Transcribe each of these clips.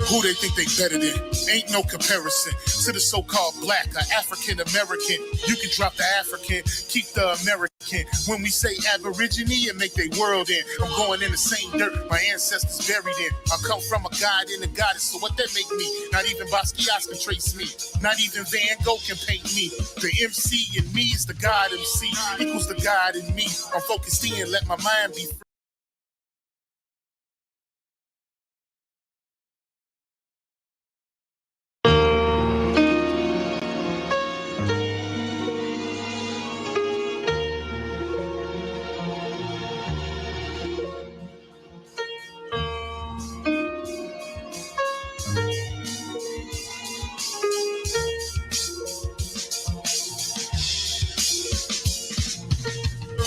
Who they think they better than? Ain't no comparison to the so-called black or African American. You can drop the African, keep the American. When we say Aborigine and make they world in, I'm going in the same dirt my ancestors buried in. I come from a god and a goddess, so what that make me? Not even Basquiat can trace me. Not even Van Gogh can paint me. The MC in me is the God MC, equals the God in me. I'm focused in, let my mind be free.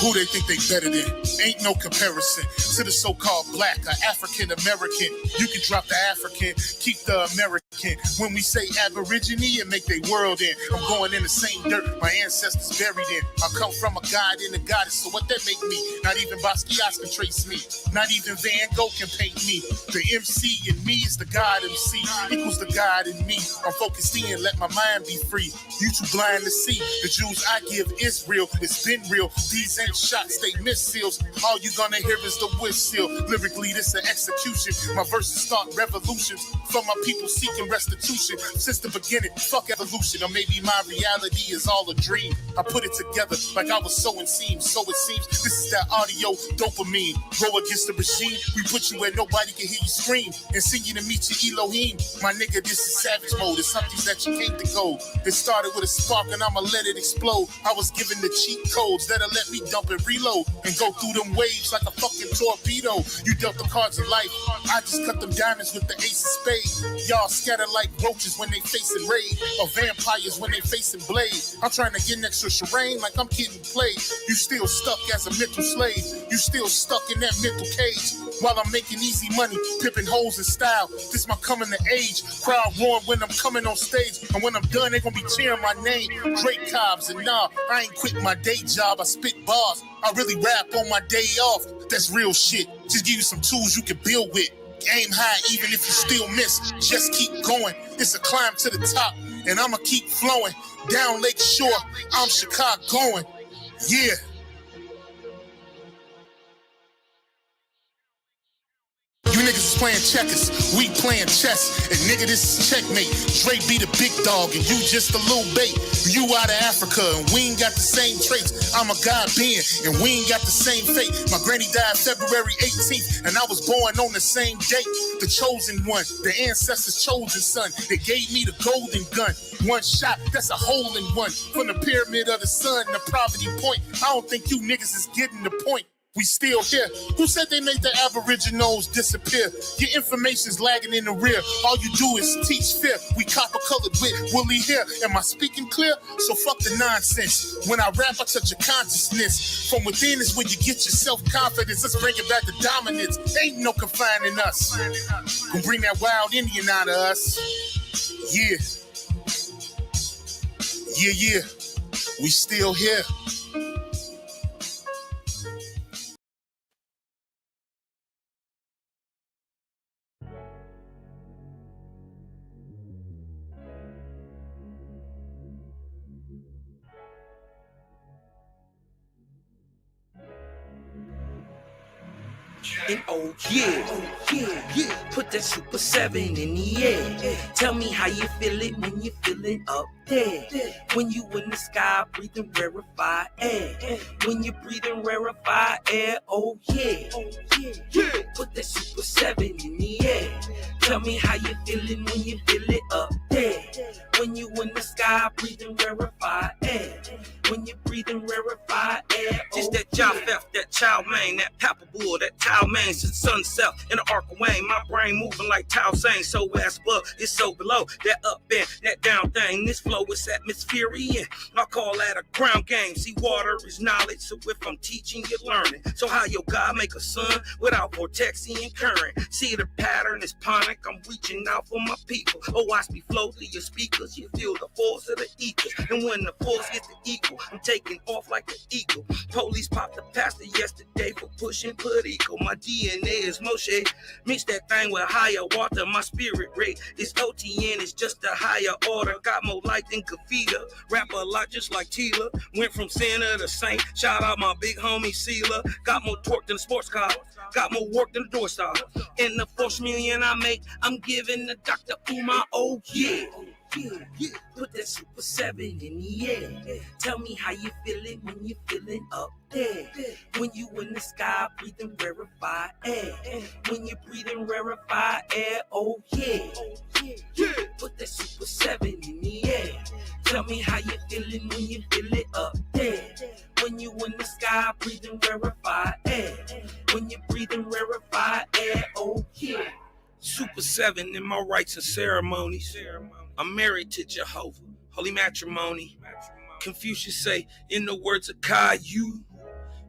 Who they think they better than? Ain't no comparison to the so-called black or African American. You can drop the African, keep the American. When we say Aborigine and make they world in, I'm going in the same dirt my ancestors buried in. I come from a god and a goddess, so what that make me? Not even Basquiat can trace me. Not even Van Gogh can paint me. The MC in me is the God MC, equals the God in me. I'm focused in, let my mind be free. You too blind to see. The Jews I give is real, it's been real. These ain't shots, they missiles. All you gonna hear is the whistle. Lyrically, this an execution. My verses start revolutions for my people seeking restitution. Since the beginning, fuck evolution. Or maybe my reality is all a dream. I put it together like I was sowing seams. So it seems this is that audio dopamine. Go against the regime, we put you where nobody can hear you scream. And send you to meet your Elohim. My nigga, this is savage mode. It's something that you can't decode. It started with a spark and I'ma let it explode. I was given the cheat codes that'll let me dump and reload and go through them waves like a fucking torpedo. You dealt the cards of life, I just cut them diamonds with the ace of spades. Y'all scatter like roaches when they facing raid, or vampires when they facing blade. I'm trying to get next to Shireen like I'm getting played. You still stuck as a mental slave. You still stuck in that mental cage. While I'm making easy money, pipping holes in style. This my coming to age. Crowd roaring when I'm coming on stage. And when I'm done, they gonna be cheering my name. Drake Cobbs, and nah, I ain't quit my day job. I spit bars. I really rap on my day off. That's real shit. Just give you some tools you can build with. Aim high even if you still miss. Just keep going. It's a climb to the top. And I'ma keep flowing. Down Lake Shore, I'm Chicagoan. Yeah. You niggas is playing checkers, we playing chess. And nigga, this is checkmate. Dre be the big dog and you just a little bait. You out of Africa and we ain't got the same traits. I'm a God being and we ain't got the same fate. My granny died February 18th and I was born on the same date. The chosen one, the ancestors' chosen son. They gave me the golden gun. One shot, that's a hole in one. From the pyramid of the sun to Poverty Point. I don't think you niggas is getting the point. We still here. Who said they made the Aboriginals disappear? Your information's lagging in the rear. All you do is teach fear. We copper-colored with woolly hair. Am I speaking clear? So fuck the nonsense. When I rap, I touch your consciousness. From within is when you get your self-confidence. Let's bring it back to dominance. Ain't no confining us. Gonna bring that wild Indian out of us. Yeah. Yeah, yeah. We still here. And oh yeah, put that Super 7 in the air. Tell me how you feel it when you feeling up there. When you in the sky breathing rarefied air. When you breathing rarefied air, oh yeah. Put that Super 7 in the air. Tell me how you feeling when you feel it up there. When you in the sky breathing rarefied air. When you breathing rarefied air, just that job theft, that chow mein, that pepper bull, that towel main, since sunset in the arc of Wayne, my brain moving like Tao saying, so ass above, it's so below, that up and that down thing, this flow is atmospheric, I call that a ground game, see water is knowledge, so if I'm teaching, you're learning, so how your God make a sun without vortexing current, see the pattern is panic, I'm reaching out for my people, oh watch me flow through your speakers, you feel the force of the ethers, and when the force gets the equal, I'm taking off like an eagle, police popped the pastor yesterday, day for pushing Puerto. My DNA is Moshe. Mix that thing with higher water. My spirit rate is OTN. It's just a higher order. Got more light than Kavita. Rap a lot just like Tila. Went from sinner to saint. Shout out my big homie Sela. Got more torque than a sports car. Got more work than a door star. In the 4 million I make, I'm giving the Dr. Umar, oh yeah. Put that Super 7 in the air. Tell me how you feeling when you feeling up there. When you in the sky breathing rarefied air. When you breathing rarefied air, oh yeah. Put that Super 7 in the air. Tell me how you feeling when you feel it up there. When you in the sky breathing rarefied air. When you breathing rarefied air, oh yeah. Super 7 in my rites and ceremonies. I'm married to Jehovah, holy matrimony. Confucius say, in the words of Caillou,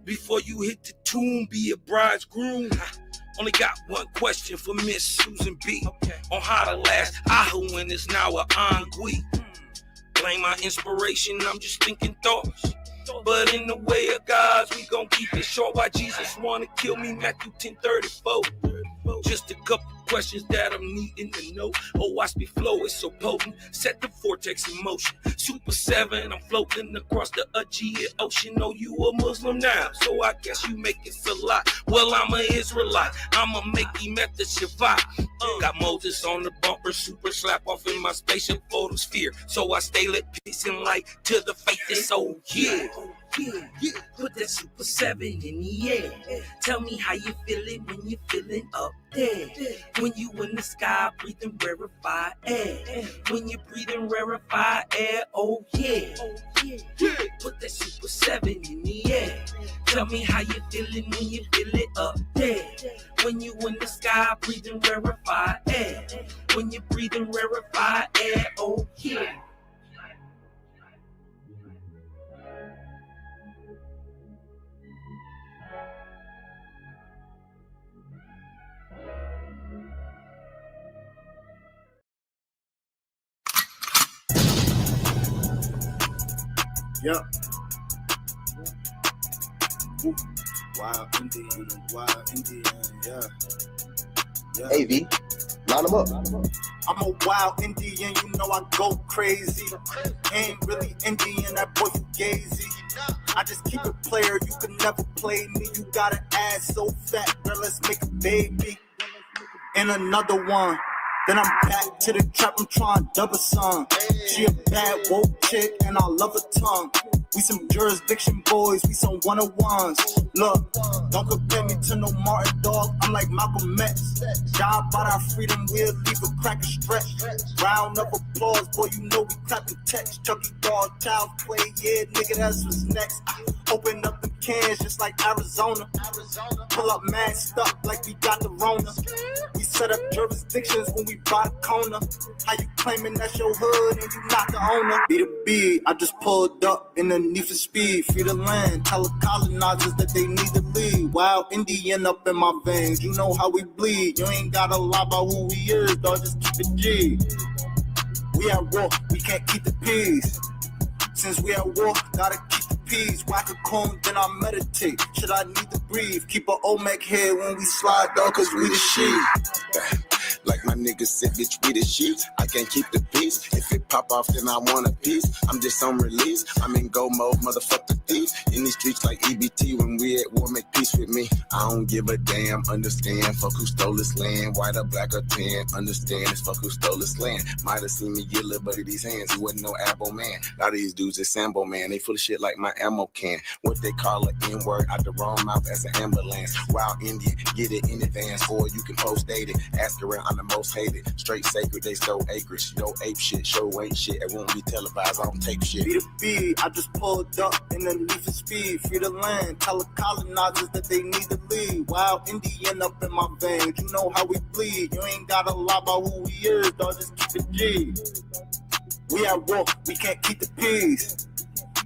before you hit the tomb, be a bridegroom. Only got one question for Miss Susan B. On how to last Ahu when it's now a ennui. Blame my inspiration, I'm just thinking thoughts. But in the way of God's, we gon' keep it short. Why Jesus wanna kill me, Matthew 10:34. Just a couple questions that I'm needing to know. Oh, watch me flow, it's so potent. Set the vortex in motion. Super 7, I'm floating across the Aegean Ocean. Oh, you a Muslim now, so I guess you make it Salah. Well, I'm an Israelite, I'ma make you met the Shabbat. Got Moses on the bumper, super slap off in my spaceship photosphere. So I stay lit, peace and light to the faith is so yeah. Put that Super 7 in the air. Tell me how you feeling when you feeling up there. When you in the sky breathing rarefied air. When you breathing rarefied air, oh yeah. Put that Super 7 in the air. Tell me how you feeling when you feel it up there. When you in the sky breathing rarefied air. When you breathing rarefied air, oh yeah. Yep. Wild Indian, yeah. Hey V, line them up. I'm a wild Indian, you know I go crazy. Ain't really Indian, that boy fugazi. I just keep it player, you can never play me. You got an ass so fat, girl, let's make a baby. And another one. Then I'm back to the trap, I'm trying to double some. She a bad woke chick and I love her tongue. We some jurisdiction boys, we some 101s. Look, don't compare me to no Martin dog, I'm like Malcolm X. Job about our freedom, we'll leave a cracker stretch. Round of applause, boy, you know we clapping text. Chucky dog, child play, yeah, nigga, that's what's next. Open up the cans just like Arizona. Pull up mad stuff like we got the Rona. We set up jurisdictions when we buy the corner. How you claiming that's your hood and you not the owner? Be the B, I just pulled up in the need for speed. Free the land, tell the colonizers that they need to leave. Wild Indian up in my veins, you know how we bleed. You ain't gotta lie about who we is, dog, just keep it G. We at war, we can't keep the peace. Since we at war, gotta keep the peace. Whack a cone, then I meditate. Should I need to breathe? Keep a Olmec head when we slide, dog, cause we the shit. Like my niggas said, bitch, we the shit. I can't keep the peace. If it pop off, then I want a piece. I'm just on release. I'm in go mode, motherfucker thief. In these streets like EBT, when we at war, make peace with me. I don't give a damn, understand. Fuck who stole this land, white or black or tan. Understand, it's fuck who stole this land. Might have seen me get little buddy these hands. He wasn't no apple man. A lot of these dudes is Sambo man. They full of shit like my ammo can. What they call an N-word out the wrong mouth as an ambulance. Wild Indian, get it in advance, or you can post date it. Ask around, I'm the most hated. Straight sacred, they stole acreage. Yo, ape shit, show ain't shit. It won't be televised, I don't tape shit. Be the B, I just pulled up in the need for speed. Free the land, tell the colonizers that they need to leave. Wild Indian up in my veins, you know how we bleed. You ain't gotta lie about who we is, dog, just keep it G. We at war, we can't keep the peace.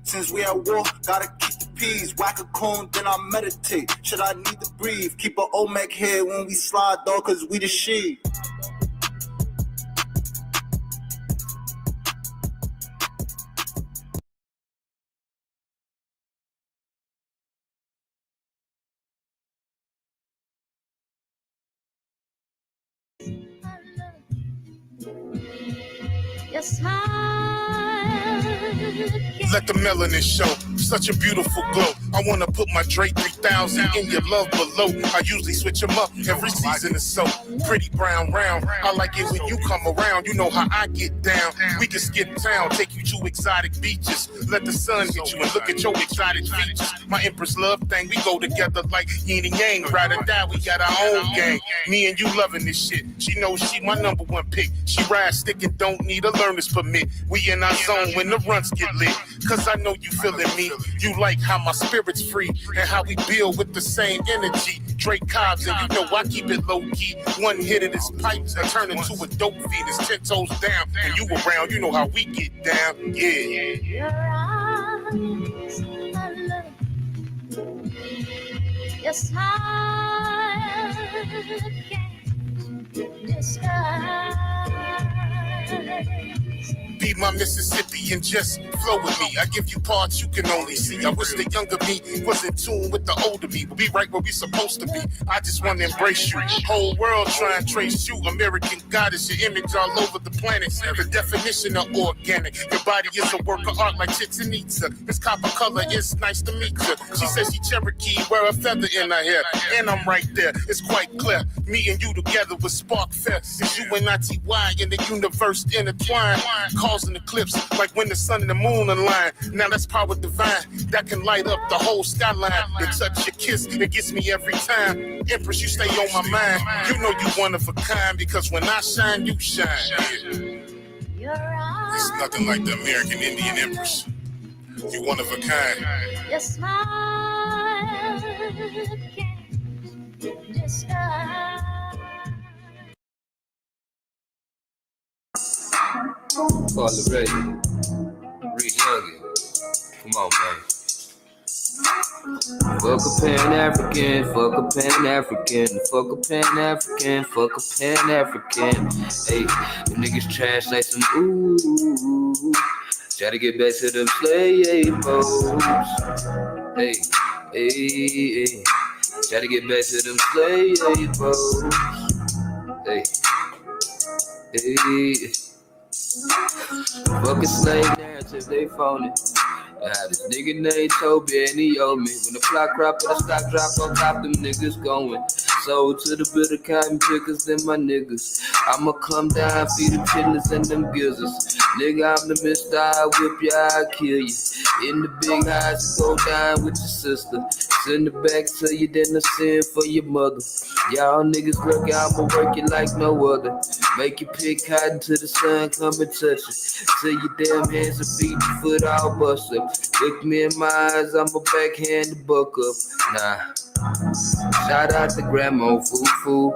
Since we at war, gotta keep the peace. Whack a cone, then I meditate. Should I need to breathe? Keep a Olmec head when we slide, dog, cause we the shit. Your smile. Let the melanin show. Such a beautiful glow. I wanna put my Dre 3000 in your love below. I usually switch them up every season or so. Pretty brown round. I like it when you come around. You know how I get down. We can skip town, take you to exotic beaches. Let the sun hit you and look at your exotic features. My Empress love thing, we go together like yin and yang. Ride or die, we got our own gang. Me and you loving this shit. She knows she my number one pick. She ride stick and don't need a learner's permit. We in our zone when the runs get lit. Cause I know you feeling me. You like how my spirit's free and how we build with the same energy. Drake Cobbs and you know I keep it low key. One hit of this pipe and turn into a dope feed. It's 10 toes down and you around. You know how we get down. Yeah. Your eyes, my love. Your smile can't disguise. Be my Mississippi and just flow with me. I give you parts you can only see. I wish the younger me was in tune with the older me. We'll be right where we supposed to be. I just want to embrace you. Whole world try and trace you. American goddess, your image all over the planet. The definition of organic. Your body is a work of art like Chichen Itza. This copper color is nice to meet you. She says she Cherokee, wear a feather in her hair. And I'm right there. It's quite clear. Me and you together with Spark Fest. It's you and ITY in the universe intertwined. Causing eclipse like when the sun and the moon align. Now that's power divine that can light up the whole skyline. The touch, your kiss, it gets me every time. Empress, you stay on my mind. You know you one of a kind because when I shine, you shine. Yeah. It's nothing like the American Indian Empress. You one of a kind. Your smile can't disguise. Call it ready. Read Youngin. Come on, man. Fuck a Pan-African, fuck a Pan-African, fuck a Pan-African, fuck a Pan-African. Hey, them niggas trash like some ooh. Try to get back to them slave boats. Hey. Try to get back to them slave boats. Hey. Fucking slave narrative, they phony. This nigga named Toby and he owe me. When the flock crop and the stock drop on top, them niggas going. Sold to the bitter cotton pickers, them my niggas. I'ma come down, feed them chitlins and them gizzards. Nigga, I'm the mister, I whip ya, I kill you. In the big house, go down with your sister. Send it back to you, then I send for your mother. Y'all niggas work, I'ma work it like no other. Make you pick cotton till the sun come and touch it. Till your damn hands and feet, your foot all bust up. Look me in my eyes, I'ma backhand the buck up. Nah. Shout out to Grandma Foo.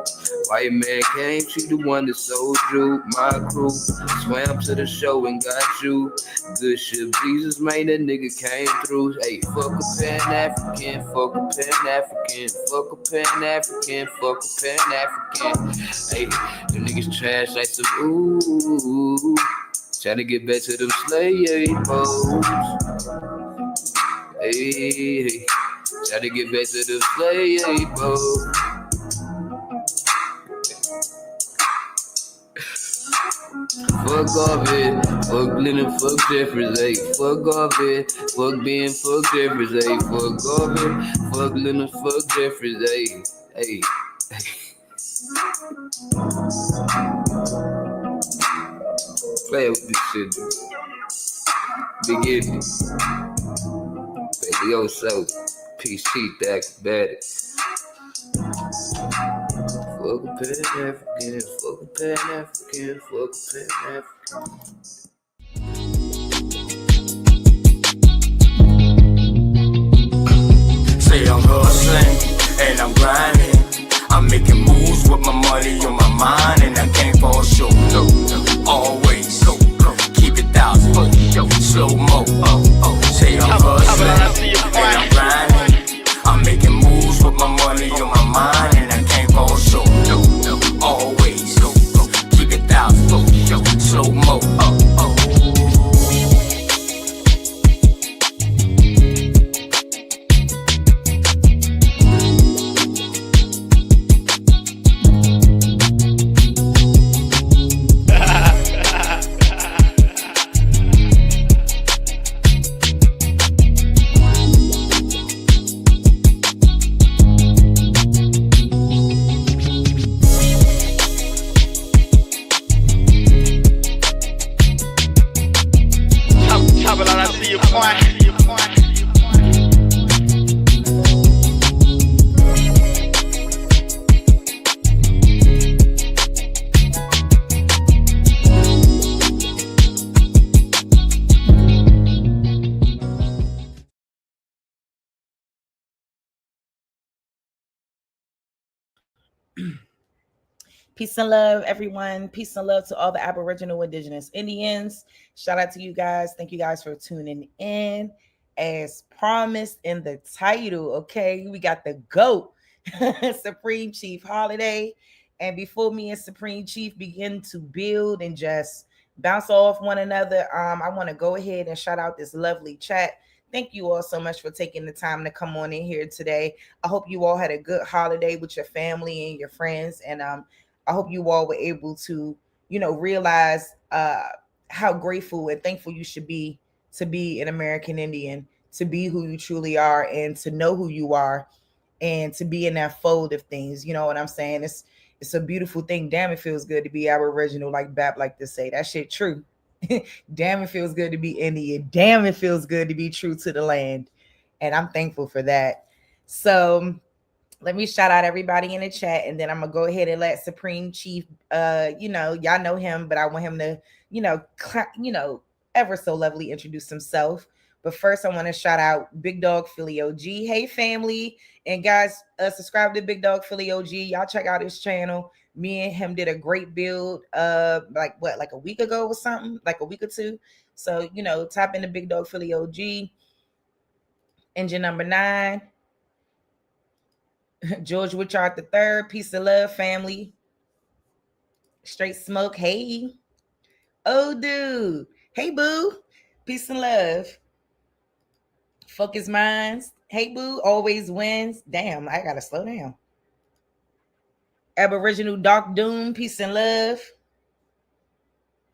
White man came, she the one that sold you. My crew swam to the show and got you. Good shit, Jesus, man, that nigga came through. Hey, fuck a Pan-African, fuck a Pan-African, fuck a Pan-African, fuck a Pan-African. Hey, them niggas trash like some ooh. Trying to get back to them slave boats. Hey, trying to get back to them slave boats. Fuck off it, fuck Lennon, fuck Jeffries, ayy. Fuck off it, fuck Ben, fuck Jeffries, ayy. Fuck off it, fuck Lennon, fuck Jeffries, ayy. Ayy. Play with this shit, dude. Beginning. Baby, yo, so peace, teeth, acrobatic. Fuck a Pan-African, fuck a Pan-African, fuck a Pan-African. Say I'm hustling and I'm grinding. I'm making moves with my money on my mind, and I can't fall short. No, always keep it 1,000. Slow mo. Say I'm hustling and I'm grinding. I'm making moves with my money on my mind, and I can't fall short. Always keep it 1,000. Slow mo. Peace and love, everyone. Peace and love to all the Aboriginal, Indigenous, Indians. Shout out to you guys. Thank you guys for tuning in. As promised in the title, okay, we got the GOAT, Supreme Chief Holiday. And before me and Supreme Chief begin to build and just bounce off one another, I want to go ahead and shout out this lovely chat. Thank you all so much for taking the time to come on in here today. I hope you all had a good holiday with your family and your friends. And I hope you all were able to, realize how grateful and thankful you should be to be an American Indian, to be who you truly are, and to know who you are, and to be in that fold of things. You know what I'm saying? It's a beautiful thing. Damn, it feels good to be Aboriginal, like Bap like to say. That shit true. Damn, it feels good to be Indian. Damn, it feels good to be true to the land. And I'm thankful for that. So let me shout out everybody in the chat, and then I'm gonna go ahead and let Supreme Chief, y'all know him, but I want him to, ever so lovely introduce himself. But first, I want to shout out Big Dog Philly OG. Hey, family, and guys, subscribe to Big Dog Philly OG. Y'all check out his channel. Me and him did a great build, like a week ago or something, like a week or two. So tap into Big Dog Philly OG. Engine number 9. George Richard III, peace and love, family. Straight Smoke, hey. Oh, dude. Hey, boo. Peace and love. Focus Minds, hey, boo. Always wins. Damn, I gotta slow down. Aboriginal Dark Doom, peace and love.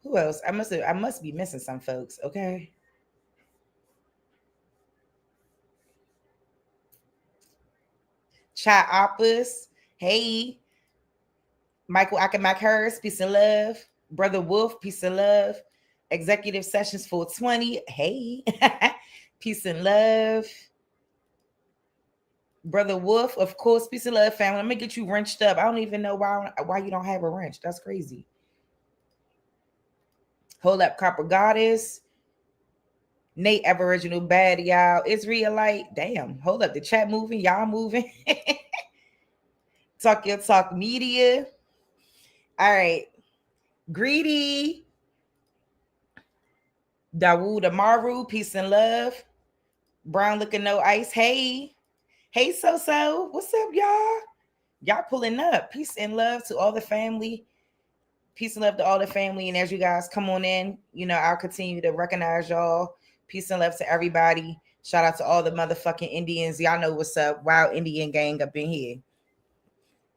Who else? I must be missing some folks, okay? Chai Oppas, hey. Michael Akamakhurst, peace and love. Brother Wolf, peace and love. Executive Sessions 420, hey. Peace and love. Brother Wolf, of course, peace and love, family. Let me get you wrenched up. I don't even know why you don't have a wrench. That's crazy. Hold up, Copper Goddess. Nate Aboriginal Bad, y'all. Israelite. Damn. Hold up. The chat moving. Y'all moving. Talk Your Talk Media. All right. Greedy. Dawood Amaru. Peace and love. Brown looking no ice. Hey. Hey, so. What's up, y'all? Y'all pulling up. Peace and love to all the family. Peace and love to all the family. And as you guys come on in, I'll continue to recognize y'all. Peace and love to everybody. Shout out to all the motherfucking Indians. Y'all know what's up. Wild Indian gang up in here.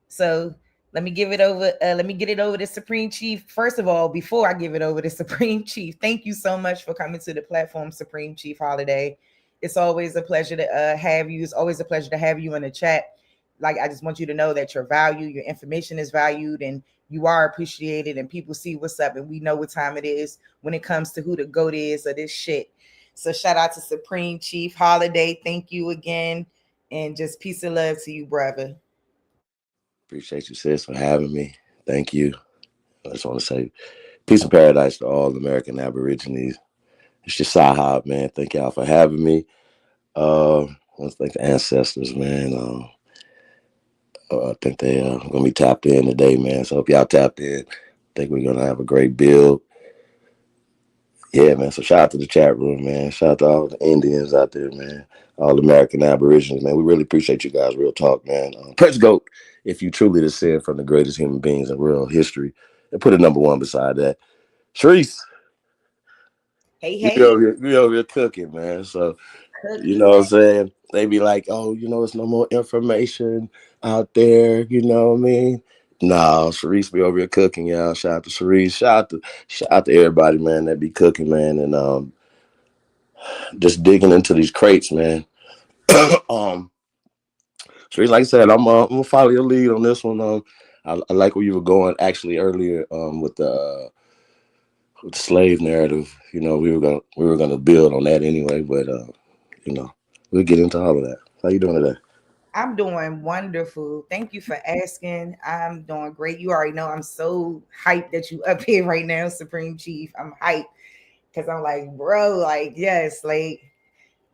So let me give it over. Let me get it over to Supreme Chief. First of all, before I give it over to Supreme Chief, thank you so much for coming to the platform, Supreme Chief Holiday. It's always a pleasure to have you. It's always a pleasure to have you in the chat. Like, I just want you to know that your value, your information is valued, and you are appreciated, and people see what's up, and we know what time it is when it comes to who the GOAT is of this shit. So shout out to Supreme Chief Holiday. Thank you again, and just peace and love to you, brother. Appreciate you, sis, for having me. Thank you. I just want to say peace and paradise to all American Aborigines. It's just Sahab, man. Thank y'all for having me. I want to thank the ancestors, man. I think they are going to be tapped in today, man. So hope y'all tapped in. I think we're going to have a great build. Yeah, man. So shout out to the chat room, man. Shout out to all the Indians out there, man. All the American Aborigines, man. We really appreciate you guys. Real talk, man. Press GOAT if you truly descend from the greatest human beings in real history. And put a number 1 beside that. Charisse. Hey. You over here cooking, man. So, you know what I'm saying? They be like, oh, there's no more information out there. You know what I mean? No, Charisse be over here cooking, y'all. Shout out to Charisse. Shout out to everybody, man, that be cooking, man, and just digging into these crates, man. Charisse, like I said, I'm gonna follow your lead on this one. I like where you were going actually earlier with the slave narrative. We were gonna build on that anyway, but we'll get into all of that. How you doing today? I'm doing wonderful. Thank you for asking. I'm doing great. You already know I'm so hyped that you up here right now, Supreme Chief. I'm hyped because I'm like, bro, like, yes, like,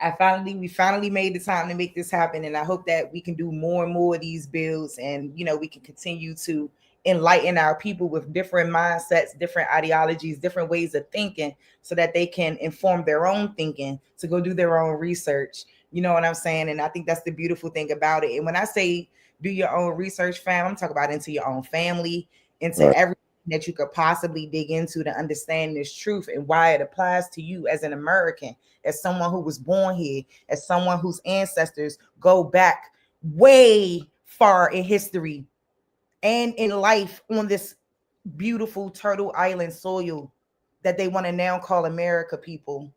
we finally made the time to make this happen, and I hope that we can do more and more of these builds, and we can continue to enlighten our people with different mindsets, different ideologies, different ways of thinking, so that they can inform their own thinking to go do their own research. You know what I'm saying? And I think that's the beautiful thing about it. And when I say do your own research, fam, I'm talking about into your own family, into Right. everything that you could possibly dig into to understand this truth and why it applies to you as an American, as someone who was born here, as someone whose ancestors go back way far in history and in life on this beautiful Turtle Island soil that they want to now call America, people.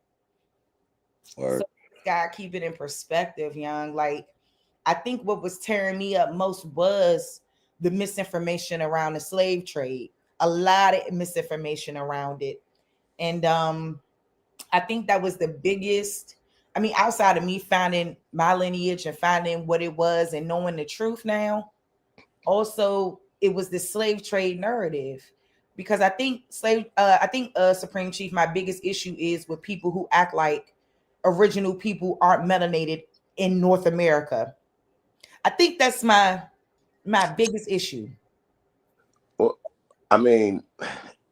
Or So God, keep it in perspective, young. Like, I think what was tearing me up most was the misinformation around the slave trade. A lot of misinformation around it. And I think that was the biggest. I mean, outside of me finding my lineage and finding what it was and knowing the truth now, also it was the slave trade narrative. Because I think Supreme Chief, my biggest issue is with people who act like original people aren't melanated in North America. I think that's my biggest issue. well, I mean,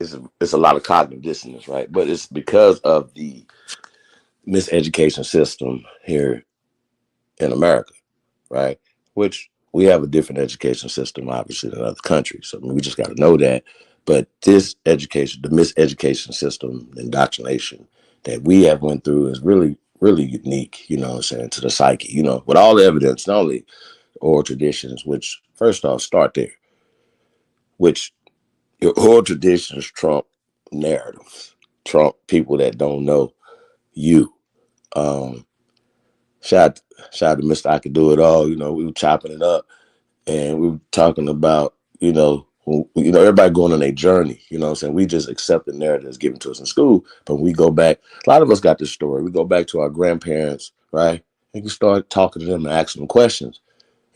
it's a lot of cognitive dissonance, right? But it's because of the miseducation system here in America, right? Which we have a different education system, obviously, than other countries. So we just got to know that. But this education, the miseducation system, indoctrination that we have went through is really, really unique, you know what I'm saying, to the psyche, with all the evidence, not only oral traditions, which first off, start there, which your oral traditions trump narratives, trump people that don't know you. Um, shout shout to Mr. I Could Do It All. We were chopping it up and we were talking about, everybody going on a journey, you know what I'm saying? We just accept the narratives given to us in school. But when we go back, a lot of us got this story. We go back to our grandparents, right? And you start talking to them and asking them questions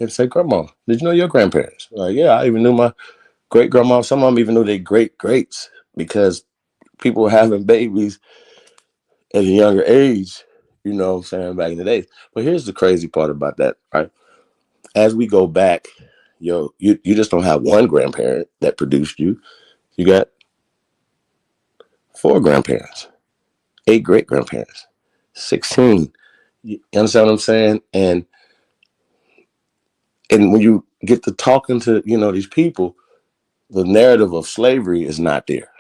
and say, Grandma, did you know your grandparents? Like, yeah, I even knew my great grandma. Some of them even knew their great greats because people were having babies at a younger age, you know what I'm saying, back in the days. But here's the crazy part about that, right? As we go back, you just don't have one grandparent that produced you. You got 4 grandparents, 8 great grandparents, 16. You understand what I'm saying? And when you get to talking to, these people, the narrative of slavery is not there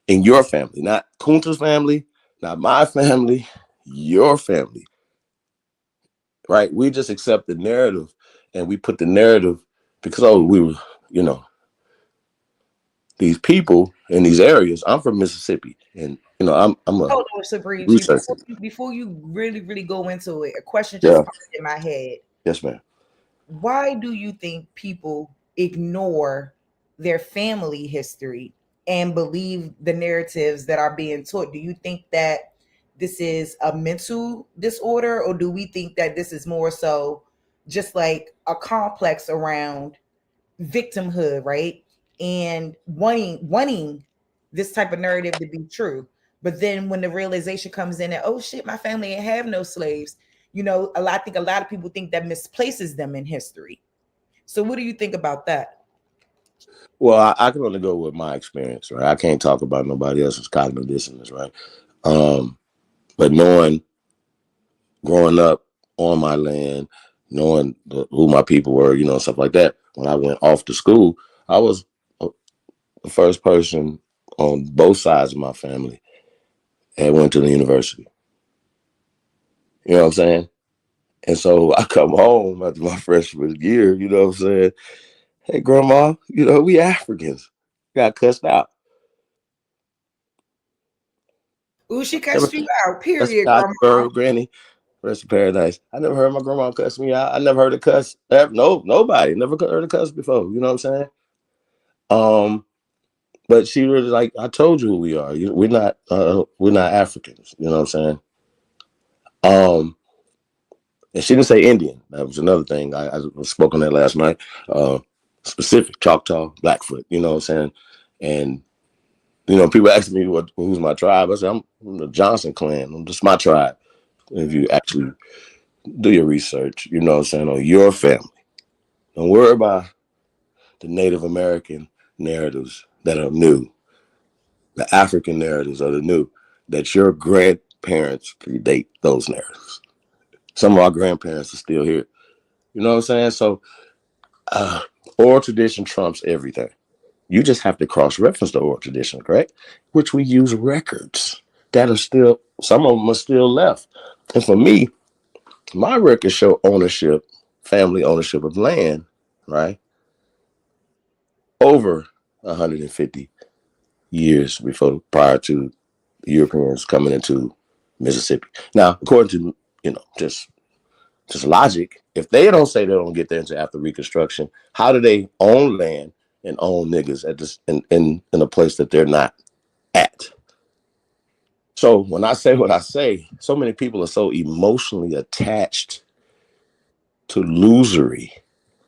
in your family, not Kunta's family, not my family, your family, right? We just accept the narrative and we put the narrative because, we were, these people in these areas. I'm from Mississippi and, I'm a Hold on, Supreme Chief. researcher. Before you really, really go into it, a question just Yeah. popped in my head. Yes, ma'am. Why do you think people ignore their family history and believe the narratives that are being taught? Do you think that this is a mental disorder, or do we think that this is more so just like a complex around victimhood, right? And wanting this type of narrative to be true. But then when the realization comes in that, oh shit, my family ain't have no slaves, I think a lot of people think that misplaces them in history. So what do you think about that? Well, I can only go with my experience, right? I can't talk about nobody else's cognitive dissonance, right? But growing up on my land, knowing who my people were, stuff like that. When I went off to school, I was the first person on both sides of my family that went to the university. You know what I'm saying? And so I come home after my freshman year, you know what I'm saying? Hey, Grandma, we Africans. Got cussed out. Ooh, she cussed you out, That's period, I grandma. heard Granny. Rest in paradise. I never heard my grandma cuss me out. I never heard her cuss. No, nobody. Never heard her cuss before. You know what I'm saying? But she really like, I told you who we are. We're not Africans. You know what I'm saying? And she didn't say Indian. That was another thing. I spoke on that last night. Specific Choctaw, Blackfoot. You know what I'm saying? And people ask me who's my tribe. I said I'm the Johnson clan. I'm just my tribe. If you actually do your research, you know what I'm saying, on your family. Don't worry about the Native American narratives that are new. The African narratives are the new. That your grandparents predate those narratives. Some of our grandparents are still here. You know what I'm saying? So oral tradition trumps everything. You just have to cross-reference the oral tradition, correct? Which we use records that are still, some of them are still left. And for me, my records show ownership, family ownership of land, right? Over 150 years prior to the Europeans coming into Mississippi. Now, according to, just logic, if they don't say they don't get there until after Reconstruction, how do they own land and own niggas at this in a place that they're not at? So when I say what I say, so many people are so emotionally attached to losery,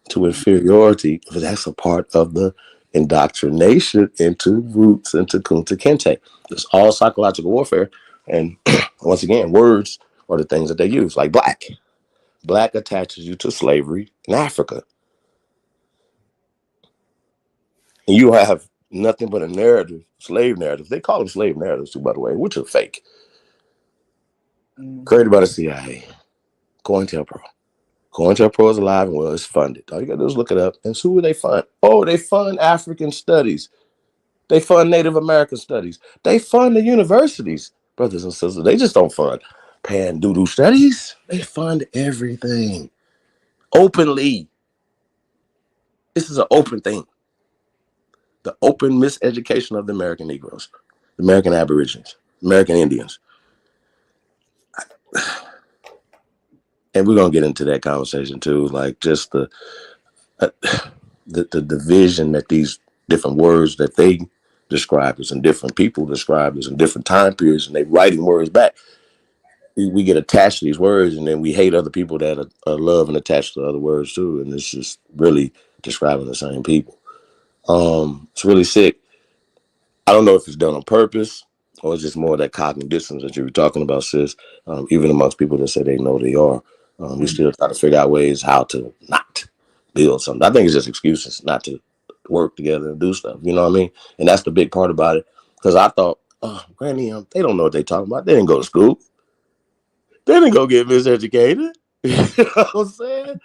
to inferiority, but that's a part of the indoctrination into roots, into Kunta Kinte. It's all psychological warfare. And once again, words are the things that they use, like black. Black attaches you to slavery in Africa. And you have nothing but a narrative, slave narrative. They call them slave narratives too, by the way, which are fake. Created by the CIA. COINTELPRO. COINTELPRO is alive and well, it's funded. All you gotta do is look it up. And who do they fund? Oh, they fund African studies. They fund Native American studies. They fund the universities, brothers and sisters. They just don't fund pan-doodle studies. They fund everything openly. This is an open thing. The open miseducation of the American Negroes, the American Aborigines, American Indians. And we're going to get into that conversation too, like just the division that these different words that they describe us and different people describe us in different time periods, and they writing words back. We get attached to these words, and then we hate other people that are love and attached to other words too, and it's just really describing the same people. It's really sick. I don't know if it's done on purpose or it's just more of that cognitive dissonance that you were talking about, sis. Even amongst people that say they know they are, we still try to figure out ways how to not build something. I think it's just excuses not to work together and do stuff. You know what I mean? And that's the big part about it. Because I thought, oh, Granny, they don't know what they're talking about. They didn't go to school. They didn't go get miseducated. You know what I'm saying?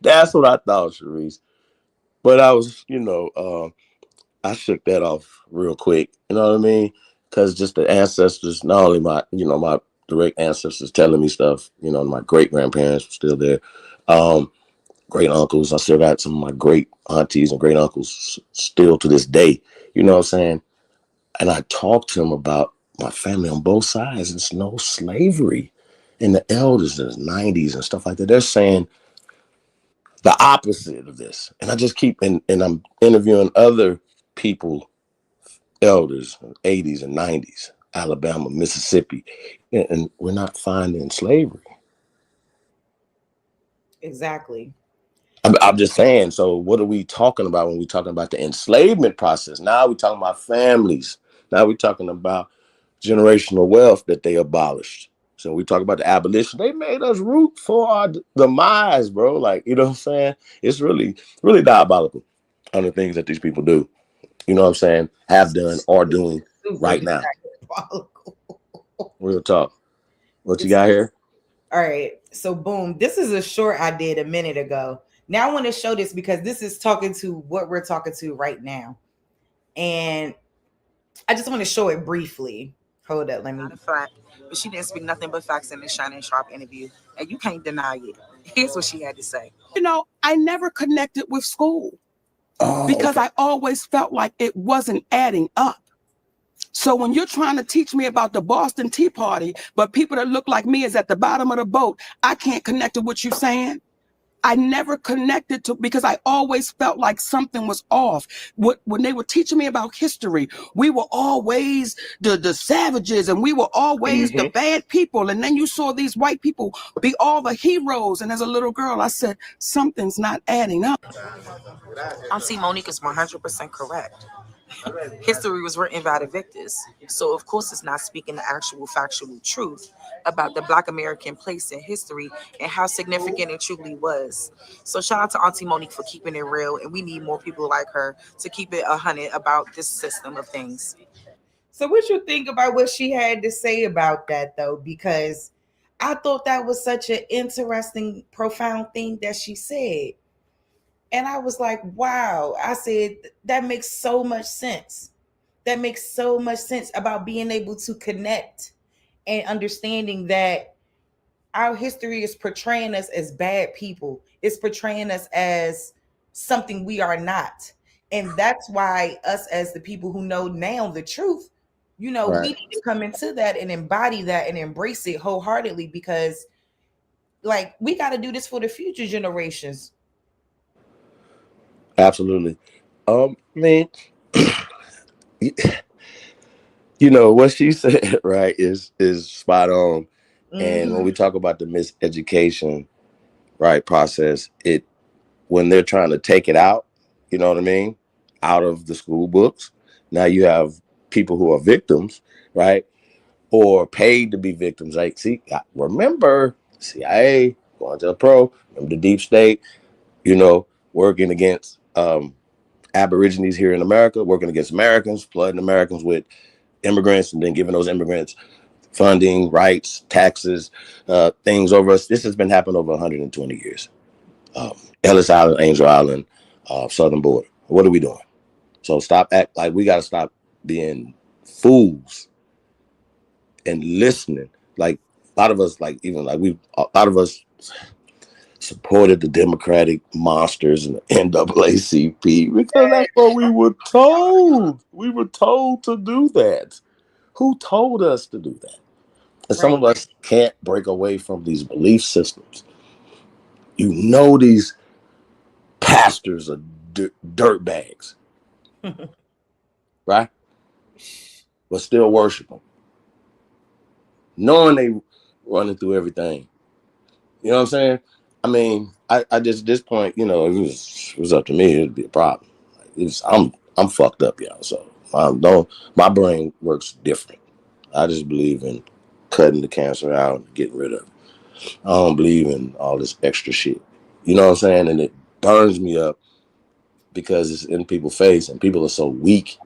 That's what I thought, Charise. But I was, I shook that off real quick. You know what I mean? Because just the ancestors, not only my direct ancestors telling me stuff, my great grandparents were still there. Great uncles. I still got some of my great aunties and great uncles still to this day. You know what I'm saying? And I talked to them about my family on both sides. It's no slavery. And the elders in the 90s and stuff like that, they're saying the opposite of this. And I just keep, and I'm interviewing other people, elders, 80s and 90s, Alabama, Mississippi, and we're not finding slavery. Exactly. I'm just saying, so what are we talking about when we're talking about the enslavement process? Now we're talking about families. Now we're talking about generational wealth that they abolished. So we talk about the abolition. They made us root for our demise, bro. Like, you know what I'm saying? It's really, really diabolical on the things that these people do. You know what I'm saying? Have done or doing right now. Real talk. What you got here? All right. So boom. This is a short I did a minute ago. Now I want to show this because this is talking to what we're talking to right now. And I just want to show it briefly. Hold up. Let me. Fact, but she didn't speak nothing but facts in this Shining Sharp interview. And you can't deny it. Here's what she had to say. I never connected with school because I always felt like it wasn't adding up. So when you're trying to teach me about the Boston Tea Party, but people that look like me is at the bottom of the boat, I can't connect to what you're saying. I never connected to, because I always felt like something was off. When they were teaching me about history, we were always the savages and we were always the bad people. And then you saw these white people be all the heroes. And as a little girl, I said, something's not adding up. Auntie Monique is 100% correct. History was written by the victors. So, of course, it's not speaking the actual factual truth about the Black American place in history and how significant it truly was. So, shout out to Auntie Monique for keeping it real. And we need more people like her to keep it 100 about this system of things. So what you think about what she had to say about that though? Because I thought that was such an interesting, profound thing that she said. And I was like, wow. I said, that makes so much sense. That makes so much sense about being able to connect and understanding that our history is portraying us as bad people. It's portraying us as something we are not. And that's why us as the people who know now the truth, we Right. need to come into that and embody that and embrace it wholeheartedly because like we got to do this for the future generations. Absolutely. Man, what she said, right, is spot on. And when we talk about the miseducation, right, process, when they're trying to take it out, you know what I mean, out of the school books, now you have people who are victims, right, or paid to be victims. Like, see, remember CIA going to the pro, remember the deep state, working against Aborigines here in America, working against Americans, flooding Americans with immigrants, and then giving those immigrants funding, rights, taxes, things over us. This has been happening over 120 years. Ellis Island, Angel Island, Southern Border. What are we doing? So we got to stop being fools and listening. Like a lot of us, a lot of us supported the Democratic monsters and the NAACP because that's what we were told. We were told to do that. Who told us to do that? And some of us can't break away from these belief systems. These pastors are dirt bags, right? But still worship them, knowing they running through everything. You know what I'm saying? I mean, I just at this point, if it was up to me, it'd be a problem. I'm fucked up, y'all. So my brain works different. I just believe in cutting the cancer out and getting rid of it. I don't believe in all this extra shit. You know what I'm saying? And it burns me up because it's in people's face and people are so weak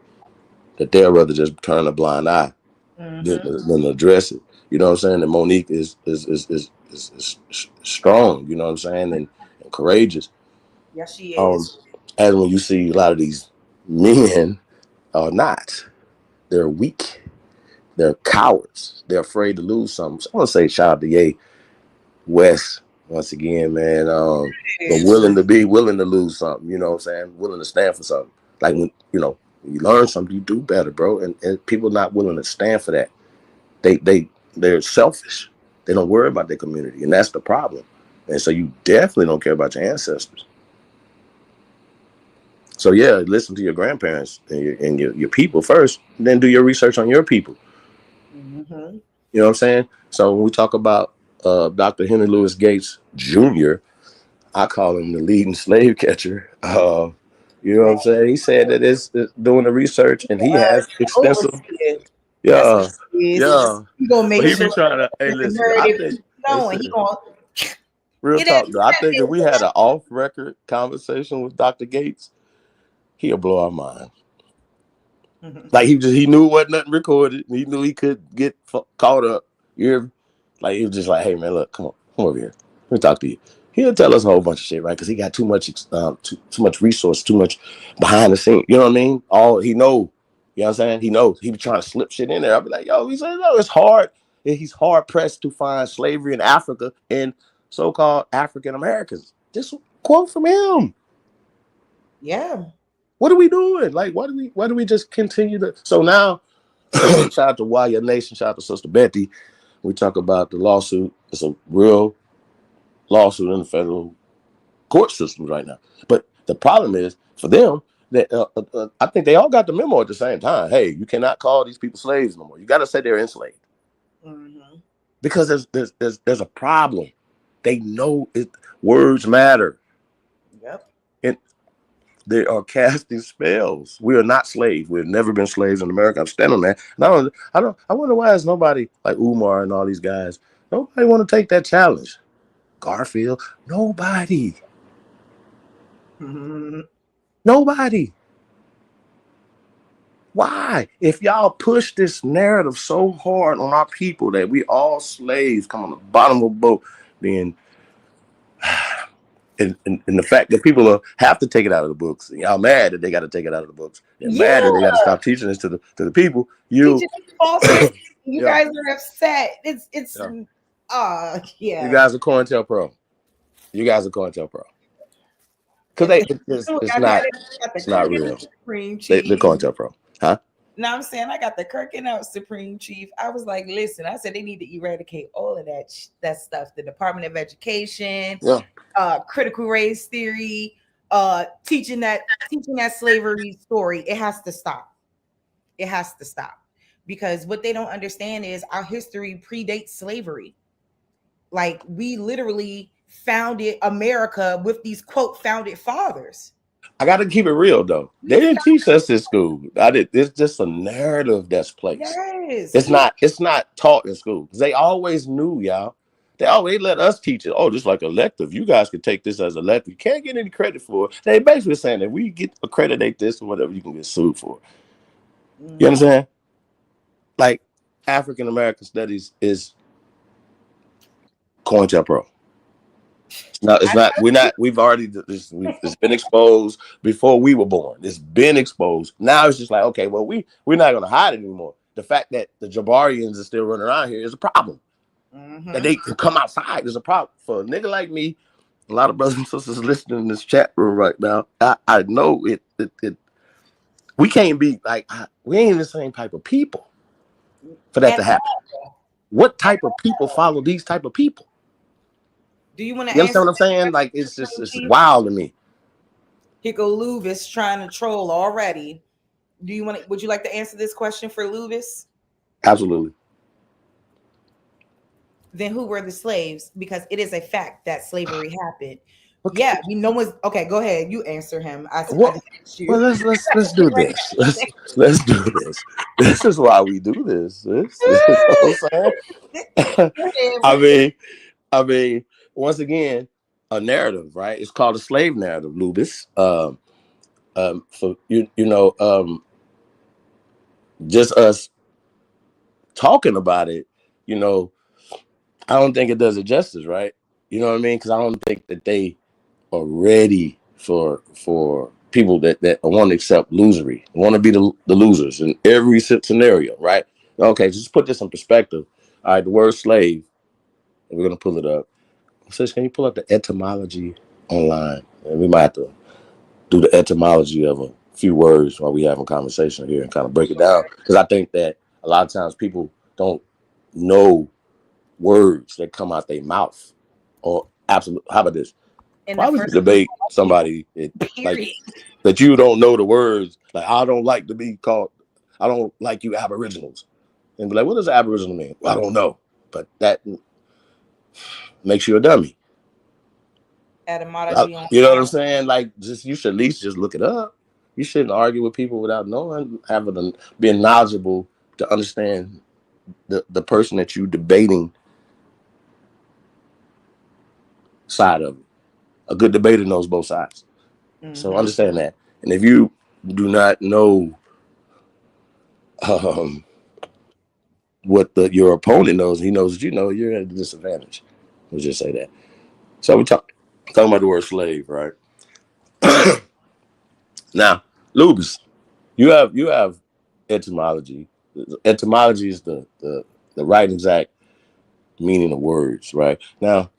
that they'll rather just turn a blind eye than address it. You know what I'm saying? And Monique is strong, you know what I'm saying, and courageous. Yes, she is. And when you see a lot of these men are not, they're weak, they're cowards, they're afraid to lose something. So I want to say shout out to Ye West once again, man. But willing to lose something, you know what I'm saying? Willing to stand for something. Like when you learn something, you do better, bro. And people not willing to stand for that. They're selfish. They don't worry about their community, and that's the problem. And so you definitely don't care about your ancestors. So yeah, listen to your grandparents and your people first, and then do your research on your people. You know what I'm saying? So when we talk about Dr. Henry Louis Gates Jr., I call him the leading slave catcher. You know what I'm saying? He said that it's doing the research, and he has extensive. Yeah. He gonna make sure. He trying to. Hey, listen. I think. He gonna. Real talk, though. I think if we had an off-record conversation with Dr. Gates, he'll blow our mind. Like he knew what nothing recorded. He knew he could get caught up. Like he was just like, hey man, look, come over here. Let me talk to you. He'll tell us a whole bunch of shit, right? Because he got too much resource, too much behind the scene. You know what I mean? All he know. You know what I'm saying? He knows. He be trying to slip shit in there. I'll be like, yo, he said, no, it's hard. He's hard pressed to find slavery in Africa and so-called African Americans. Just quote from him. Yeah. What are we doing? Like, why do we just continue to? So now, shout out to Waya Nation, shout out to Sister Betty. We talk about the lawsuit. It's a real lawsuit in the federal court system right now. But the problem is for them that I think they all got the memo at the same time. Hey, you cannot call these people slaves no more. You got to say they're enslaved because there's a problem. They know it. Words matter. Yep. And They are casting spells. We are not slaves. We've never been slaves in America. I'm standing on that. And I wonder why is nobody like Umar and all these guys. Nobody want to take that challenge. Garfield. Nobody. Nobody. Why? If y'all push this narrative so hard on our people that we all slaves come on the bottom of a boat, then and the fact that people have to take it out of the books, and y'all mad that they got to take it out of the books, and mad that they got to stop teaching this to the people. You guys are upset. It's You guys are COINTELPRO. You guys are COINTELPRO. Because it's not real. They're COINTELPRO. Huh? No, I'm saying I got the Kirkin out Supreme Chief. I was like, listen, I said they need to eradicate all of that stuff. The Department of Education, critical race theory, teaching that slavery story. It has to stop. It has to stop. Because what they don't understand is our history predates slavery. Like, we literally founded America with these quote founded fathers. I got to keep it real though. They didn't teach us in school. It's just a narrative that's placed. Yes. It's not taught in school. They always knew, y'all. They always let us teach it. Oh, just like elective. You guys can take this as elective. You can't get any credit for it. They basically saying that we get accreditate this or whatever, you can get sued for. You understand? Like, African American studies is COINTELPRO. No, it's not. It's been exposed before we were born. It's been exposed. Now it's just like, okay, well, we're not going to hide it anymore. The fact that the Jabarians are still running around here is a problem. That they can come outside is a problem. For a nigga like me, a lot of brothers and sisters listening in this chat room right now, I know it. We can't be like, we ain't the same type of people for that to happen. What type of people follow these type of people? Do you want to understand what I'm saying? Like, it's wild to me. Here go Luvis trying to troll already. Would you like to answer this question for Luvis? Absolutely. Then who were the slaves? Because it is a fact that slavery happened. Okay. Yeah, no one's okay. Go ahead, you answer him. Well, let's do this. Let's do this. This is why we do this. This is what I'm saying. I mean, once again, a narrative, right? It's called a slave narrative, Lubis. So just us talking about it, I don't think it does it justice, right? You know what I mean? Because I don't think that they are ready for people that want to accept losery, want to be the losers in every scenario, right? Okay, just put this in perspective. All right, the word slave, and we're gonna pull it up. Sis, can you pull up the etymology online? And we might have to do the etymology of a few words while we having conversation here and kind of break it down. Because I think that a lot of times people don't know words that come out their mouth. Or absolutely, how about this? Why would you debate somebody that you don't know the words? Like, I don't like to be called, I don't like you Aboriginals. And be like, what does Aboriginal mean? Well, I don't know. But that makes you a dummy. Etymology. You know what I'm saying? Like, you should at least just look it up. You shouldn't argue with people without knowing, being knowledgeable to understand the person that you debating side of it. A good debater knows both sides. So understand that. And if you do not know what your opponent knows, he knows that you're at a disadvantage. We'll just say that. So we're talking about the word slave, right? Now, Lubis, you have etymology. Etymology is the right exact meaning of words, right? Now,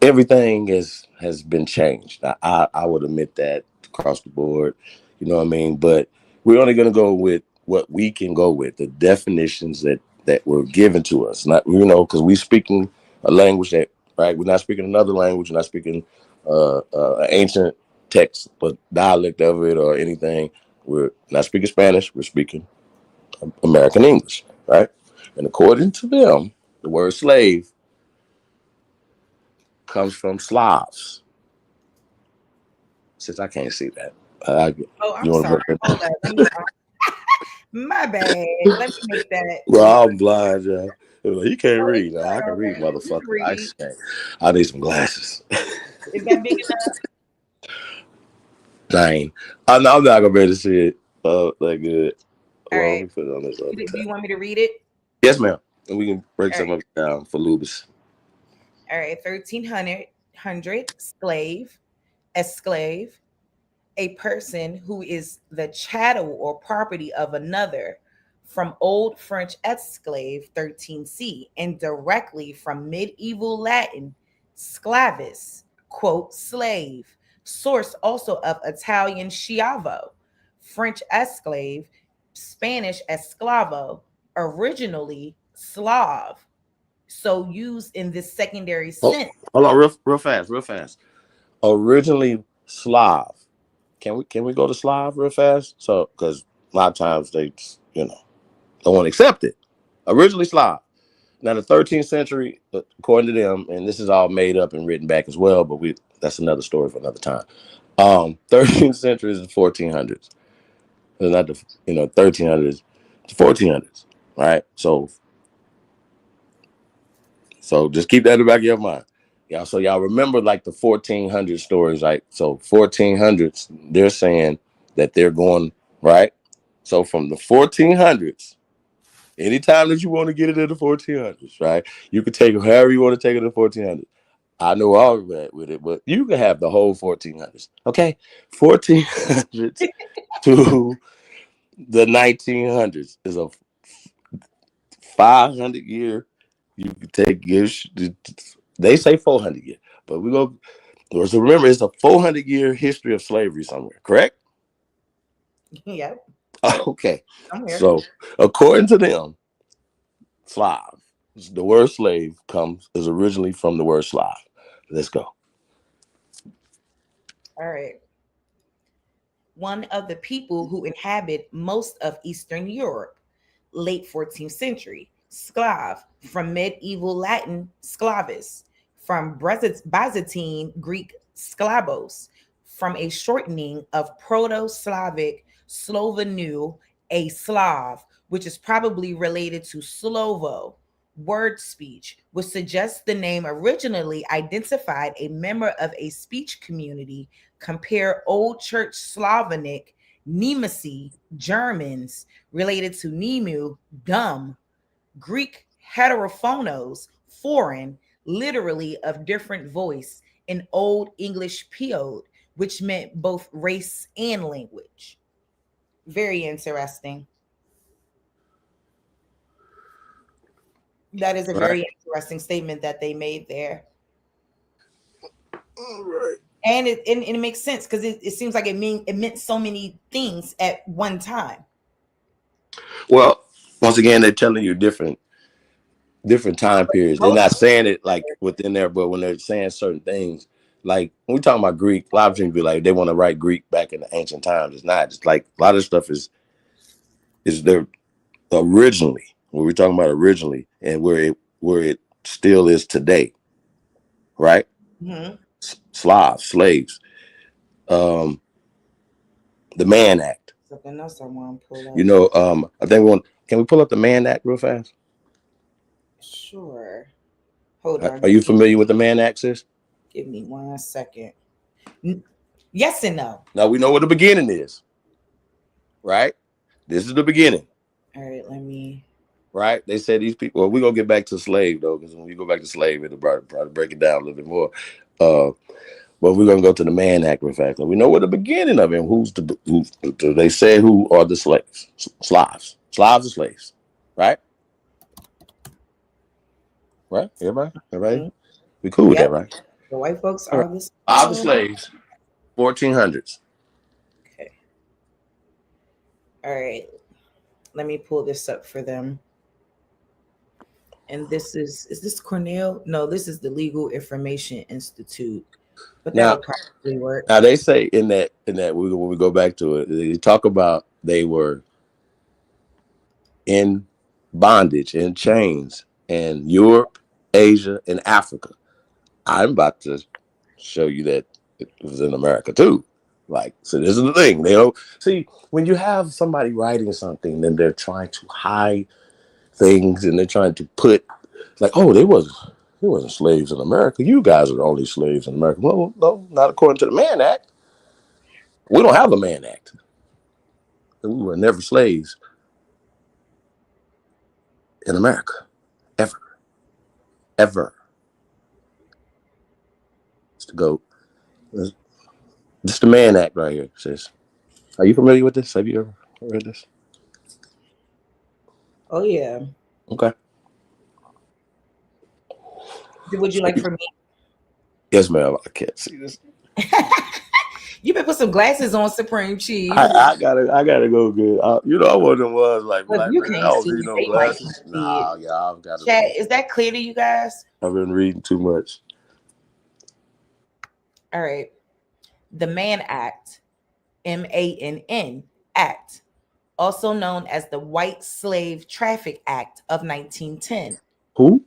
everything has been changed. I would admit that across the board, you know what I mean? But we're only going to go with what we can go with, the definitions that were given to us. Not, because we speaking a language that, right? We're not speaking another language. We're not speaking an ancient text, but dialect of it or anything. We're not speaking Spanish. We're speaking American English, right? And according to them, the word slave comes from Slavs. Since I can't see that. I'm sorry. Hold on. Let me, my bad. Let me make that. Well, I'm blind, yeah. He can't Oh, read. Now, I can read, you motherfucker. can read. I just can't. I need some glasses. Is that big enough? Dang. I'm not gonna be able to see it that good. All right. Let me put it on this other Do tab. you want me to read it? Yes, ma'am. And we can break All some of it down for Lubis. All right. 1300 slave, esclave, a person who is the chattel or property of another, from Old French esclave 13c, and directly from medieval Latin sclavis, quote, slave, source also of Italian schiavo, French esclave, Spanish esclavo, originally Slav, so used in this secondary sense. Hold on, real fast. Originally Slav. Can we go to Slav real fast? So, because a lot of times they, don't want to accept it. Originally Slav. Now the 13th century, according to them, and this is all made up and written back as well, but that's another story for another time. 13th century is the 1400s. It's not the 1300s, the 1400s, right? So just keep that in the back of your mind. So y'all remember like the 1400 stories, right? So 1400s, they're saying that they're going, right? So from the 1400s, anytime that you want to get it in the 1400s, right? You can take it however you want to take it in the 1400s. I know all of that with it, but you can have the whole 1400s, okay? 1400s to the 1900s is a 500-year. You can take years. They say 400 years, but we go. So remember, it's a 400-year history of slavery somewhere, correct? Yep. Okay. So according to them, Slav, the word slave is originally from the word Slav. Let's go. All right. One of the people who inhabit most of Eastern Europe, late 14th century, Sclav, from medieval Latin sclavis, from Byzantine Greek sklavos, from a shortening of Proto-Slavic Slovenu, a Slav, which is probably related to Slovo, word speech, which suggests the name originally identified a member of a speech community. Compare Old Church Slavonic, Nemesi, Germans, related to Nemu, dumb, Greek heterophonos, foreign, literally of different voice, and Old English piod, which meant both race and language. Very interesting. That is a very interesting statement that they made there. All right. And it makes sense because it seems like it meant so many things at one time. Well, once again, they're telling you different time periods. They're not saying it like within there, but when they're saying certain things, like when we talking about Greek, a lot of things be like they want to write Greek back in the ancient times. It's not. It's like a lot of stuff is there originally. What we're talking about originally, and where it still is today, right? Mm-hmm. Slaves. The Mann Act. Something else I want to pull up. I think can we pull up the Mann Act real fast? Sure. Hold on. Are you familiar with the Mann Act, sis? Give me 1 second. Yes and no. Now we know what the beginning is, right? This is the beginning. All right, let me. Right? They said these people. Well, we're gonna get back to slave though, because when we go back to slave, it'll probably break it down a little bit more. But we're gonna go to the Mann Act real fast. We know what the beginning of it. Who they say who are the slaves? Slavs. Slavs are slaves, right? Right? Everybody? Mm-hmm. We cool with that, right? The white folks are the slaves. 1400s. Okay. All right. Let me pull this up for them. And this is this Cornell? No, this is the Legal Information Institute. But that'll probably work. Now they say in that when we go back to it, they talk about they were in bondage, in chains in Europe, Asia, and Africa. I'm about to show you that it was in America too. Like, so this is the thing. They don't see when you have somebody writing something, then they're trying to hide things and they're trying to put like, oh, there wasn't slaves in America. You guys are the only slaves in America. Well, no, not according to the Mann Act. We don't have a Mann Act. We were never slaves in America. Ever. Ever. It's the GOAT. This is the Mann Act right here, sis. Are you familiar with this? Have you ever read this? Oh yeah. Okay. Would you like for me? Yes, ma'am. I can't see this. You better put some glasses on, Supreme Chief. I gotta go good. You know, I one of them was like, Look, black you man, I can't don't see need it. no They might glasses. can't see Nah, it. yeah, I've got to. Chat, is that clear to you guys? I've been reading too much. All right. The Mann Act, MANN Act, also known as the White Slave Traffic Act of 1910. Who?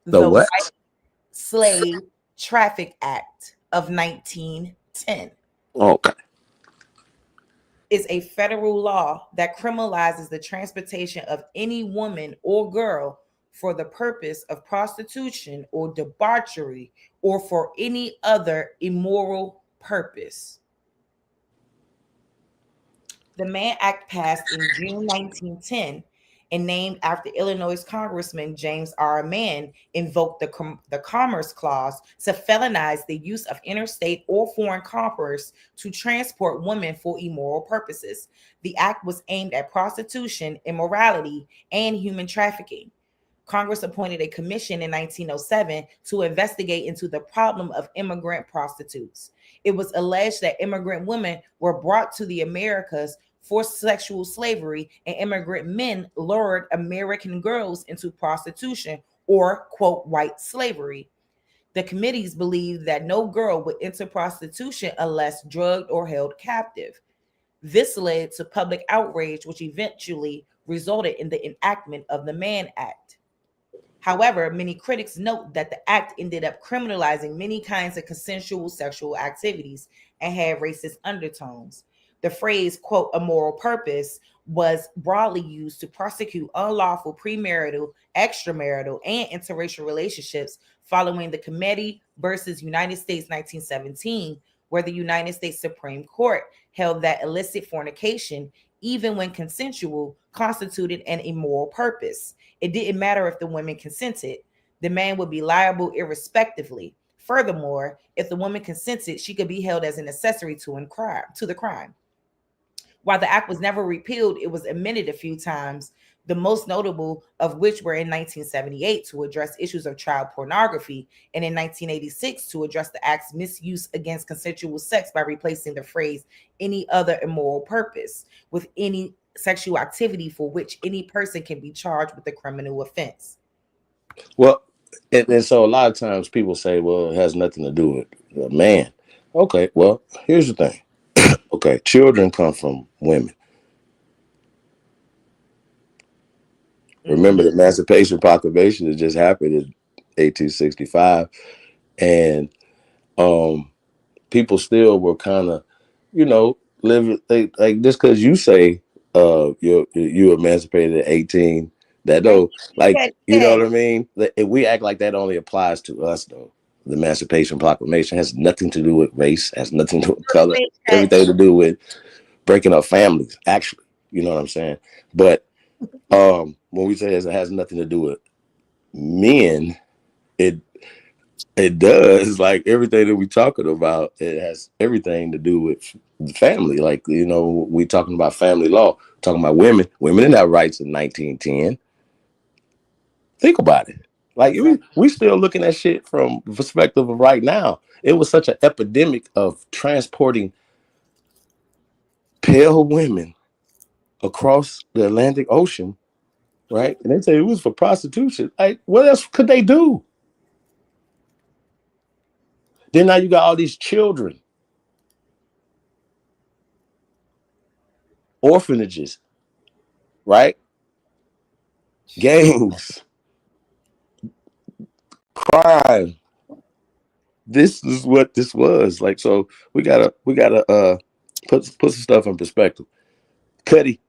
The what? White Slave Traffic Act of 1910. Okay. Is a federal law that criminalizes the transportation of any woman or girl for the purpose of prostitution or debauchery or for any other immoral purpose. The Mann Act passed in June 1910 and named after Illinois Congressman James R. Mann, invoked the Commerce Clause to felonize the use of interstate or foreign commerce to transport women for immoral purposes. The act was aimed at prostitution, immorality, and human trafficking. Congress appointed a commission in 1907 to investigate into the problem of immigrant prostitutes. It was alleged that immigrant women were brought to the Americas for sexual slavery, and immigrant men lured American girls into prostitution or, quote, white slavery. The committees believed that no girl would enter prostitution unless drugged or held captive. This led to public outrage, which eventually resulted in the enactment of the Mann Act. However, many critics note that the act ended up criminalizing many kinds of consensual sexual activities and had racist undertones. The phrase, quote, immoral purpose was broadly used to prosecute unlawful premarital, extramarital, and interracial relationships following the Committee versus United States 1917, where the United States Supreme Court held that illicit fornication, even when consensual, constituted an immoral purpose. It didn't matter if the women consented. The man would be liable irrespectively. Furthermore, if the woman consented, she could be held as an accessory to the crime. While the act was never repealed, it was amended a few times, the most notable of which were in 1978 to address issues of child pornography, and in 1986 to address the act's misuse against consensual sex by replacing the phrase any other immoral purpose with any sexual activity for which any person can be charged with a criminal offense. Well, and so a lot of times people say, well, it has nothing to do with a man. Okay, well, here's the thing. Okay, children come from women. Remember, the Emancipation Proclamation that just happened in 1865, and people still were kind of, living like just because you say you emancipated at 18, that though, like, you know what I mean? We act like that only applies to us though. The Emancipation Proclamation has nothing to do with race, has nothing to do with color, everything to do with breaking up families, actually. You know what I'm saying? But when we say it has nothing to do with men, it does. Like everything that we're talking about, it has everything to do with the family. Like, we talking about family law, talking about women. Women didn't have rights in 1910. Think about it. Like we still looking at shit from the perspective of right now. It was such an epidemic of transporting pale women across the Atlantic Ocean, right? And they say it was for prostitution. Like, what else could they do? Then now you got all these children, orphanages, right? Gangs, crime, this is what this was like. So we gotta put some stuff in perspective. Cuddy,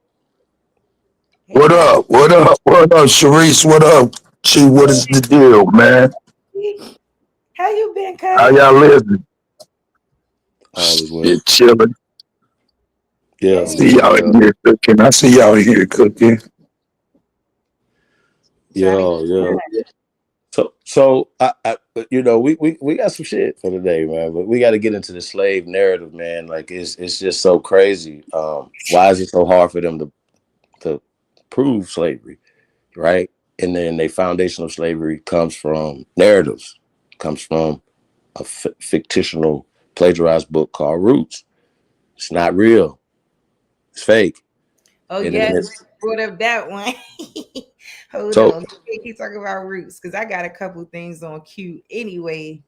What up? What up? What up, Charisse? What up? Chi, what is the deal, man? How you been, How Cuddy? y'all living? all is well. Shit, chilling. Yeah, See yeah, y'all yeah, in here cooking. I see y'all in here cooking. yeah. So I you know, we got some shit for today, man. But we got to get into the slave narrative, man. Like it's just so crazy. Why is it so hard for them to prove slavery, right? And then the foundation of slavery comes from narratives, comes from a fictional plagiarized book called Roots. It's not real. It's fake. Oh And yes, then it's brought up that one. Hold so on, keep talking about roots because I got a couple things on cue anyway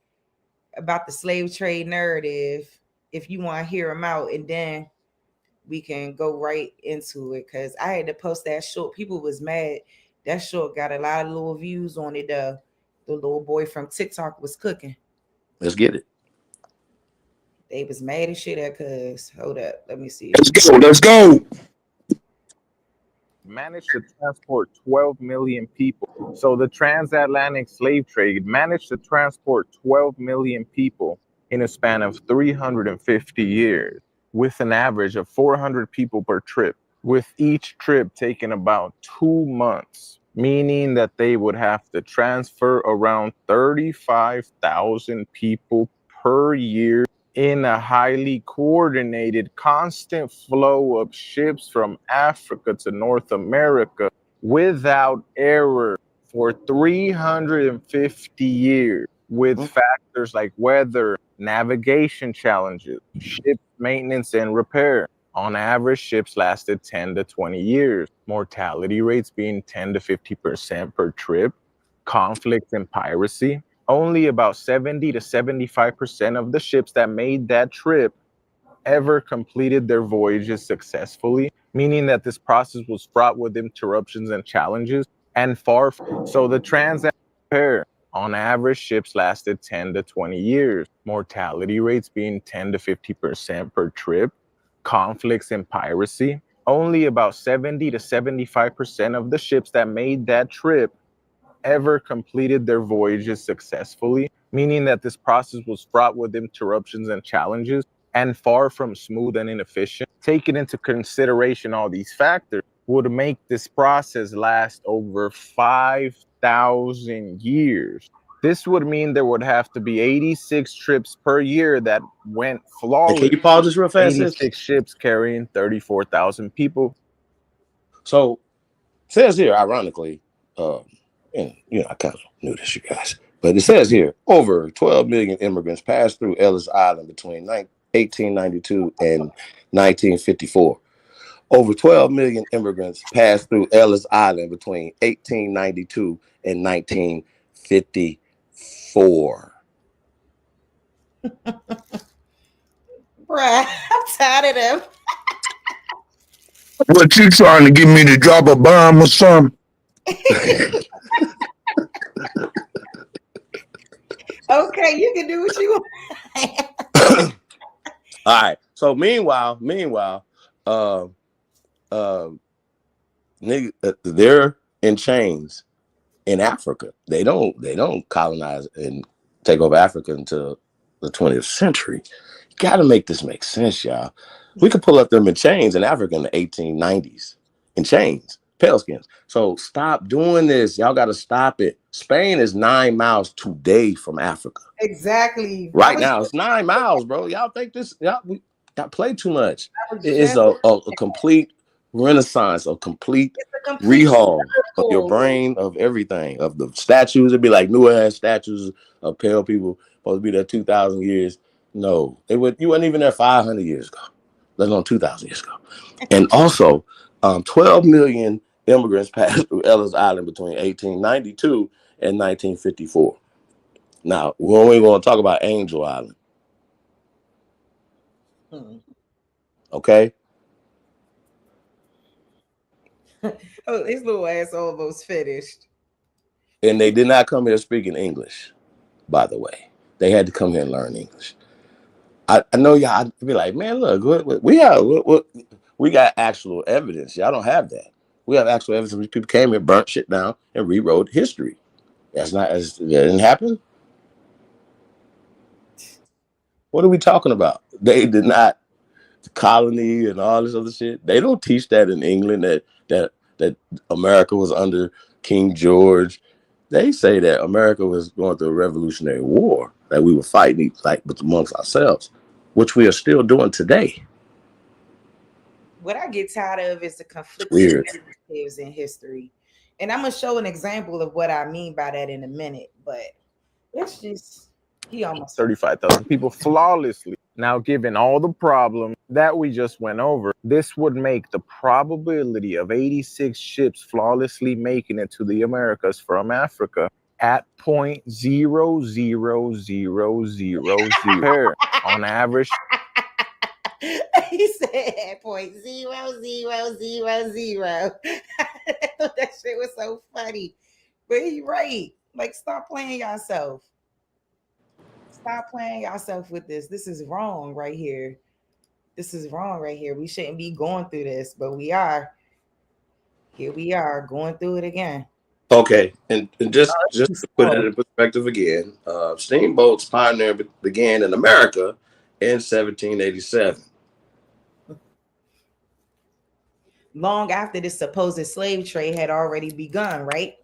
about the slave trade narrative. If you want to hear them out, and then we can go right into it because I had to post that short. People was mad. That short got a lot of little views on it. The little boy from TikTok was cooking. let's get it. They was mad as shit at cuz. Hold up, let me see. Let's go. Let's go. Managed to transport 12 million people. So the transatlantic slave trade managed to transport 12 million people in a span of 350 years, with an average of 400 people per trip, with each trip taking about 2 months, meaning that they would have to transfer around 35,000 people per year in a highly coordinated, constant flow of ships from Africa to North America without error for 350 years, with factors like weather, navigation challenges, ship maintenance and repair. On average, ships lasted 10 to 20 years, mortality rates being 10 to 50% per trip, conflict and piracy. Only about 70 to 75% of the ships that made that trip ever completed their voyages successfully, meaning that this process was fraught with interruptions and challenges and far from. So the transatlantic pair, on average, ships lasted 10 to 20 years, mortality rates being 10 to 50% per trip, conflicts and piracy. Only about 70 to 75% of the ships that made that trip ever completed their voyages successfully, meaning that this process was fraught with interruptions and challenges and far from smooth and inefficient. Taking into consideration all these factors would make this process last over 5,000 years. This would mean there would have to be 86 trips per year that went Hey, flawless. can you pause this real fast? 86 ships carrying 34,000 people. So it says here, ironically, and I kind of knew this, you guys, but it says here over 12 million immigrants passed through Ellis Island between 1892 and 1954. Over 12 million immigrants passed through Ellis Island between 1892 and 1954. Bruh, I'm tired of them. What, you trying to get me to drop a bomb or something? Okay, you can do what you want. All right. So meanwhile, they're in chains in Africa. They don't colonize and take over Africa until the 20th century. You got to make this make sense, y'all. We could pull up them in chains in Africa in the 1890s. In chains, pale skins. So stop doing this. Y'all got to stop it. Spain is 9 miles today from Africa. Exactly. Right now, it's 9 miles, bro. Y'all think this? Y'all play too much. It is a complete renaissance, a complete rehaul of your brain, of everything, of the statues. It'd be like new ass statues of pale people supposed to be there 2,000 years. No, you weren't even there 500 years ago, let alone 2,000 years ago. And also, 12 million immigrants passed through Ellis Island between 1892 and 1954. Now, when we're going to talk about Angel Island, okay? Oh, his little ass almost finished. And they did not come here speaking English, by the way. They had to come here and learn English. I know y'all be like, man, look, we got actual evidence. Y'all don't have that. We have actual evidence. People came here, burnt shit down, and rewrote history. That didn't happen. What are we talking about? They did not. The colony and all this other shit. They don't teach that in England that America was under King George. They say that America was going through a revolutionary war, that we were fighting like amongst ourselves, which we are still doing today. What I get tired of is the conflicting narratives in history. And I'm gonna show an example of what I mean by that in a minute, but let's just 35,000 people flawlessly. Now, given all the problems that we just went over, this would make the probability of 86 ships flawlessly making it to the Americas from Africa at 0.00000 on average. He said 0.0000. I thought that shit was so funny, but he right. Like, stop playing yourself. Stop playing yourself with this. This is wrong right here. This is wrong right here. We shouldn't be going through this, but we are. Here we are going through it again. Okay, and just to put it in perspective again, steamboats pioneer began in America in 1787. Long after this supposed slave trade had already begun, right?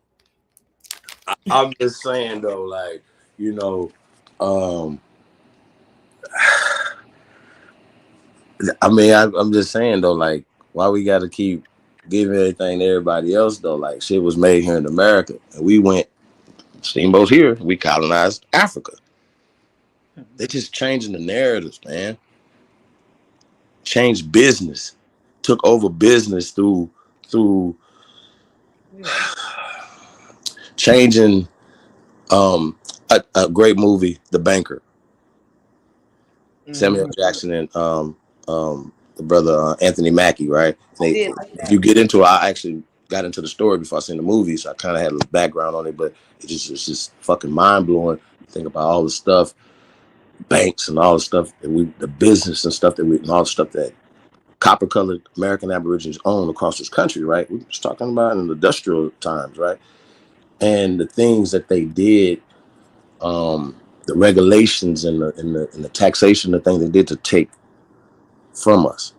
I'm just saying though, like, you know, I mean, I'm just saying though, like, why we got to keep giving everything to everybody else though? Like, shit was made here in America, and we went steamboats here. We colonized Africa. They're just changing the narratives, man. Changed business, took over business through changing. A great movie, The Banker. Samuel Jackson and the brother Anthony Mackie, right? If you get into it, I actually got into the story before I seen the movie, so I kind of had a background on it, but it's just fucking mind blowing. Think about all the stuff, banks and all the stuff that the business and stuff and all the stuff that copper colored American Aborigines own across this country, right? We're just talking about in the industrial times, right? And the things that they did, the regulations and the taxation, the things they did to take from us,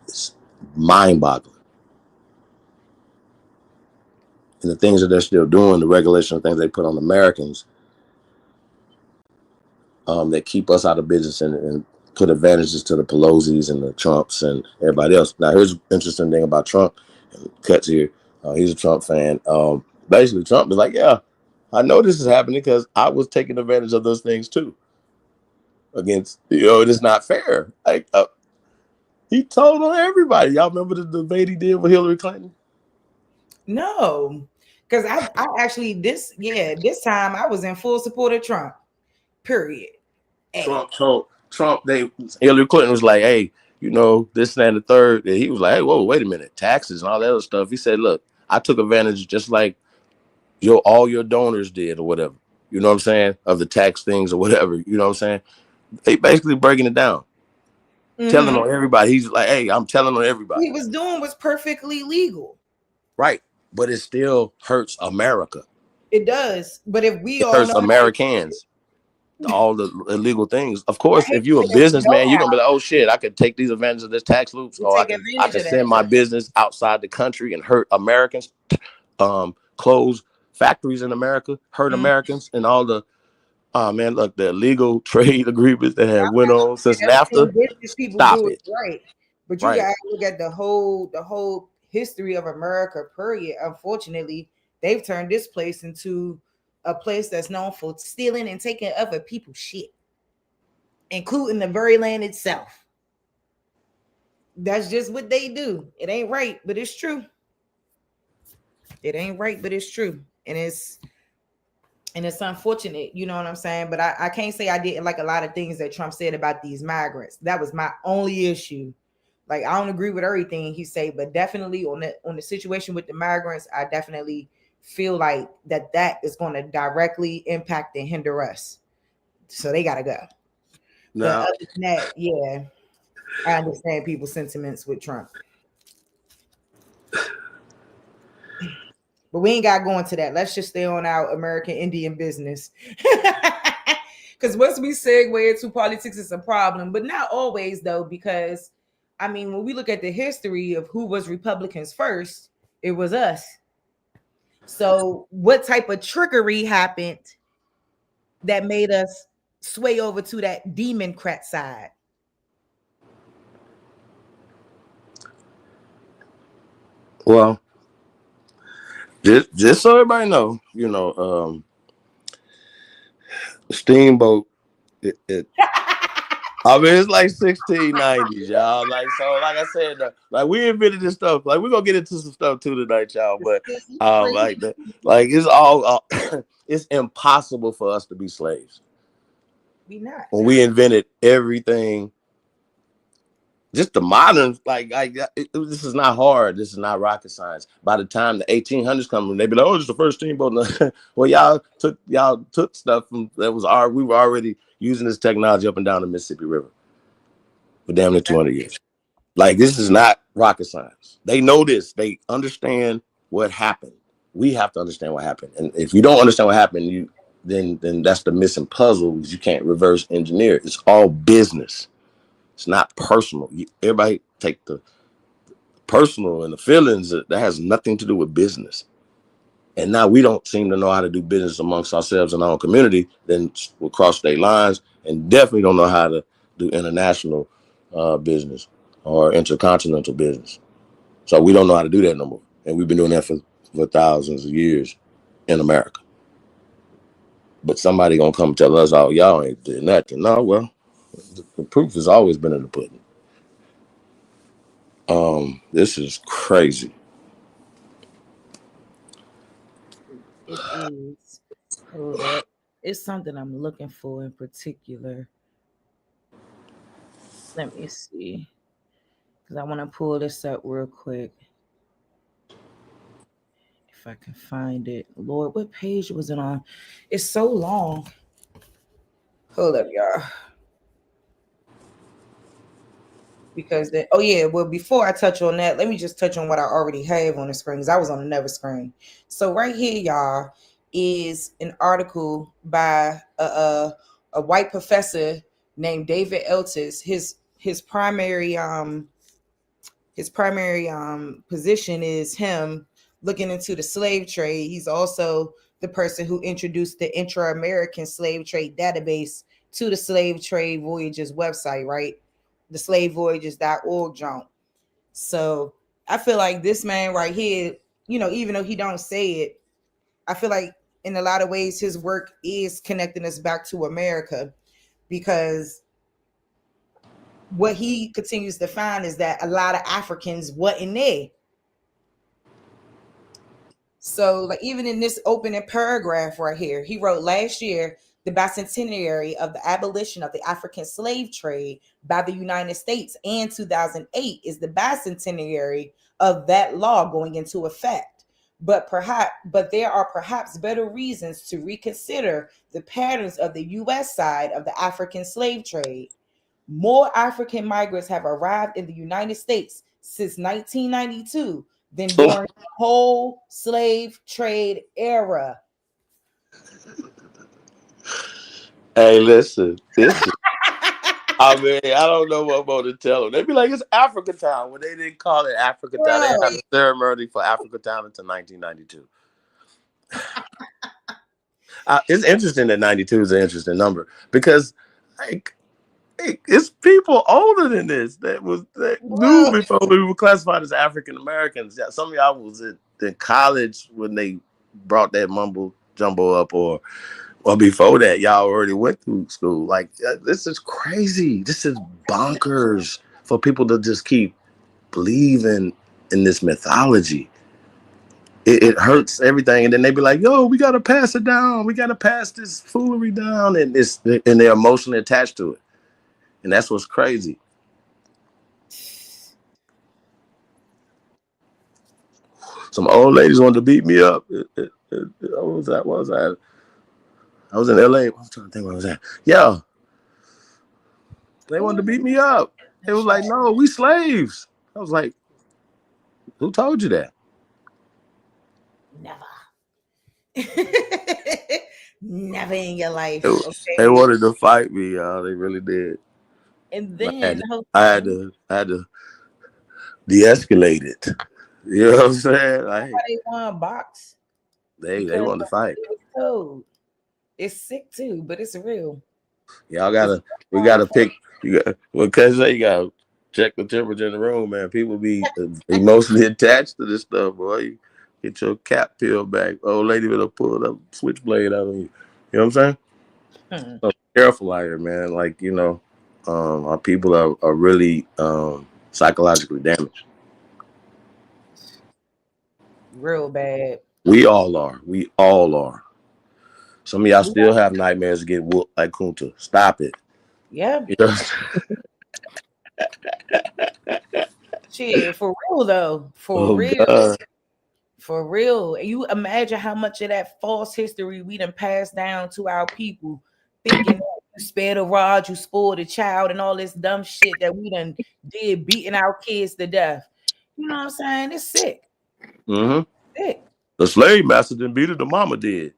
it's mind-boggling. And the things that they're still doing, the regulation, things they put on Americans, that keep us out of business and put advantages to the Pelosi's and the Trumps and everybody else. Now, here's the interesting thing about Trump. Cuts here. He's a Trump fan. Basically, Trump is like, yeah, I know this is happening because I was taking advantage of those things too. Against, it is not fair. Like, he told on everybody. Y'all remember the debate he did with Hillary Clinton? No, because I actually this time I was in full support of Trump. Period. Trump. Hillary Clinton was like, hey, this and the third. And he was like, hey, whoa, wait a minute, taxes and all that other stuff. He said, look, I took advantage just like all your donors did or whatever. You know what I'm saying? Of the tax things or whatever. You know what I'm saying? They basically breaking it down. Telling on everybody. He's like, hey, I'm telling on everybody. What he was doing was perfectly legal. Right. But it still hurts America. It does. But if it hurts Americans, all the illegal things. Of course, if you're a businessman, you're going to be like, oh, shit, I could take these advantages of this tax loops, or I could send my business outside the country and hurt Americans, close factories in America, hurt Americans, and all the, man, look, the illegal trade agreements that have went on since NAFTA. Stop it. Right. But you got to look at the whole history of America, period. Unfortunately, they've turned this place into a place that's known for stealing and taking other people's shit, including the very land itself. That's just what they do. It ain't right, but it's true. It ain't right, but it's true. And it's unfortunate, you know what I'm saying? But I can't say I didn't like a lot of things that Trump said about these migrants. That was my only issue. Like, I don't agree with everything he said, but definitely on the situation with the migrants, I definitely feel like that is going to directly impact and hinder us. So they gotta go. But Now, other than that, yeah, I understand people's sentiments with Trump. But we ain't got to go into that. Let's just stay on our American Indian business. Because once we segue into politics, it's a problem. But not always, though, because, I mean, when we look at the history of who was Republicans first, it was us. So what type of trickery happened that made us sway over to that Democrat side? well, just so everybody know, Steamboat. I mean, it's like 1690s, y'all. Like, so, like I said, like we invented this stuff. Like, we're gonna get into some stuff too tonight, y'all. But like it's all it's impossible for us to be slaves. We not. When we invented everything, just the modern, this is not hard. This is not rocket science. By the time the 1800s come, they be like, "Oh, it's the first steamboat." Well, y'all took stuff from that was we were already using this technology up and down the Mississippi River for damn near 200 years. Like, this is not rocket science. They know this. They understand what happened. We have to understand what happened. And if you don't understand what happened, then that's the missing puzzle, because you can't reverse engineer it. It's all business. It's not personal. Everybody take the personal and the feelings. That has nothing to do with business. And now we don't seem to know how to do business amongst ourselves in our own community. Then we'll cross state lines, and definitely don't know how to do international business or intercontinental business. So we don't know how to do that no more. And we've been doing that for thousands of years in America. But somebody gonna come tell us, "Oh, y'all ain't doing nothing." No, well, the proof has always been in the pudding. This is crazy. It is. Hold up. It's something I'm looking for in particular. Let me see. Because I want to pull this up real quick. If I can find it. Lord, what page was it on? It's so long. Hold up, y'all. Because before I touch on that, let me just touch on what I already have on the screen, because I was on another screen. So right here, y'all, is an article by a white professor named David Eltis. His primary position is him looking into the slave trade. He's also the person who introduced the Intra-American Slave Trade Database to the Slave Trade Voyages website, right? The slavevoyages.org junk. So I feel like this man right here, even though he don't say it, I feel like in a lot of ways his work is connecting us back to America, because what he continues to find is that a lot of Africans wasn't there. So like even in this opening paragraph right here, he wrote, last year, the bicentenary of the abolition of the African slave trade by the United States, and 2008 is the bicentenary of that law going into effect. But there are perhaps better reasons to reconsider the patterns of the U.S. side of the African slave trade. More African migrants have arrived in the United States since 1992 than during the whole slave trade era. Hey, listen. I mean, I don't know what more to tell them. They'd be like, "It's Africa Town," when they didn't call it Africa Town. They didn't have a ceremony for Africa Town until 1992. It's interesting that 92 is an interesting number, because it's people older than this that knew before we were classified as African Americans. Yeah, some of y'all was in college when they brought that mumbo jumbo up, or before that, y'all already went through school. Like, this is crazy. This is bonkers for people to just keep believing in this mythology. It hurts everything. And then they be like, "Yo, we got to pass it down. We got to pass this foolery down." And they're emotionally attached to it. And that's what's crazy. Some old ladies wanted to beat me up. What was that? I was in LA. I'm trying to think where I was at. Yeah, they wanted to beat me up. It was like, no, we slaves. I was like, who told you that? Never. Never in your life. They Okay. wanted to fight me, y'all. They really did. And But I then had to de-escalate it. You know what I'm saying? Like they want box they because wanted to fight. it was told. It's sick too, but it's real. We gotta pick. You got because you gotta check the temperature in the room, man. People be emotionally attached to this stuff, boy. You get your cap peeled back. Old lady with a pulled up switchblade out on you. You know what I'm saying? So be careful out here, man. Like, you know, our people are really psychologically damaged. Real bad. We all are. We all are. Some of y'all still have nightmares to get whooped like Kunta. Stop it. Yeah. You know? Shit, for real though. For real. God. For real. You imagine how much of that false history we done passed down to our people, thinking that you spared a rod, you spoiled a child, and all this dumb shit that we done did, beating our kids to death. You know what I'm saying? It's sick. Mm-hmm. Sick. The slave master didn't beat it, the mama did.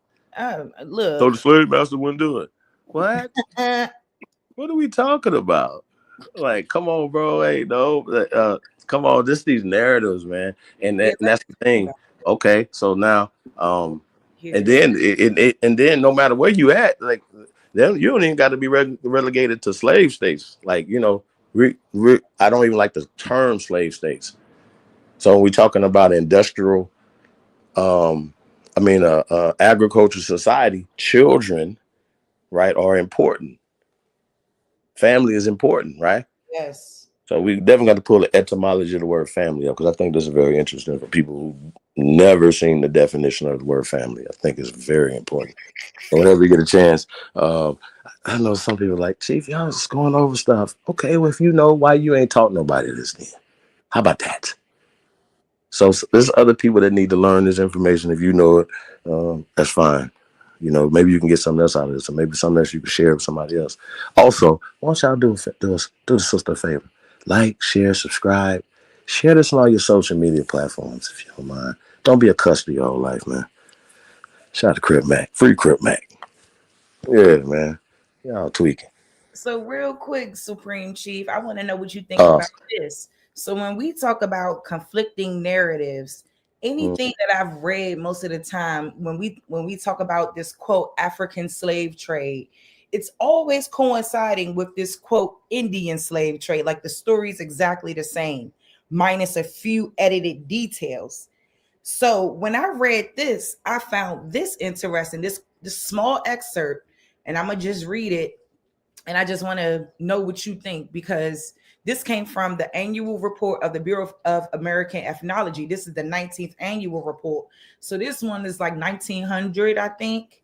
Look. So the slave master wouldn't do it. What? What are we talking about? Like, come on, bro. Hey, no. Come on, these narratives, man. And that's the thing. Okay, so now, and then no matter where you at, like, then you don't even got to be relegated to slave states. Like, you know, I don't even like the term slave states. So when we're talking about industrial, agricultural society, children, right, are important. Family is important, right? Yes. So we definitely got to pull the etymology of the word family up, because I think this is very interesting for people who never seen the definition of the word family. I think it's very important. So whenever you get a chance, I know some people are like, Chief, y'all just going over stuff. Okay, well, if you know, why you ain't taught nobody this then? How about that? So there's other people that need to learn this information. If you know it, that's fine. You know, maybe you can get something else out of this, or maybe something else you can share with somebody else. Also, why don't y'all do the sister a favor? Like, share, subscribe. Share this on all your social media platforms, if you don't mind. Don't be a cuss to your whole life, man. Shout out to Crip Mac. Free Crip Mac. Yeah, man. Y'all tweaking. So real quick, Supreme Chief, I want to know what you think about this. So when we talk about conflicting narratives, anything that I've read most of the time, when we talk about this quote African slave trade, it's always coinciding with this quote Indian slave trade. Like the story's exactly the same, minus a few edited details. So when I read this, I found this interesting. This small excerpt, and I'm gonna just read it. And I just want to know what you think, because this came from the annual report of the Bureau of American Ethnology. This is the 19th annual report. So this one is like 1900, I think.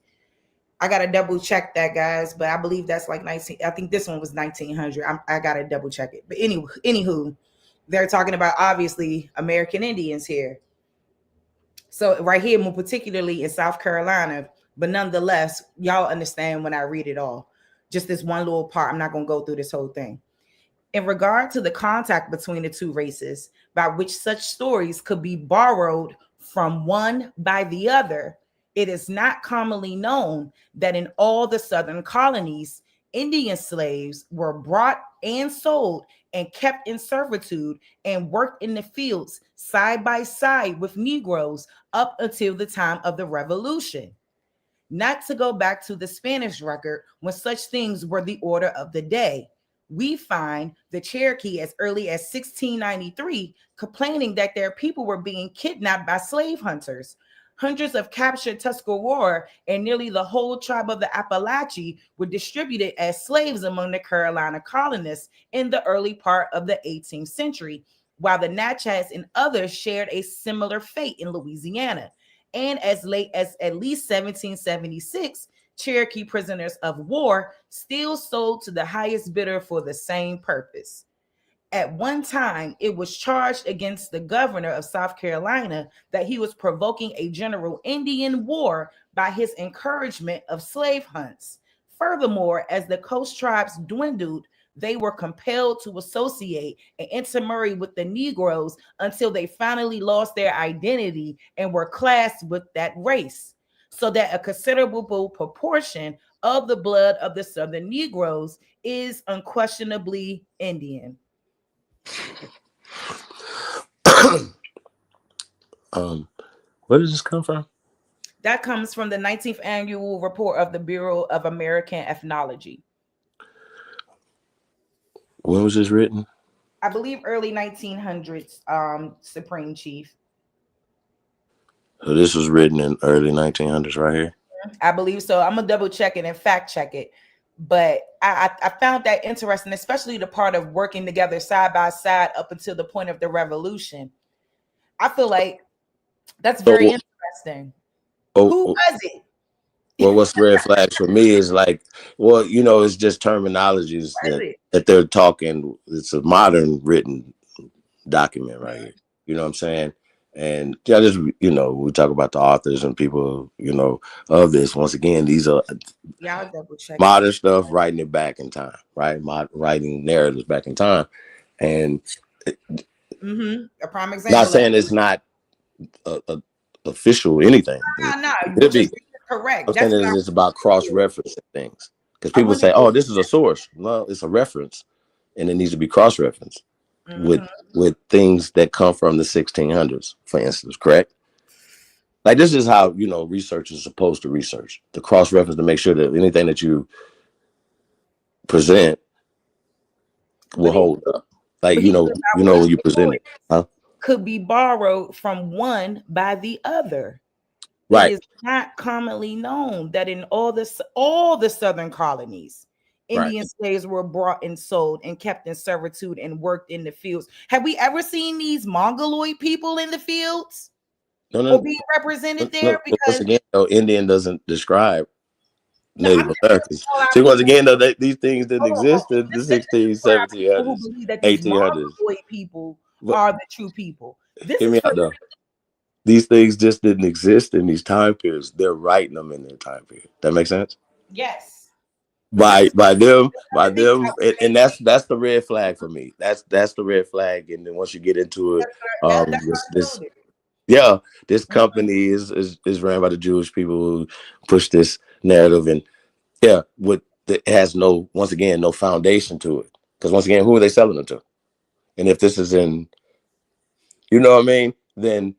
I got to double check that, guys. But I believe that's like 19. I think this one was 1900. I got to double check it. But anywho, they're talking about obviously American Indians here. So right here, more particularly in South Carolina. But nonetheless, y'all understand when I read it all. Just this one little part. I'm not going to go through this whole thing. In regard to the contact between the two races, by which such stories could be borrowed from one by the other, it is not commonly known that in all the southern colonies, Indian slaves were brought and sold and kept in servitude and worked in the fields side by side with Negroes up until the time of the Revolution. Not to go back to the Spanish record when such things were the order of the day. We find the Cherokee as early as 1693 complaining that their people were being kidnapped by slave hunters. Hundreds of captured Tuscarora and nearly the whole tribe of the Appalachians were distributed as slaves among the Carolina colonists in the early part of the 18th century, while the Natchez and others shared a similar fate in Louisiana. And as late as at least 1776, Cherokee prisoners of war still sold to the highest bidder for the same purpose. At one time, it was charged against the governor of South Carolina that he was provoking a general Indian war by his encouragement of slave hunts. Furthermore, as the coast tribes dwindled, they were compelled to associate and intermarry with the Negroes until they finally lost their identity and were classed with that race, so that a considerable proportion of the blood of the Southern Negroes is unquestionably Indian. Where does this come from? That comes from the 19th annual report of the Bureau of American Ethnology. When was this written? I believe early 1900s, Supreme Chief. So this was written in early 1900s right here? I believe so. I'm going to double check it and fact check it. But I found that interesting, especially the part of working together side by side up until the point of the revolution. I feel like that's very interesting. Who was it? Well, what's red flags for me is like, well, you know, it's just terminologies that they're talking. It's a modern written document right here. You know what I'm saying? And yeah, just, you know, we talk about the authors and people, you know, of this. Once again, these are modern stuff, writing it back in time, right? Writing narratives back in time. And a prime example. Not saying it's not a official anything. No, it'd be correct. I'm saying it's about cross-referencing things, because people say, "Oh, this is a source." Well, it's a reference, and it needs to be cross-referenced with things that come from the 1600s, for instance. Correct? Like, this is how, you know, research is supposed to research, the cross-reference, to make sure that anything that you present will hold up. Like, you know when you present it, huh? Could be borrowed from one by the other. Right. It is not commonly known that in all the southern colonies, Indian slaves were brought and sold and kept in servitude and worked in the fields. Have we ever seen these Mongoloid people in the fields? No. Or being represented there? Because once again, though, Indian doesn't describe Native Americans. See, once again, though, these things didn't exist in the 1600s, 1700s, 1800s. Mongoloid people are the true people. Hear me out, though. These things just didn't exist in these time periods. They're writing them in their time period. That makes sense? Yes. By them, and that's the red flag for me. That's the red flag. And then once you get into it, this company is ran by the Jewish people who push this narrative, and it has no foundation to it. Because once again, who are they selling it to? And if this is in, you know what I mean, then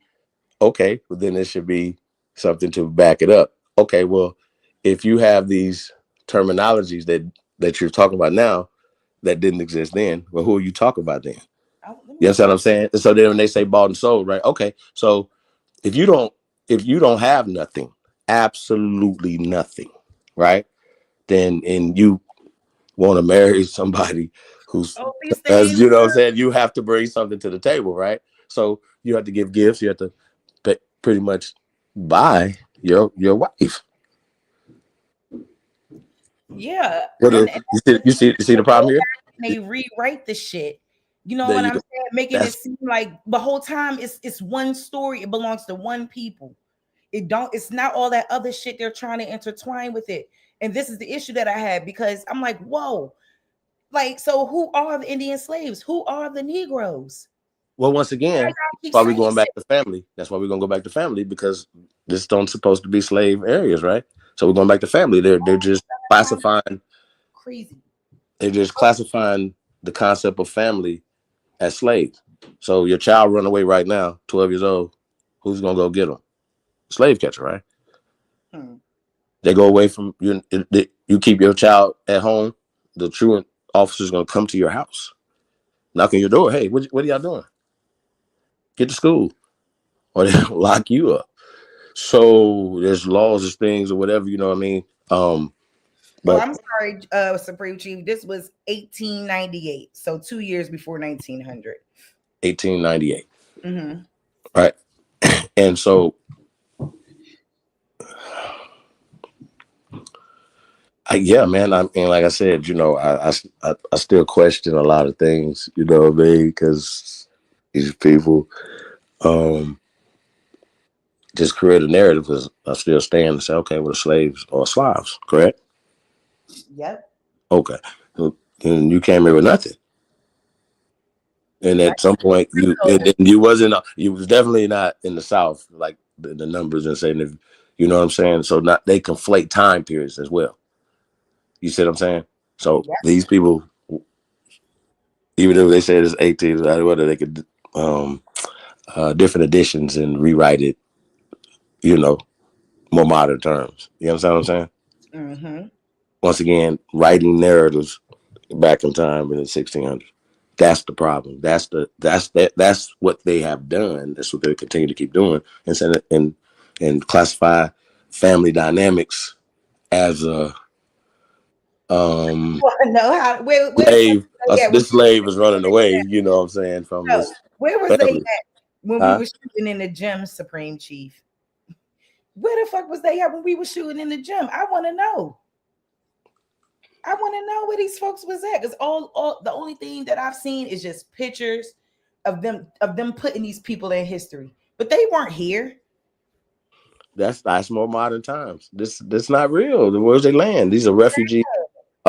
okay, well, then there should be something to back it up. Okay, well, if you have these terminologies that you're talking about now that didn't exist then, well, who are you talking about then? You understand what I'm saying? And so then when they say bought and sold, right? Okay, so if you don't have nothing, absolutely nothing, right? Then and you want to marry somebody who's, as you know what I'm saying, you have to bring something to the table, right? So you have to give gifts, you have to pretty much buy your wife. Yeah. You see the problem here? They rewrite the shit. You know what I'm saying? Making it seem like the whole time it's one story. It belongs to one people. It's not all that other shit they're trying to intertwine with it. And this is the issue that I had, because I'm like, whoa, like, so who are the Indian slaves? Who are the Negroes? Well, once again, that's why we're going back to family. That's why we're going to go back to family, because this don't supposed to be slave areas, right? So we're going back to family. They're just classifying. Crazy. They're just classifying the concept of family as slaves. So your child run away right now, 12 years old. Who's going to go get them? Slave catcher, right? They go away from you. You keep your child at home. The truant officer's going to come to your house, knocking your door. Hey, what are y'all doing? Get to school, or they'll lock you up. So there's laws, there's things, or whatever, you know what I mean? But I'm sorry, Supreme Chief. This was 1898, so 2 years before 1900. 1898. Right. And so Yeah, man. I mean, like I said, I still question a lot of things, you know what I mean? Because these people just create a narrative. Because I still stand and say, okay, well, the slaves are Slavs, correct? Yep. Okay. And you came here with nothing. And at some point, you was definitely not in the South, like the numbers and saying, if, you know what I'm saying? So they conflate time periods as well. You see what I'm saying? So these people, even if they say it's 18, whether they could different editions and rewrite it, more modern terms. You understand what I'm saying? Mm-hmm. Once again, writing narratives back in time in the 1600s. That's the problem. That's what they have done. That's what they continue to keep doing, and classify family dynamics as a No, how where slave. This slave is running away. You know what I'm saying? From this. Where was they family. at when we were shooting in the gym, Supreme Chief? Where the fuck was they at when we were shooting in the gym? I want to know. I want to know where these folks was at, because all the only thing that I've seen is just pictures of them putting these people in history, but they weren't here. That's more modern times. This not real. Where's they land? These are refugees.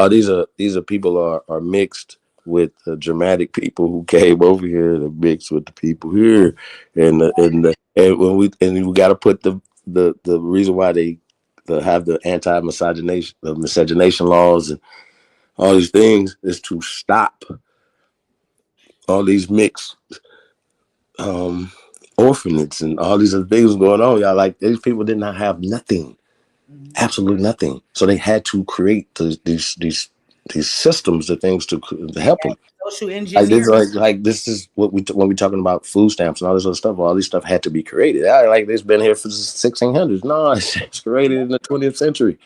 These are people are mixed with the Germanic people who came over here to mix with the people here, and when we got to put the reason why they have the miscegenation laws and all these things is to stop all these mixed orphanages and all these other things going on. Y'all, like, these people did not have nothing, absolutely nothing. So they had to create these systems, the things to help them. Social engineering. Like this is what when we talking about food stamps and all this other stuff. All this stuff had to be created. Like it's been here for the 1600s. No, it's created in the 20th century.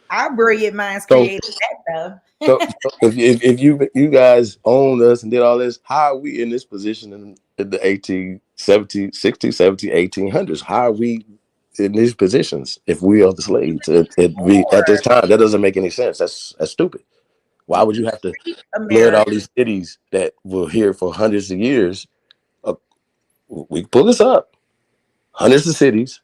Our brilliant minds created that though. So if you guys owned us and did all this, how are we in this position in the 1870s, 60s, 70s, 1800s? How are we in these positions if we are the slaves? At this time, that doesn't make any sense. That's stupid. Why would you have to flood all these cities that were here for hundreds of years? We can pull this up. Hundreds of cities.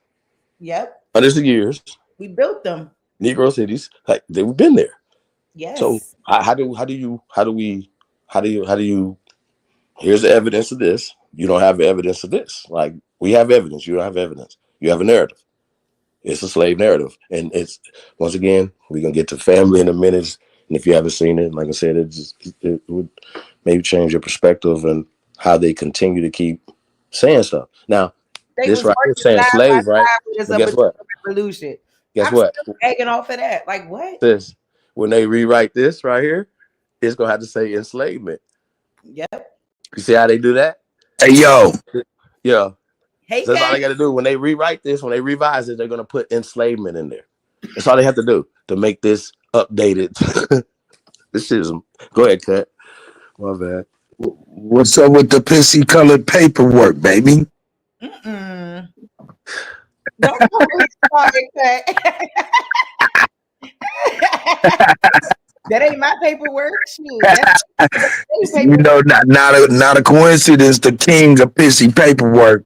Yep. Hundreds of years. We built them. Negro cities, like they've been there. Yes. So how do you? Here's the evidence of this. You don't have evidence of this. Like, we have evidence. You don't have evidence. You have a narrative. It's a slave narrative, and it's, once again, we're gonna get to family in a minute. And if you haven't seen it, like I said, it would maybe change your perspective and how they continue to keep saying stuff. Now, this right here saying slave, right? But guess what? Revolution. Guess what? Egging off of that, like what? This, when they rewrite this right here, it's gonna have to say enslavement. Yep. You see how they do that? Hey, yo. Yeah. Hey, so that's all they got to do. When they rewrite this, when they revise it, they're gonna put enslavement in there. That's all they have to do to make this updated. This is, go ahead, Cut. My bad. What's up with the pissy colored paperwork, baby? Don't go started, Cut. That ain't my paperwork. Shoot, You know, not a coincidence. The king of pissy paperwork.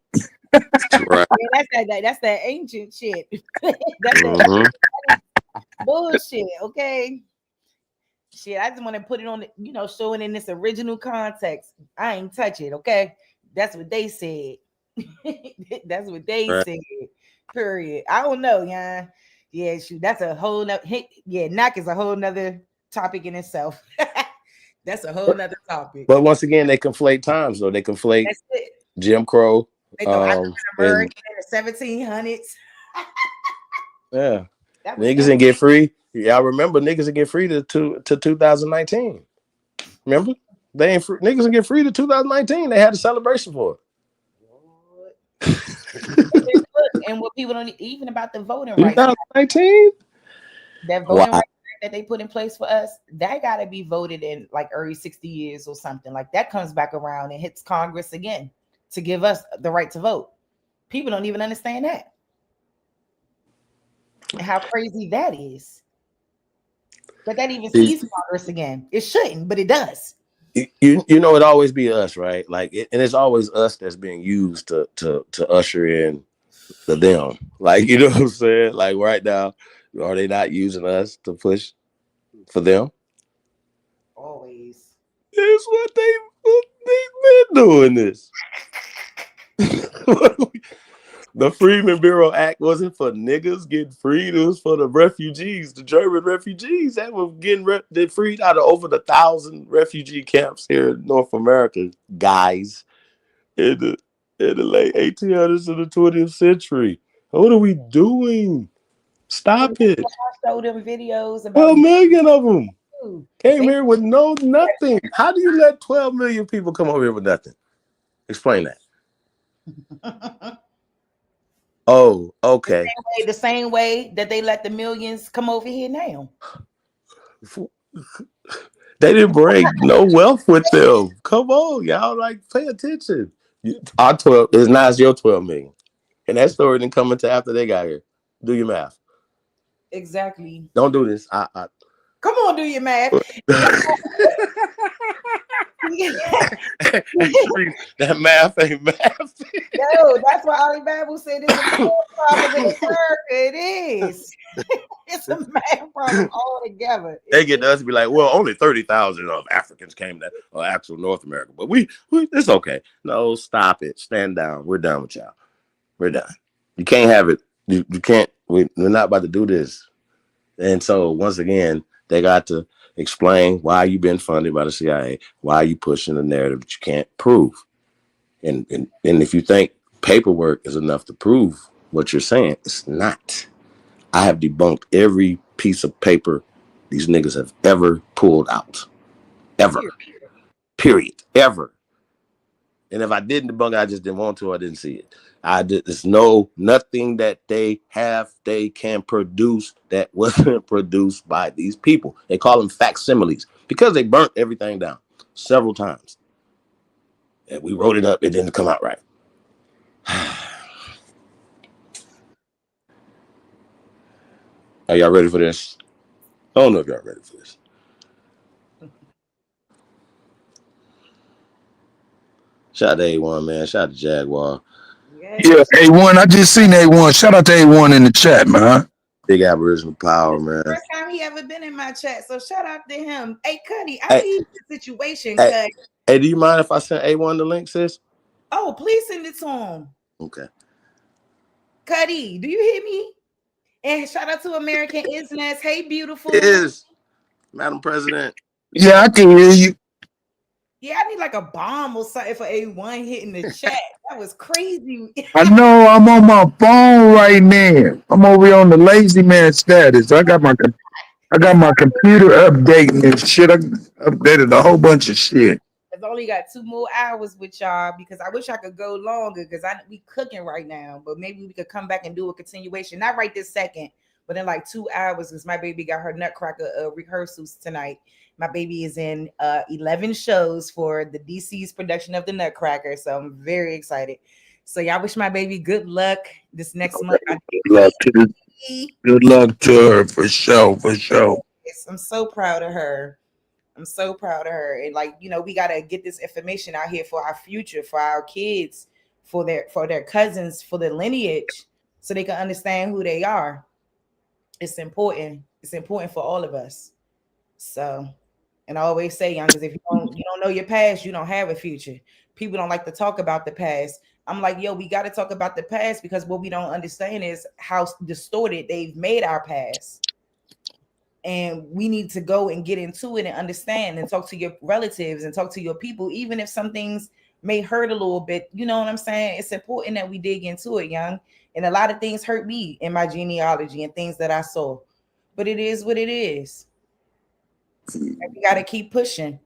Right. Yeah, that's that ancient shit. That's that bullshit. Okay. Shit, I just want to put it on, showing in this original context. I ain't touch it. Okay, that's what they said. That's what they said. Period. I don't know, yeah. Yeah, shoot, that's a whole nother. Yeah, knock is a whole nother topic in itself. That's a whole nother topic. But once again, they conflate times, though. They conflate Jim Crow. They thought African American in the 1700s. Yeah, niggas didn't get free. Y'all remember niggas didn't get free to 2019. Remember? They ain't free. Niggas didn't get free to 2019. They had a celebration for it. And what people don't even about the voting rights. 2019? That voting rights that they put in place for us, that got to be voted in like every 60 years or something. Like that comes back around and hits Congress again to give us the right to vote. People don't even understand that. And how crazy that is. But that even sees progress again. It shouldn't, but it does. You know, it always be us, right? Like, and it's always us that's being used to usher in the them. Like, you know what I'm saying? Like right now, are they not using us to push for them? Always. It's what they've been doing this. The Freedmen Bureau Act wasn't for niggas getting freed. It was for the refugees, the German refugees that were getting they freed out of over 1,000 refugee camps here in North America, guys, in the late 1800s of the 20th century. What are we doing? Stop it. I showed them videos about 12 million of them came here with nothing. How do you let 12 million people come over here with nothing? Explain that. Oh, okay. The same way that they let the millions come over here now. They didn't bring no wealth with them. Come on, y'all. Like, pay attention. Our 12 is not as your 12 million. And that story didn't come until after they got here. Do your math. Exactly. Don't do this. Come on, do your math. That math ain't math. No, that's why Ali Bible said it's a math problem in America. It is. It's a math problem altogether. They get to us and be like, well, only 30,000 of Africans came to actual North America. But we it's okay. No, stop it. Stand down. We're done with y'all. We're done. You can't have it. You can't. We're not about to do this. And so, once again, they got to explain why you've been funded by the CIA, why you pushing the narrative that you can't prove. And if you think paperwork is enough to prove what you're saying, it's not. I have debunked every piece of paper these niggas have ever pulled out. Ever. Period. Ever. And if I didn't debunk it, I just didn't want to, I didn't see it. There's nothing that they can produce that wasn't produced by these people. They call them facsimiles because they burnt everything down several times. And we wrote it up, it didn't come out right. Are y'all ready for this? I don't know if y'all ready for this. Shout out to A1, man. Shout out to Jaguar. Yeah, A1. I just seen A1. Shout out to A1 in the chat, man. Big Aboriginal power, man. First time he ever been in my chat, so shout out to him. Hey, Cuddy, I need the situation. Hey, do you mind if I send A1 the link, sis? Oh, please send it to him. Okay. Cuddy, do you hear me? And shout out to American Isness. Hey, beautiful. Yes, Madam President. Yeah, I can hear you. Yeah, I need like a bomb or something for A1 hitting the chat. That was crazy. I know. I'm on my phone right now. I'm over here on the lazy man status. I got my computer updating and shit. I updated a whole bunch of shit. I've only got 2 more hours with y'all because I wish I could go longer because we cooking right now. But maybe we could come back and do a continuation. Not right this second, but in like 2 hours because my baby got her Nutcracker rehearsals tonight. My baby is in 11 shows for the DC's production of the Nutcracker. So I'm very excited. So y'all wish my baby good luck this next month. Good luck to her for sure. Yes, I'm so proud of her. And like, you know, we got to get this information out here for our future, for our kids, for their cousins, for their lineage, so they can understand who they are. It's important. It's important for all of us. So, and I always say, youngers, if you don't know your past, you don't have a future. People don't like to talk about the past. I'm like, yo, we got to talk about the past because what we don't understand is how distorted they've made our past. And we need to go and get into it and understand and talk to your relatives and talk to your people, even if some things may hurt a little bit. You know what I'm saying? It's important that we dig into it, young. And a lot of things hurt me in my genealogy and things that I saw. But it is what it is. And we got to keep pushing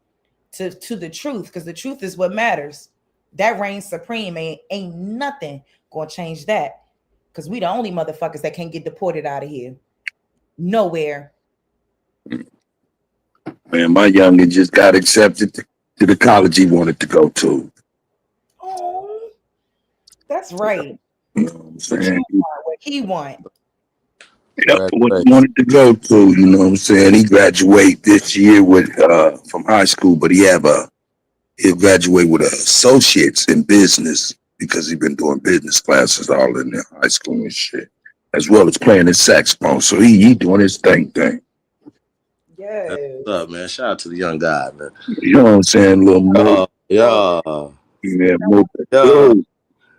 to the truth because the truth is what matters. That reigns supreme. Ain't nothing going to change that because we the only motherfuckers that can't get deported out of here. Nowhere. Man, my youngin' just got accepted to the college he wanted to go to. Oh, that's right. You know what I'm saying? What he want. Yep, what he wanted to go to, you know what I'm saying? He graduate this year with from high school, but he'll graduate with associates in business because he's been doing business classes all in the high school and shit, as well as playing his saxophone. So he doing his thing. Yes. What's up, man? Shout out to the young guy, man. You know what I'm saying? Little more. Yeah.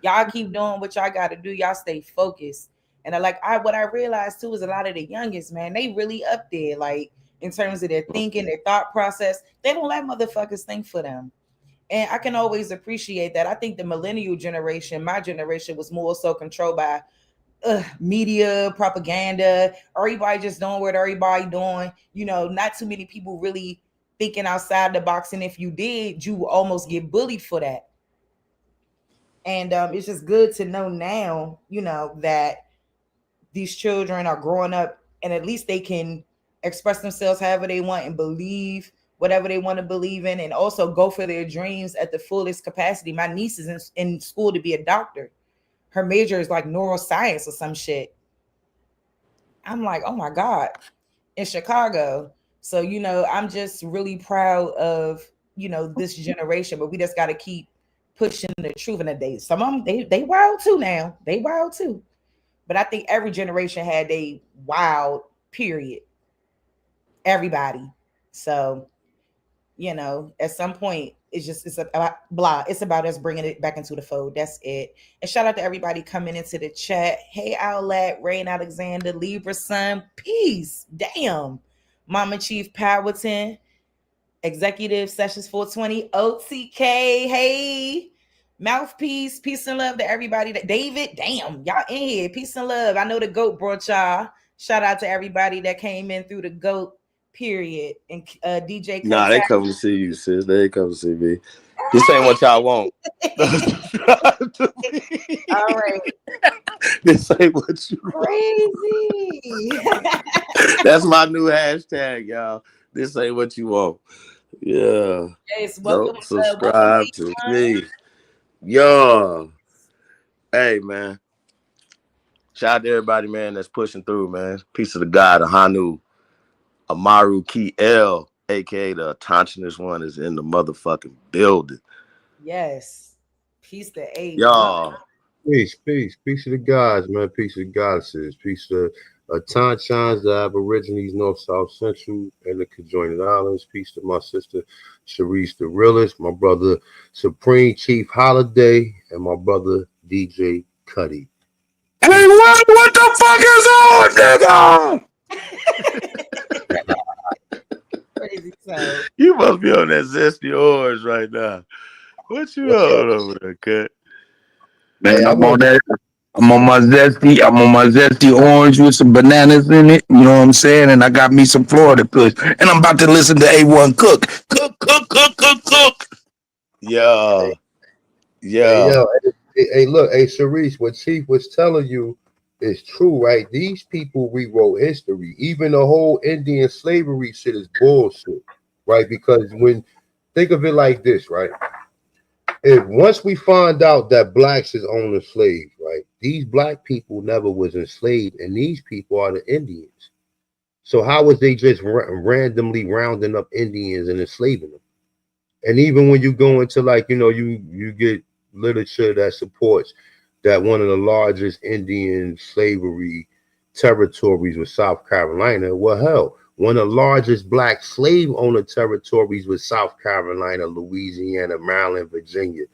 Y'all keep doing what y'all got to do. Y'all stay focused. And what I realized too is a lot of the youngest, man, they really up there, like in terms of their thinking, their thought process. They don't let motherfuckers think for them. And I can always appreciate that. I think the millennial generation, my generation, was more so controlled by media, propaganda, everybody just doing what everybody doing. You know, not too many people really thinking outside the box. And if you did, you almost get bullied for that. And it's just good to know now, you know, that these children are growing up and at least they can express themselves however they want and believe whatever they want to believe in, and also go for their dreams at the fullest capacity. My niece is in school to be a doctor. Her major is like neuroscience or some shit. I'm like, oh my God, in Chicago. So, you know, I'm just really proud of, you know, this generation, but we just got to keep pushing the truth in the day. Some of them, they wild too now. They wild too. But I think every generation had a wild period. Everybody. So, you know, at some point, it's about blah. It's about us bringing it back into the fold. That's it. And shout out to everybody coming into the chat. Hey, Owlat, Rain Alexander, Libra Sun, peace. Damn. Mama Chief Powerton, Executive Sessions 420, OTK. Hey. Mouthpiece, peace and love to everybody. David, damn, y'all in here. Peace and love. I know the GOAT brought y'all. Shout out to everybody that came in through the GOAT period. And DJ Nah, they come to see you, sis. They come to see me. This ain't what y'all want. All right. This ain't what you want. Crazy. That's my new hashtag, y'all. This ain't what you want. Yeah. Yes, welcome, don't subscribe to me. Yo. Hey, man. Shout out to everybody, man, that's pushing through, man. Peace of the God, Hanu. Amaru Key L, aka the Attentionist one, is in the motherfucking building. Yes. Peace to A. Y'all. Peace to the gods, man. Peace to the goddesses. Peace to Tanchans, the Aborigines, North, South, Central, and the conjoined islands. Peace to my sister, ChariseTheRealist, my brother, Supreme Chief Holiday, and my brother, DJ Cuddy. Hey, what the fuck is on, nigga? You must be on that zesty orange right now. What you on over there, cut? Man, I'm on my zesty orange with some bananas in it. You know what I'm saying? And I got me some Florida Kush. And I'm about to listen to A1 Cook. Cook. Yeah. Hey, look, Sharice, what Chief was telling you is true, right? These people rewrote history. Even the whole Indian slavery shit is bullshit, right? Because think of it like this, right? If once we find out that blacks is owning slaves, right? These black people never was enslaved, and these people are the Indians. So how was they just randomly rounding up Indians and enslaving them? And even when you go into, like, you know, you get literature that supports that one of the largest Indian slavery territories was South Carolina. Well, hell, one of the largest black slave owner territories was South Carolina, Louisiana, Maryland, Virginia.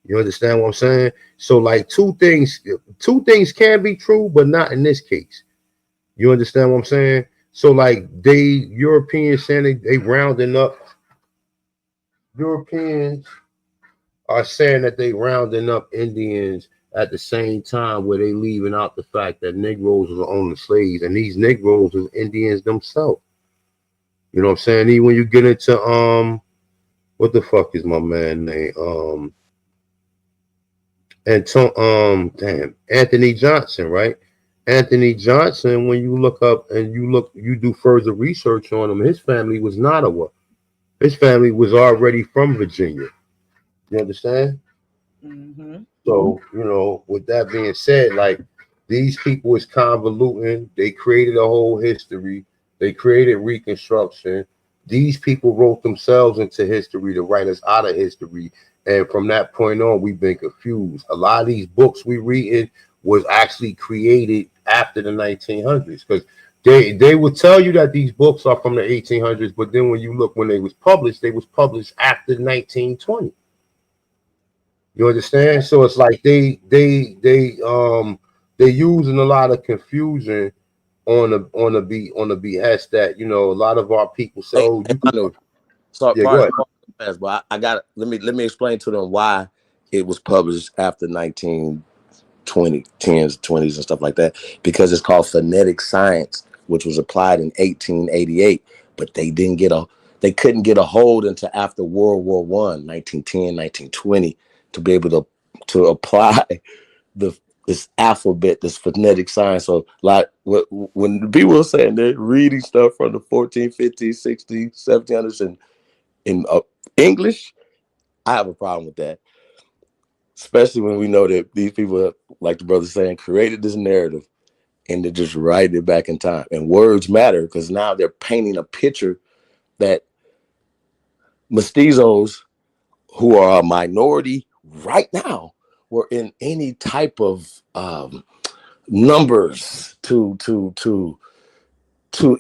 You understand what I'm saying? So, like, two things can be true, but not in this case. You understand what I'm saying? So, like, Europeans saying they rounding up. Europeans are saying that they rounding up Indians at the same time where they leaving out the fact that Negroes was owning slaves, and these Negroes was Indians themselves. You know what I'm saying? Even when you get into what the fuck is my man name? Anthony Johnson, right? Anthony Johnson, when you look up and you do further research on him, his family was Nottawa. His family was already from Virginia. You understand? Mm-hmm. So, you know, with that being said, like, These people is convoluting. They created a whole history. They created Reconstruction. These people wrote themselves into history to write us out of history. And from that point on, we've been confused. A lot of these books we reading was actually created after the 1900s, because they would tell you that these books are from the 1800s, but then when you look when they was published after 1920. You understand? So it's like they using a lot of confusion on the behest that, you know, a lot of our people say, oh, you could. So, Yeah, go ahead. But I got let me explain to them why it was published after 1910s, 20s, and stuff like that. Because it's called phonetic science, which was applied in 1888, but they couldn't get a hold until after World War I, 1910, 1920, to be able to apply this alphabet, this phonetic science. So like when the people are saying they're reading stuff from the 14, 15, 16, 1700s and in English, I have a problem with that. Especially when we know that these people, like the brother saying, created this narrative and they're just writing it back in time. And words matter because now they're painting a picture that mestizos, who are a minority right now, were in any type of numbers to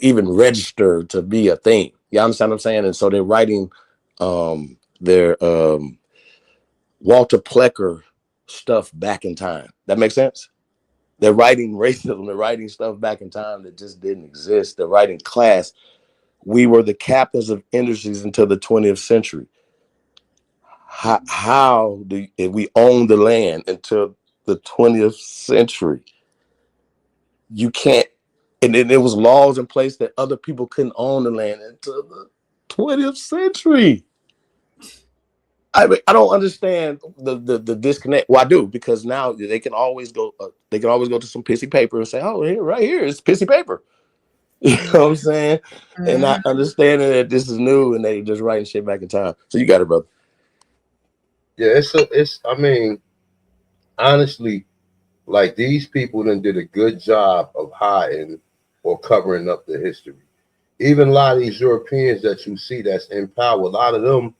even register to be a thing. You understand what I'm saying? And so they're writing their Walter Plecker stuff back in time. That makes sense? They're writing racism, they're writing stuff back in time that just didn't exist. They're writing class. We were the captains of industries until the 20th century. How if we own the land until the 20th century? You can't, and then there was laws in place that other people couldn't own the land until the 20th century. I don't understand the disconnect. Well, I do, because now they can always go to some pissy paper and say, oh, here, right here, it's pissy paper. You know what I'm saying? And not understanding that this is new and they just writing shit back in time. So you got it, brother. Yeah, I mean, honestly, like these people then did a good job of hiding or covering up the history. Even a lot of these Europeans that you see that's in power, a lot of them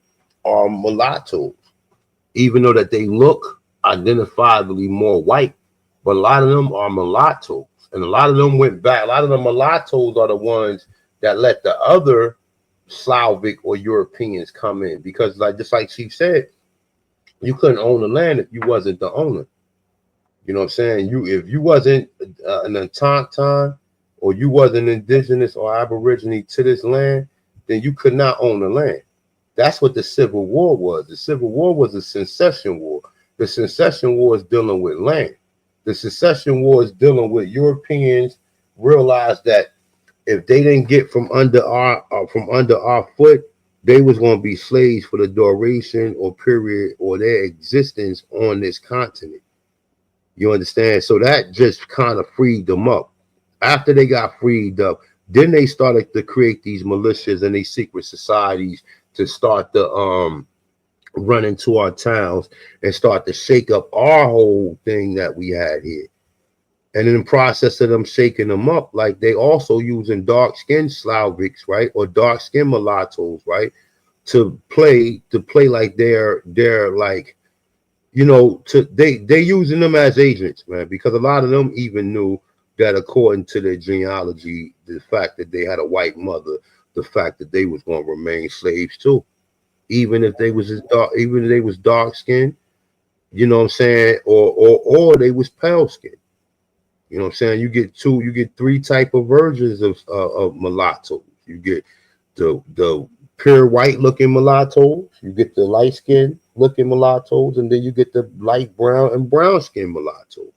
are mulattoes, even though that they look identifiably more white, but a lot of them are mulattoes. And a lot of them went back. A lot of the mulattoes are the ones that let the other Slavic or Europeans come in, because just like she said, you couldn't own the land if you wasn't the owner. You know what I'm saying? If you wasn't an autochton or you wasn't indigenous or aborigine to this land, then you could not own the land. That's what the Civil War was. The Civil War was a secession war. The secession war is dealing with land. The secession war is dealing with Europeans realized that if they didn't get from under our foot, they was going to be slaves for the duration or period or their existence on this continent. You understand? So that just kind of freed them up. After they got freed up, then they started to create these militias and these secret societies to start to run into our towns and start to shake up our whole thing that we had here. And in the process of them shaking them up, like they also using dark-skinned Slavics, right, or dark-skinned mulattoes, right, to play like they're like, you know, they using them as agents, man, because a lot of them even knew that according to their genealogy, the fact that they had a white mother, the fact that they was going to remain slaves too, even if they was dark skinned, you know what I'm saying, or they was pale skinned. You know what I'm saying? You get three type of versions of mulattoes. You get the pure white looking mulattoes, you get the light skin looking mulattoes, and then you get the light brown and brown skin mulattoes.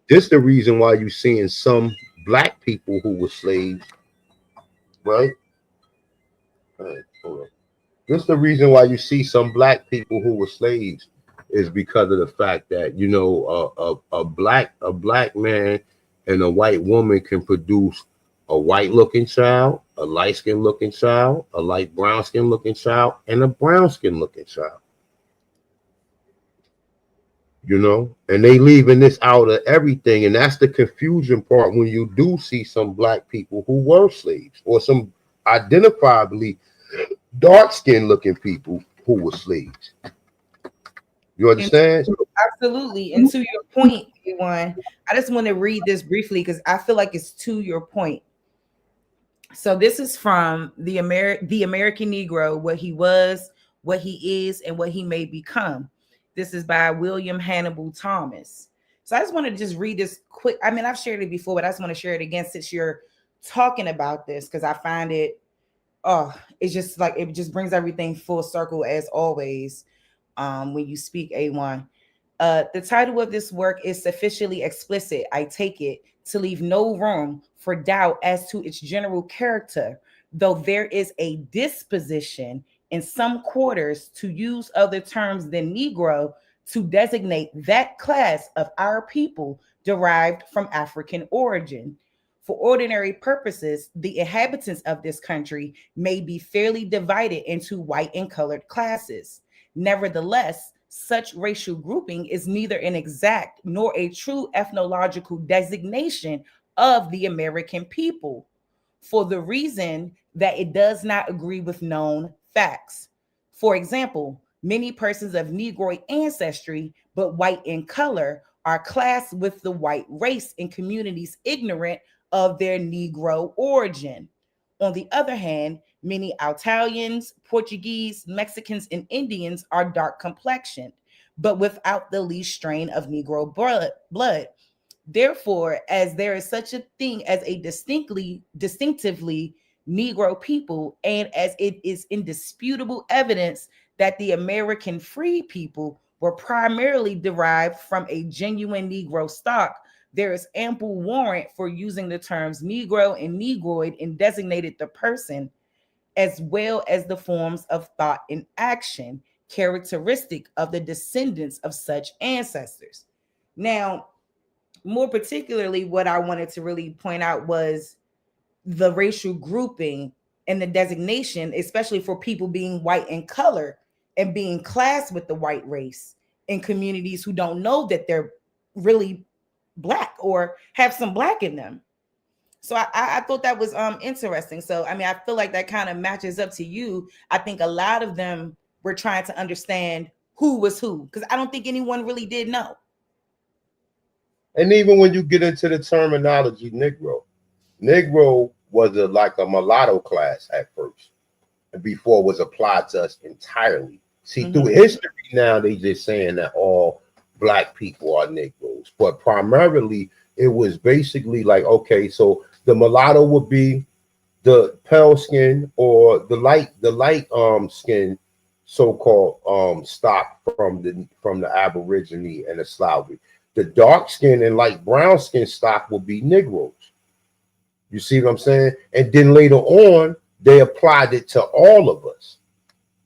This is the reason why you're seeing some black people who were slaves, right? All right, hold on. This is the reason why you see some black people who were slaves, is because of the fact that, you know, a black man and a white woman can produce a white looking child, a light skin looking child, a light brown skin looking child, and a brown skin looking child. you know, and they leaving this out of everything. And that's the confusion part when you do see some black people who were slaves or some identifiably dark-skinned looking people who were slaves. You understand? Absolutely. And to your point, A1, I just want to read this briefly because I feel like it's to your point. So this is from the American Negro, what he was, what he is, and what he may become. This is by William Hannibal Thomas. So I just want to just read this quick. I mean, I've shared it before, but I just want to share it again since you're talking about this because I find it, it's just like it just brings everything full circle as always when you speak, A1. The title of this work is sufficiently explicit, I take it, to leave no room for doubt as to its general character, though there is a disposition in some quarters to use other terms than Negro to designate that class of our people derived from African origin. For ordinary purposes, the inhabitants of this country may be fairly divided into white and colored classes. Nevertheless, such racial grouping is neither an exact nor a true ethnological designation of the American people, for the reason that it does not agree with known facts. For example, many persons of Negroid ancestry, but white in color, are classed with the white race in communities ignorant of their Negro origin. On the other hand, many Italians, Portuguese, Mexicans, and Indians are dark complexioned, but without the least strain of Negro blood. Therefore, as there is such a thing as a distinctively Negro people, and as it is indisputable evidence that the American free people were primarily derived from a genuine Negro stock, there is ample warrant for using the terms Negro and Negroid in designated the person, as well as the forms of thought and action characteristic of the descendants of such ancestors. Now, more particularly, what I wanted to really point out was the racial grouping and the designation, especially for people being white in color and being classed with the white race in communities who don't know that they're really black or have some black in them. So I thought that was interesting. So I mean, I feel like that kind of matches up to you. I think a lot of them were trying to understand who was who, because I don't think anyone really did know. And even when you get into the terminology Negro was like a mulatto class at first, and before it was applied to us entirely. See, through history now, they just saying that all black people are Negroes, but primarily it was basically like, okay, so the mulatto would be the pale skin or the light skin, so-called stock from the Aborigine and the Slavic. The dark skin and light brown skin stock will be Negroes. You see what I'm saying? And then later on, they applied it to all of us.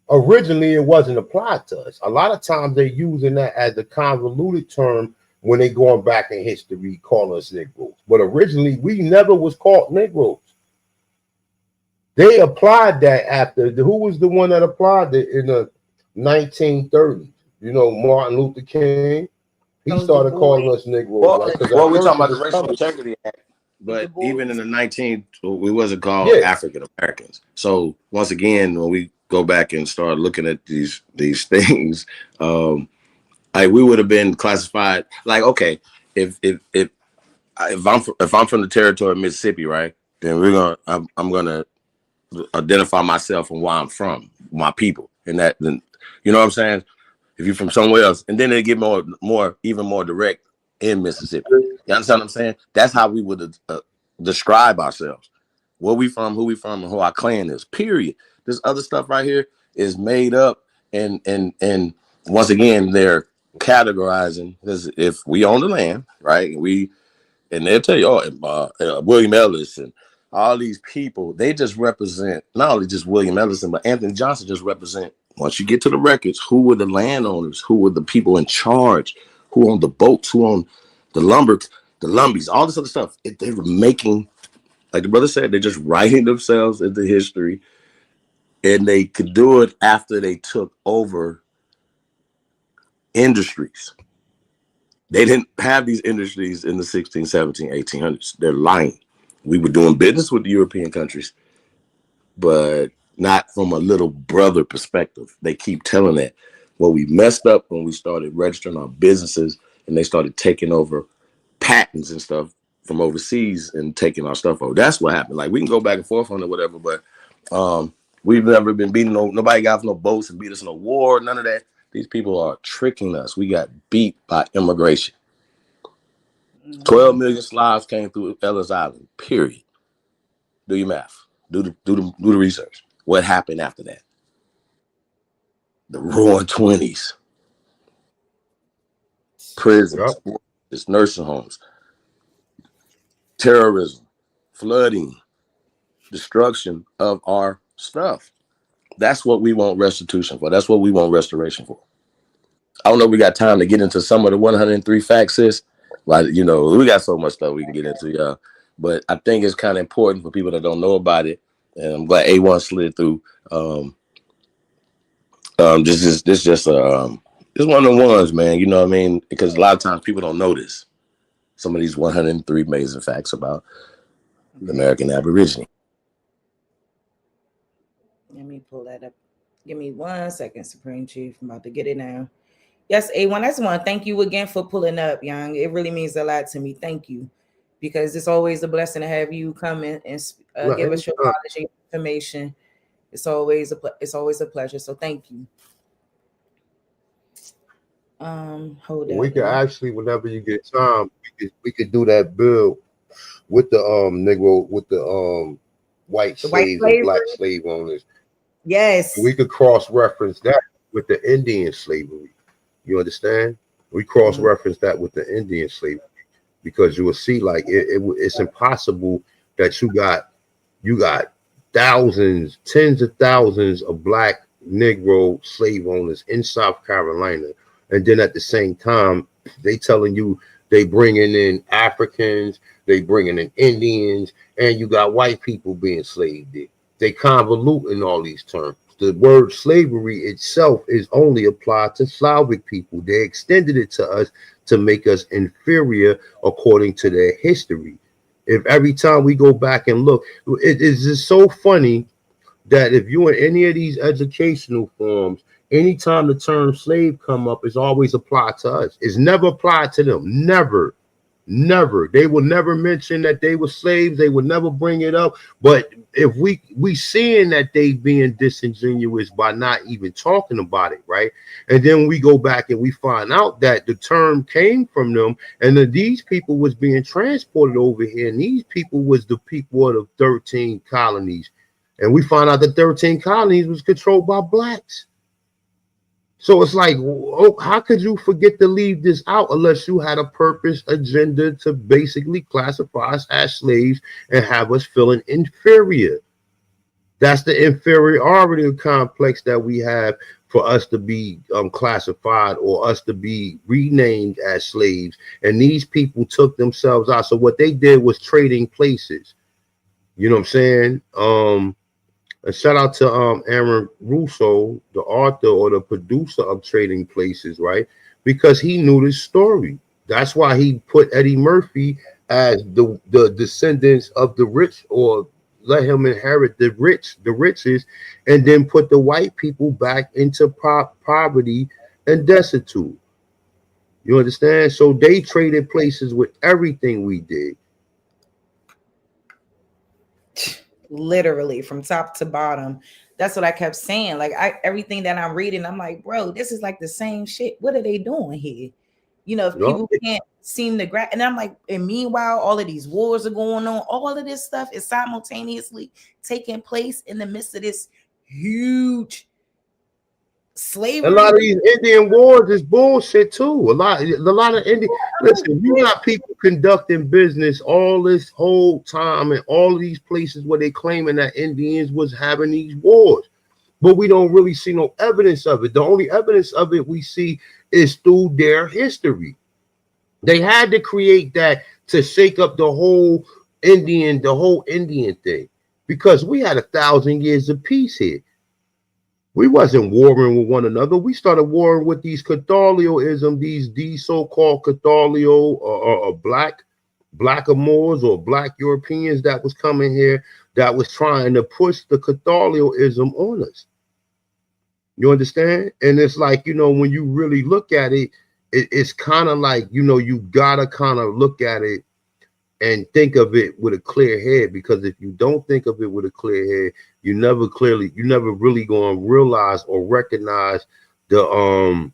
Originally, it wasn't applied to us. A lot of times they're using that as a convoluted term when they going back in history, calling us Negroes. But originally, we never was called Negroes. They applied that after, who was the one that applied it in the 1930s? You know, Martin Luther King. He started calling us Negroes. Well, we're talking about the Racial Integrity Act, but even in the we wasn't called African Americans. So once again, when we go back and start looking at these things, like we would have been classified like, okay, if I'm from the territory of Mississippi, right? Then I'm gonna identify myself and where I'm from, my people, and that, then you know what I'm saying. If you're from somewhere else, and then they get even more direct in Mississippi. You understand what I'm saying? That's how we would describe ourselves. Where we from, who we from, and who our clan is. Period. This other stuff right here is made up, and once again, they're categorizing this. If we own the land, right? And they'll tell you, William Ellis and all these people, they just represent not only just William Ellison, but Anthony Johnson just represent. Once you get to the records, who were the landowners? Who were the people in charge? Who owned the boats? Who owned the lumber, the lumbies, all this other stuff? They were making, like the brother said, they're just writing themselves into history, and they could do it after they took over industries. They didn't have these industries in the 16, 17, 1800s. They're lying. We were doing business with the European countries, but not from a little brother perspective. They keep telling that. Well, we messed up when we started registering our businesses and they started taking over patents and stuff from overseas and taking our stuff over. That's what happened. Like, we can go back and forth on it, whatever, but we've never been beaten. Nobody got off no boats and beat us in a war, none of that. These people are tricking us. We got beat by immigration. 12 million Slavs came through Ellis Island, period. Do your math. Do the research. What happened after that? The roaring 20s. Prisons, nursing homes, terrorism, flooding, destruction of our stuff. That's what we want restitution for. That's what we want restoration for. I don't know if we got time to get into some of the 103 facts, sis. Like, you know, we got so much stuff we can get into, y'all. But I think it's kind of important for people that don't know about it. And I'm glad A1 slid through. This is just it's one of the ones, man. You know what I mean? Because a lot of times people don't notice some of these 103 amazing facts about the American Aborigine. Let me pull that up. Give me 1 second, Supreme Chief. I'm about to get it now. Yes, A1. I just want to thank you again for pulling up, Young. It really means a lot to me. Thank you. Because it's always a blessing to have you come in and give us your knowledge and information. It's always a pleasure. So thank you. Hold on. We could actually, whenever you get time, we could do that bill with the Negro, with the white slaves and black slave owners. Yes. We could cross-reference that with the Indian slavery. You understand? We cross-reference that with the Indian slavery, because you will see, like, it's impossible that you got thousands, tens of thousands of black Negro slave owners in South Carolina, and then at the same time they telling you they bringing in Africans, they bringing in Indians, and you got white people being slaved there. They convoluting all these terms. The word slavery itself is only applied to Slavic people. They extended it to us to make us inferior according to their history. If every time we go back and look, it is just so funny that if you're in any of these educational forms, anytime the term slave come up, it's always applied to us. It's never applied to them. Never. They will never mention that they were slaves. They would never bring it up. But if we seeing that they being disingenuous by not even talking about it, right? And then we go back and we find out that the term came from them, and that these people was being transported over here, and these people was the people of the 13 colonies. And we find out the 13 colonies was controlled by blacks. So it's like, how could you forget to leave this out unless you had a purpose agenda to basically classify us as slaves and have us feeling inferior? That's the inferiority complex that we have for us to be classified or us to be renamed as slaves. And these people took themselves out. So what they did was trading places. You know what I'm saying? A shout out to Aaron Russo, the author or the producer of Trading Places, right? Because he knew this story. That's why he put Eddie Murphy as the descendants of the rich, or let him inherit the riches, and then put the white people back into poverty and destitute. You understand? So they traded places with everything we did. Literally from top to bottom. That's what I kept saying. Like, everything that I'm reading, I'm like, bro, this is like the same shit. What are they doing here? You know, if people can't seem to grab, and I'm like, and meanwhile, all of these wars are going on. All of this stuff is simultaneously taking place in the midst of this huge slavery. A lot of these Indian wars is bullshit too. A lot of Indian. Listen, you got people conducting business all this whole time in all of these places where they claiming that Indians was having these wars, but we don't really see no evidence of it. The only evidence of it we see is through their history. They had to create that to shake up the whole Indian thing, because we had 1,000 years of peace here. We wasn't warring with one another. We started warring with these Catholioism, these so-called Catholio or blackamoors or black Europeans that was coming here that was trying to push the Catholioism on us. You understand? And it's like, you know, when you really look at it, it's kind of like, you know, you gotta kind of look at it and think of it with a clear head, because if you don't think of it with a clear head, you never really gonna realize or recognize the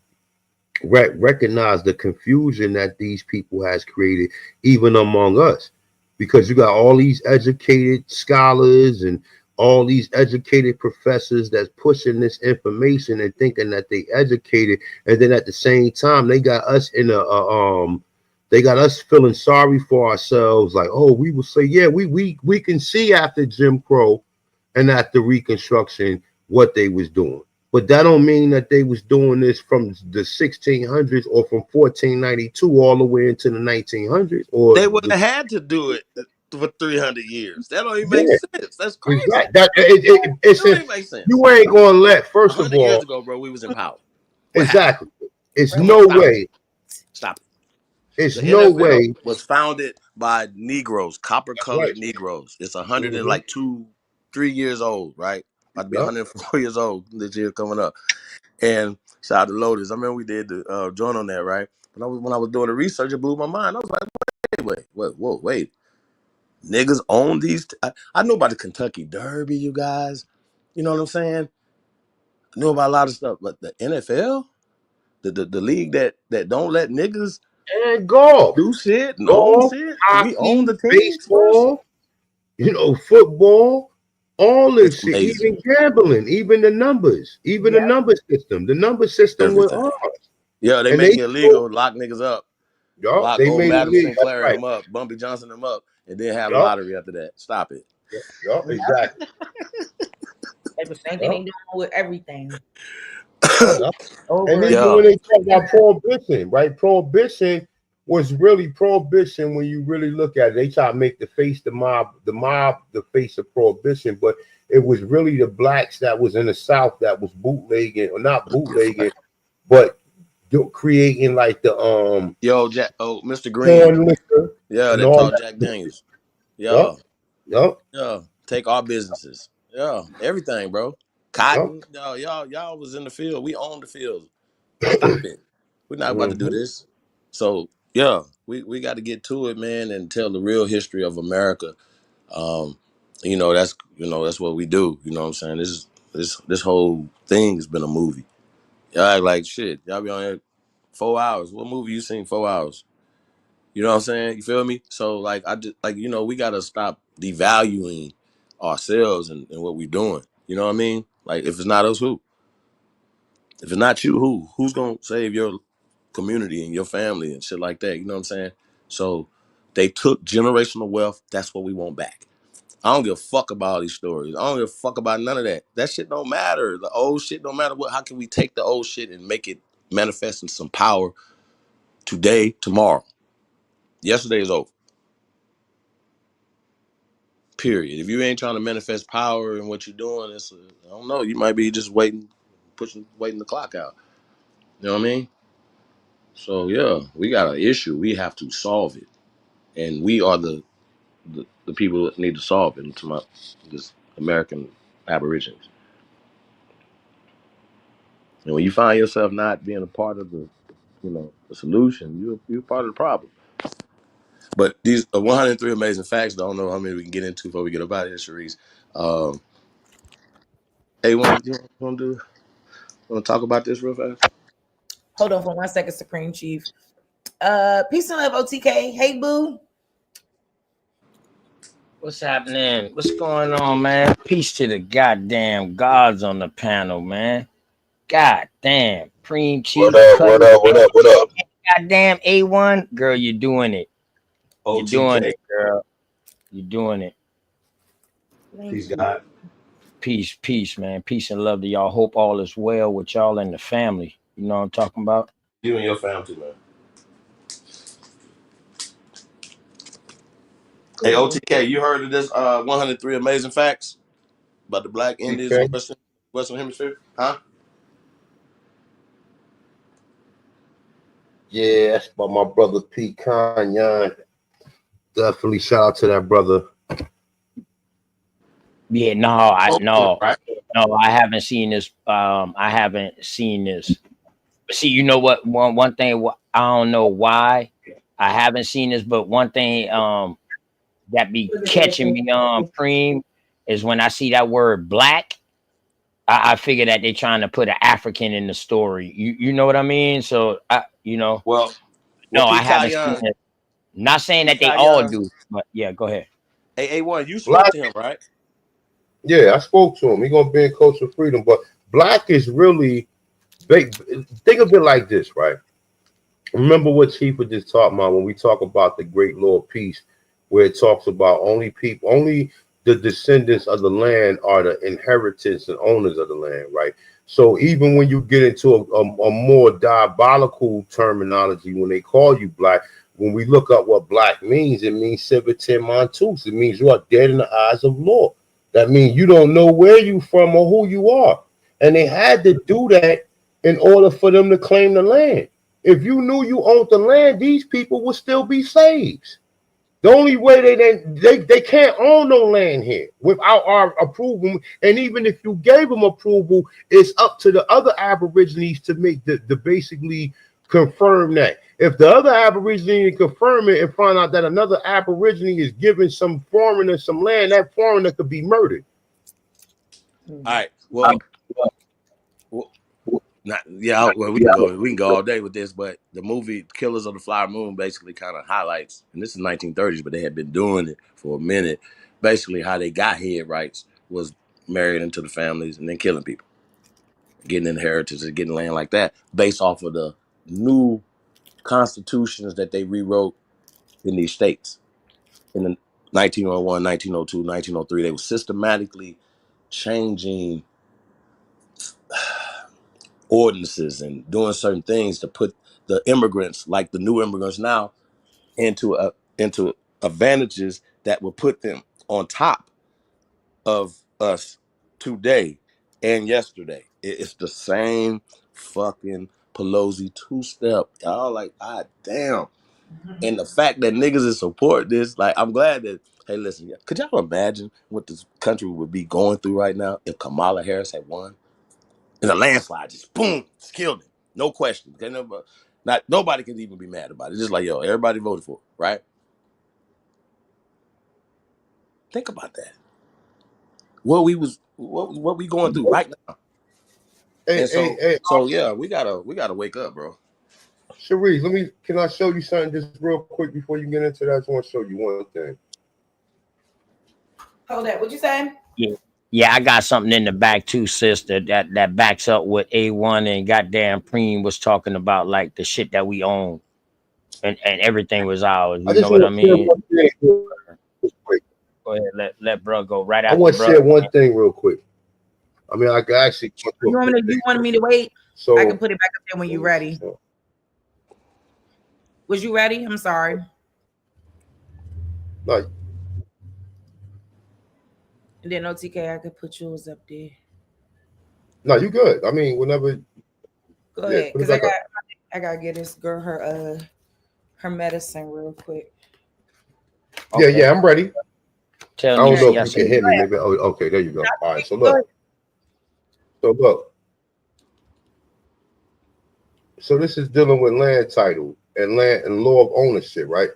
recognize the confusion that these people has created even among us, because you got all these educated scholars and all these educated professors that's pushing this information and thinking that they educated, and then at the same time they got us in they got us feeling sorry for ourselves, like, oh, we will say, yeah, we can see after Jim Crow and after Reconstruction what they was doing. But that don't mean that they was doing this from the 1600s or from 1492 all the way into the 1900s. Or they would have had to do it for 300 years. That don't even make sense. That's crazy. Exactly. That don't even make sense. You ain't gonna let, first of 100 all, years ago, bro, we was in power. Exactly. It's no way. Stop it. It's The no NFL way. was founded by Negroes, copper-colored Negroes. It's 103 years old, right? About to be 104 years old this year coming up. And shout out to Lotus. I remember we did the joint on that, right? But when I was doing the research, it blew my mind. I was like, wait. Niggas own these. I know about the Kentucky Derby, you guys. You know what I'm saying? I know about a lot of stuff, but the NFL, the league that don't let niggas and golf do shit and own golf, shit. hockey, We own the teams baseball, first. you know, football, all this shit, amazing. even gambling, even the numbers, even the number system. The number system was ours. Yeah, they And make it illegal, lock niggas up. Lock they old made Madam it legal. Sinclair That's him up, Bumpy Johnson him up, and then have a Yup. lottery after that. Stop it. Exactly. Like the same thing they doing with everything. And even when they talk about prohibition, right? Prohibition was really prohibition when you really look at it. They try to make the mob the face of prohibition, but it was really the blacks that was in the South that was bootlegging, or not bootlegging, but creating like the Mr. Green. liquor. Yeah, that taught Jack Daniels. Yeah. Yeah. Take our businesses. Yeah. Everything, bro. Cotton. Y'all was in the field. We own the field. Stop it. We're not about to do this. So yeah, we got to get to it, man, and tell the real history of America. That's what we do. You know what I'm saying? This whole thing has been a movie. Y'all act like shit. Y'all be on here 4 hours. What movie you seen 4 hours? You know what I'm saying? You feel me? So like we gotta stop devaluing ourselves and what we're doing. You know what I mean? Like, if it's not us, who? If it's not you, who? Who's gonna save your community and your family and shit like that? You know what I'm saying? So they took generational wealth. That's what we want back. I don't give a fuck about all these stories. I don't give a fuck about none of that. That shit don't matter. The old shit don't matter. How can we take the old shit and make it manifest in some power today, tomorrow? Yesterday is over. Period. If you ain't trying to manifest power in what you're doing, I don't know. You might be just waiting the clock out. You know what I mean? So yeah, we got an issue. We have to solve it, and we are the people that need to solve it. To this American Aborigines. And when you find yourself not being a part of the solution, you're part of the problem. But these 103 amazing facts. Don't know how many we can get into before we get up out of here, Charise. Hey, you want to talk about this real fast? Hold on for 1 second, Supreme Chief. Peace and love, OTK. Hey, boo. What's happening? What's going on, man? Peace to the goddamn gods on the panel, man. God damn. Preem Chief. What up? Goddamn A1. Girl, you're doing it. OTK. You're doing it, girl. You're doing it. Peace, God. Peace, man. Peace and love to y'all. Hope all is well with y'all and the family. You know what I'm talking about? You and your family too, man. Hey, OTK, you heard of this 103 amazing facts about the Black Indians and Western? Western Hemisphere, huh? Yeah, that's by my brother Pete Kanyan. Definitely shout out to that brother. Yeah, no, I haven't seen this. I haven't seen this. See, you know what? One thing I don't know why I haven't seen this, but one thing that be catching me on Preem is when I see that word black. I figure that they're trying to put an African in the story. You know what I mean? So Well, no, I Pete haven't seen Kayan, it. Not saying Pete that they all Kayan, do, but yeah, go ahead. A1, you spoke Black, to him, right? yeah, I spoke to him. He's gonna be in Coach of Freedom, but black is really big. Think of it like this, right? Remember what Chief was just talking about when we talk about the Great Law of Peace, where it talks about only the descendants of the land are the inheritors and owners of the land, right? So even when you get into a more diabolical terminology, when they call you black, when we look up what black means, it means civitan montus. It means you are dead in the eyes of law. That means you don't know where you from or who you are. And they had to do that in order for them to claim the land. If you knew you owned the land, these people would still be slaves. The only way they can't own no land here without our approval. And even if you gave them approval, it's up to the other Aborigines to make the basically confirm that. If the other Aborigine confirm it and find out that another Aborigine is giving some foreigner some land, that foreigner could be murdered. All right. Well, we can go all day with this, but the movie Killers of the Flower Moon basically kind of highlights, and this is 1930s, but they had been doing it for a minute. Basically, how they got head rights was marrying into the families and then killing people, getting inheritance and getting land like that, based off of the new constitutions that they rewrote in these states in the 1901, 1902, 1903. They were systematically changing ordinances and doing certain things to put the immigrants, like the new immigrants now, into advantages that will put them on top of us today and yesterday. It's the same fucking Pelosi two-step. Y'all like, ah, damn. And the fact that niggas is support this, like, I'm glad that, hey, listen, could y'all imagine what this country would be going through right now if Kamala Harris had won? And a landslide just boom, just killed him. No question. Nobody can even be mad about it. Just like, yo, everybody voted for it, right? Think about that. What we going through right now. So yeah, we gotta wake up, bro. Charise, can I show you something just real quick before you get into that? I just want to show you one thing. Hold that. What you saying? Yeah, I got something in the back too, sister, that backs up what A1 and goddamn Preem was talking about, like the shit that we own and everything was ours. You know what I mean? Go ahead, let bro go right after. I want to share one thing real quick. I mean, I can actually. You wanted me to wait? So I can put it back up there when you're ready. Was you ready? I'm sorry. No. And then OTK, I could put yours up there. No, you good. I mean, whenever. Go ahead, because I gotta get this girl her medicine real quick. Okay. Yeah, I'm ready. I don't know if you can hear me. Maybe. Oh, okay, there you go. All right, so look. So this is dealing with land title and land and law of ownership, right?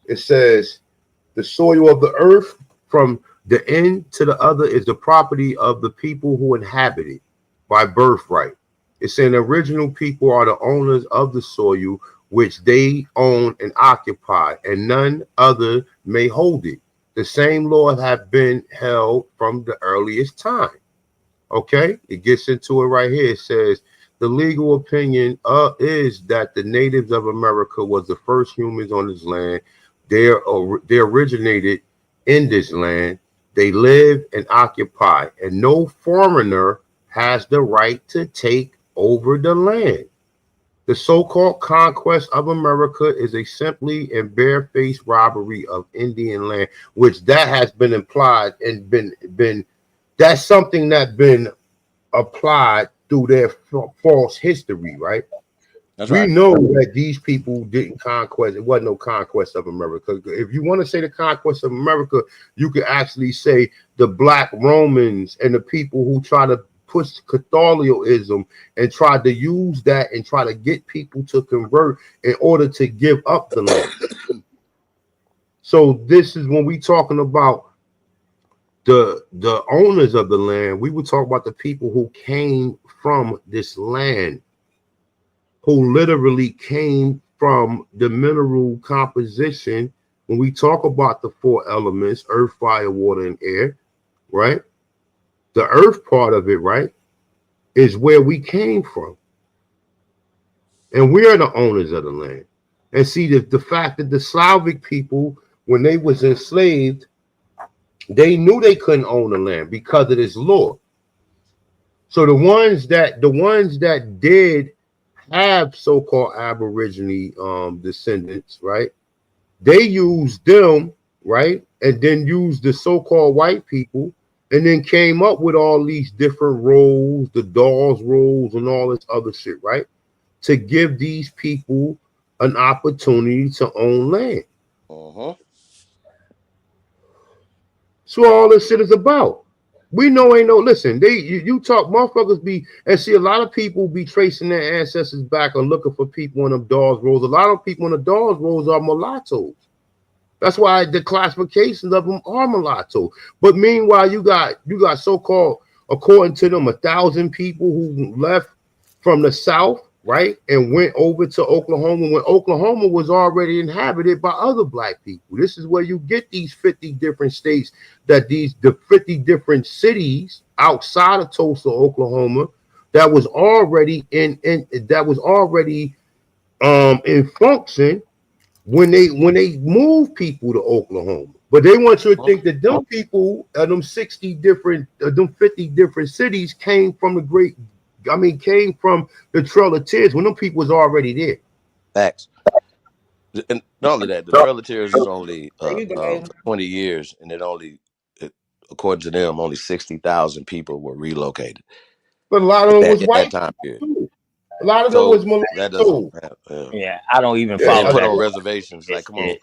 It says the soil of the earth from the end to the other is the property of the people who inhabit it by birthright. It's saying the original people are the owners of the soil which they own and occupy, and none other may hold it. The same laws have been held from the earliest time. Okay, it gets into it right here. It says the legal opinion is that the natives of America was the first humans on this land. They originated in this land. They live and occupy, and no foreigner has the right to take over the land. The so-called conquest of America is a simply and barefaced robbery of Indian land, which that has been implied and been that's something that's been applied through their false history, right? That's we right. know that these people didn't conquest. It wasn't no conquest of America. If you want to say the conquest of America, you could actually say the Black Romans and the people who try to push Catholicism and tried to use that and try to get people to convert in order to give up the land. So this is when we talking about the owners of the land. We would talk about the people who came from this land, who literally came from the mineral composition. When we talk about the four elements, earth, fire, water, and air, right? The earth part of it, right, is where we came from. And we are the owners of the land. And see, the fact that the Slavic people, when they was enslaved, they knew they couldn't own the land because of this law. So the ones that did have so-called Aborigine descendants, right? They used them, right? And then used the so-called white people, and then came up with all these different roles, the Dawes roles and all this other shit, right? To give these people an opportunity to own land. That's what all this shit is about. We know ain't no, listen, you talk, motherfuckers be, and see a lot of people be tracing their ancestors back and looking for people in them Dawes rolls. A lot of people in the Dawes rolls are mulattoes. That's why the classifications of them are mulatto. But meanwhile, you got so-called, according to them, 1,000 people who left from the South, right, and went over to Oklahoma when Oklahoma was already inhabited by other Black people. This is where you get these 50 different states, that the 50 different cities outside of Tulsa, Oklahoma, that was already in function when they moved people to Oklahoma. But they want you to think that them people, them 50 different cities came from came from the Trail of Tears when them people was already there. Facts. And not only that, the Trail of Tears is only 20 years, and according to them, only 60,000 people were relocated. But a lot of them was white that time period. too. A lot of them was mulatto. Yeah, I don't even They follow put that. on reservations. Like, come on.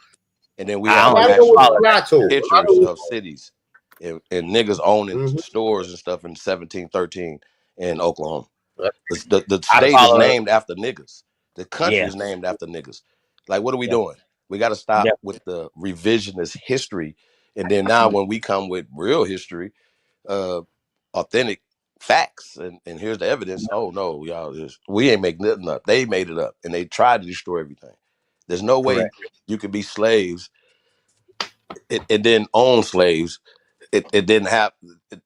And then we I have don't even actual follow pictures of cities and niggas owning stores and stuff in 1713 in Oklahoma. The state is named after niggas. The country is named after niggas. Like, what are we doing? We got to stop with the revisionist history. And then now when we come with real history, authentic facts, and here's the evidence. Oh no, y'all, we ain't make nothing up. They made it up, and they tried to destroy everything. There's no way you could be slaves and then own slaves. It didn't have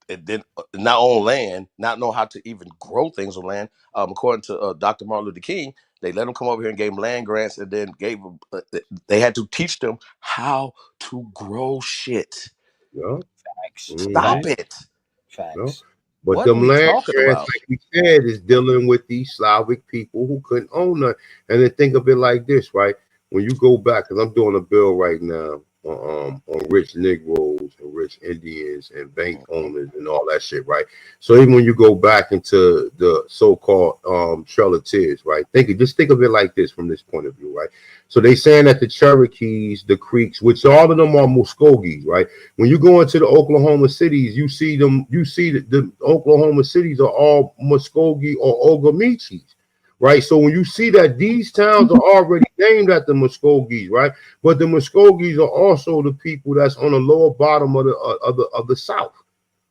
it didn't not own land, not know how to even grow things on land. According to Dr. Martin Luther King, they let them come over here and gave them land grants, and then gave them. They had to teach them how to grow shit. Yeah. Stop it. Facts. But them land grants, like we said, is dealing with these Slavic people who couldn't own it. And then think of it like this, right? When you go back, because I'm doing a bill right now on rich Negroes and rich Indians and bank owners and all that shit, right? So even when you go back into the so-called Trail of Tears, right? Just think of it like this from this point of view, right? So they saying that the Cherokees, the Creeks, which all of them are Muskogees, right? When you go into the Oklahoma cities, you see that the Oklahoma cities are all Muskogee or Oglemichis. Right, so when you see that these towns are already named after Muskogees, right? But the Muskogees are also the people that's on the lower bottom of the South,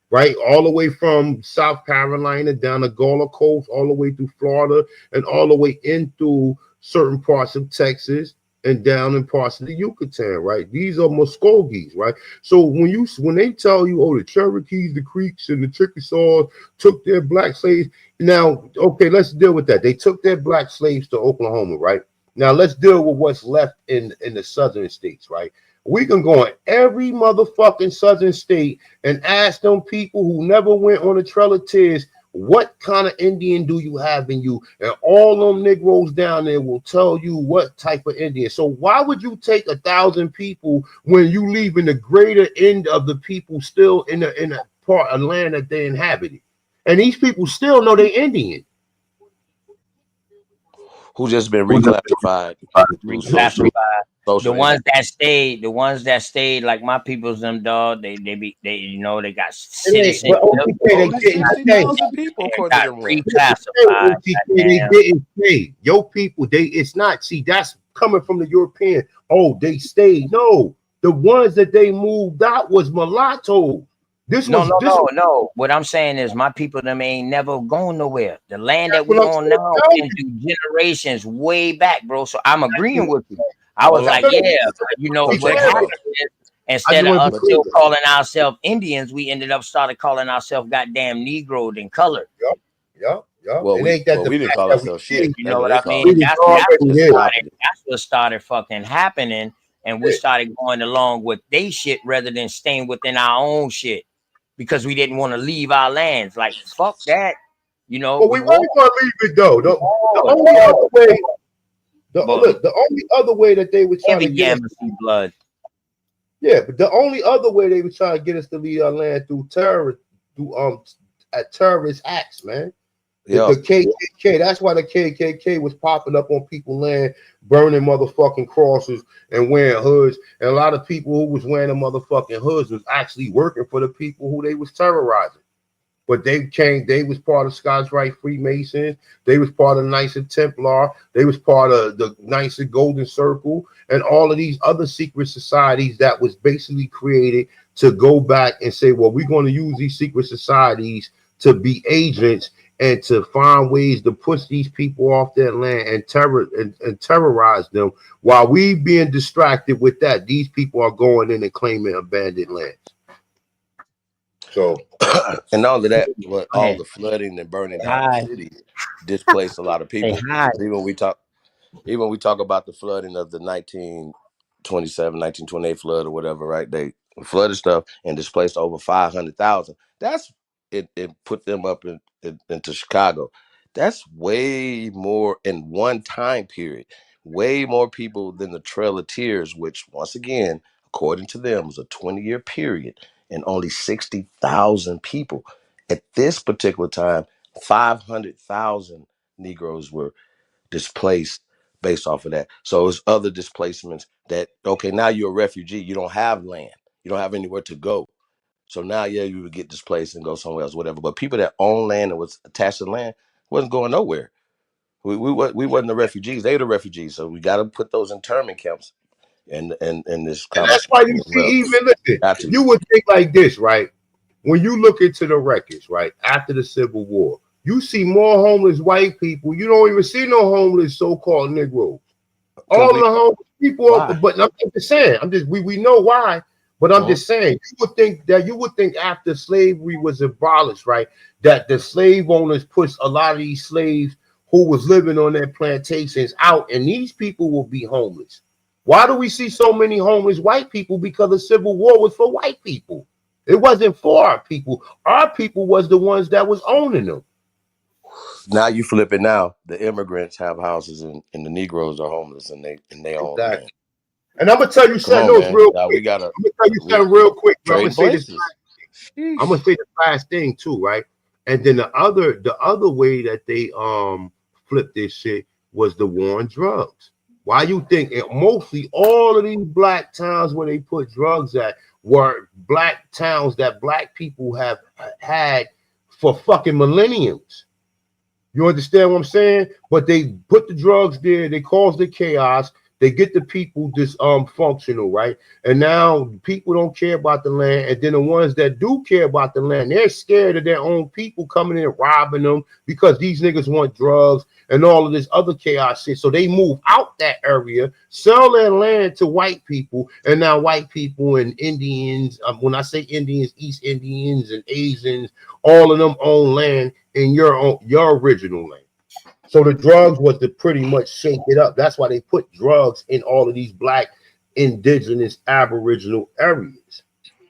right? All the way from South Carolina down the Gulf Coast, all the way through Florida, and all the way into certain parts of Texas and down in parts of the Yucatan, right? These are Muskogees, right? So when they tell you, oh, the Cherokees, the Creeks, and the Chickasaws took their black slaves. Now, okay, let's deal with that. They took their black slaves to Oklahoma, right? Now let's deal with what's left in the southern states, right? We can go in every motherfucking southern state and ask them people who never went on the Trail of Tears, what kind of Indian do you have in you? And all them Negroes down there will tell you what type of Indian. So why would you take 1,000 people when you leaving the greater end of the people still in a part of land that they inhabited? And these people still know they Indian. Who just been reclassified through social The ones impact. the ones that stayed, like my people's them dog, they you know, they got It ain't, citizenship. but OTK, they didn't stay. people according got to them. reclassified. They didn't stay. Your people, it's not. See, that's coming from the European. Oh, they stayed. No, the ones that they moved out was mulatto. No. What I'm saying is my people them ain't never going nowhere. The land that we on now been through generations way back, bro. So I'm agreeing with you. I was like, yeah, you know what happened is, instead of us still calling ourselves Indians, we ended up started calling ourselves goddamn Negro and colored. Yup. Well, we didn't call ourselves shit. You know what I mean? That's what started fucking happening, and we started going along with they shit rather than staying within our own shit because we didn't want to leave our lands. Like fuck that, you know. But we weren't gonna leave it though. The only other way. The only other way that they would try to get us, blood. Yeah, but the only other way they would try to get us to leave our land through terrorist acts, man. The KKK. That's why the KKK was popping up on people's land, burning motherfucking crosses and wearing hoods. And a lot of people who was wearing the motherfucking hoods was actually working for the people who they was terrorizing. But they was part of Scottish Rite Freemasons. They was part of Knights of Templar. They was part of the Knights of Golden Circle and all of these other secret societies that was basically created to go back and say, well, we're going to use these secret societies to be agents and to find ways to push these people off their land and terrorize them. While we being distracted with that, these people are going in and claiming abandoned lands. So, and all of that, all the flooding and burning down the cities displaced a lot of people. Even we talk about the flooding of the 1927, 1928 flood or whatever, right? They flooded stuff and displaced over 500,000. That's it put them up into Chicago. That's way more in one time period, way more people than the Trail of Tears, which once again, according to them, was a 20-year period and only 60,000 people. At this particular time, 500,000 Negroes were displaced based off of that. So it's other displacements that, okay, now you're a refugee. You don't have land. You don't have anywhere to go. So now, yeah, you would get displaced and go somewhere else, whatever. But people that own land and was attached to land wasn't going nowhere. We wasn't the refugees. They were the refugees. So we got to put those internment camps in this. And that's why you see, even listen, you would think like this, right? When you look into the records, right, after the Civil War, you see more homeless white people. You don't even see no homeless so-called Negroes. All the homeless people, but I'm just saying, we know why. But I'm just saying, you would think after slavery was abolished, right, that the slave owners pushed a lot of these slaves who was living on their plantations out, and these people will be homeless. Why do we see so many homeless white people? Because the Civil War was for white people. It wasn't for our people. Our people was the ones that was owning them. Now you flip it now. The immigrants have houses and the Negroes are homeless and they own land. And I'm gonna tell you something real quick. I'm gonna tell you something real quick. I'm gonna say this. I'm gonna say the last thing too, right? And then the other way that they flipped this shit was the war on drugs. Why you think mostly all of these black towns where they put drugs at were black towns that black people have had for fucking millenniums. You understand what I'm saying? But they put the drugs there, they cause the chaos. They get the people dysfunctional, right? And now people don't care about the land. And then the ones that do care about the land, they're scared of their own people coming in and robbing them because these niggas want drugs and all of this other chaos shit. So they move out that area, sell their land to white people. And now white people and Indians, when I say Indians, East Indians and Asians, all of them own land in your original land. So the drugs was to pretty much shake it up. That's why they put drugs in all of these black, indigenous, aboriginal areas.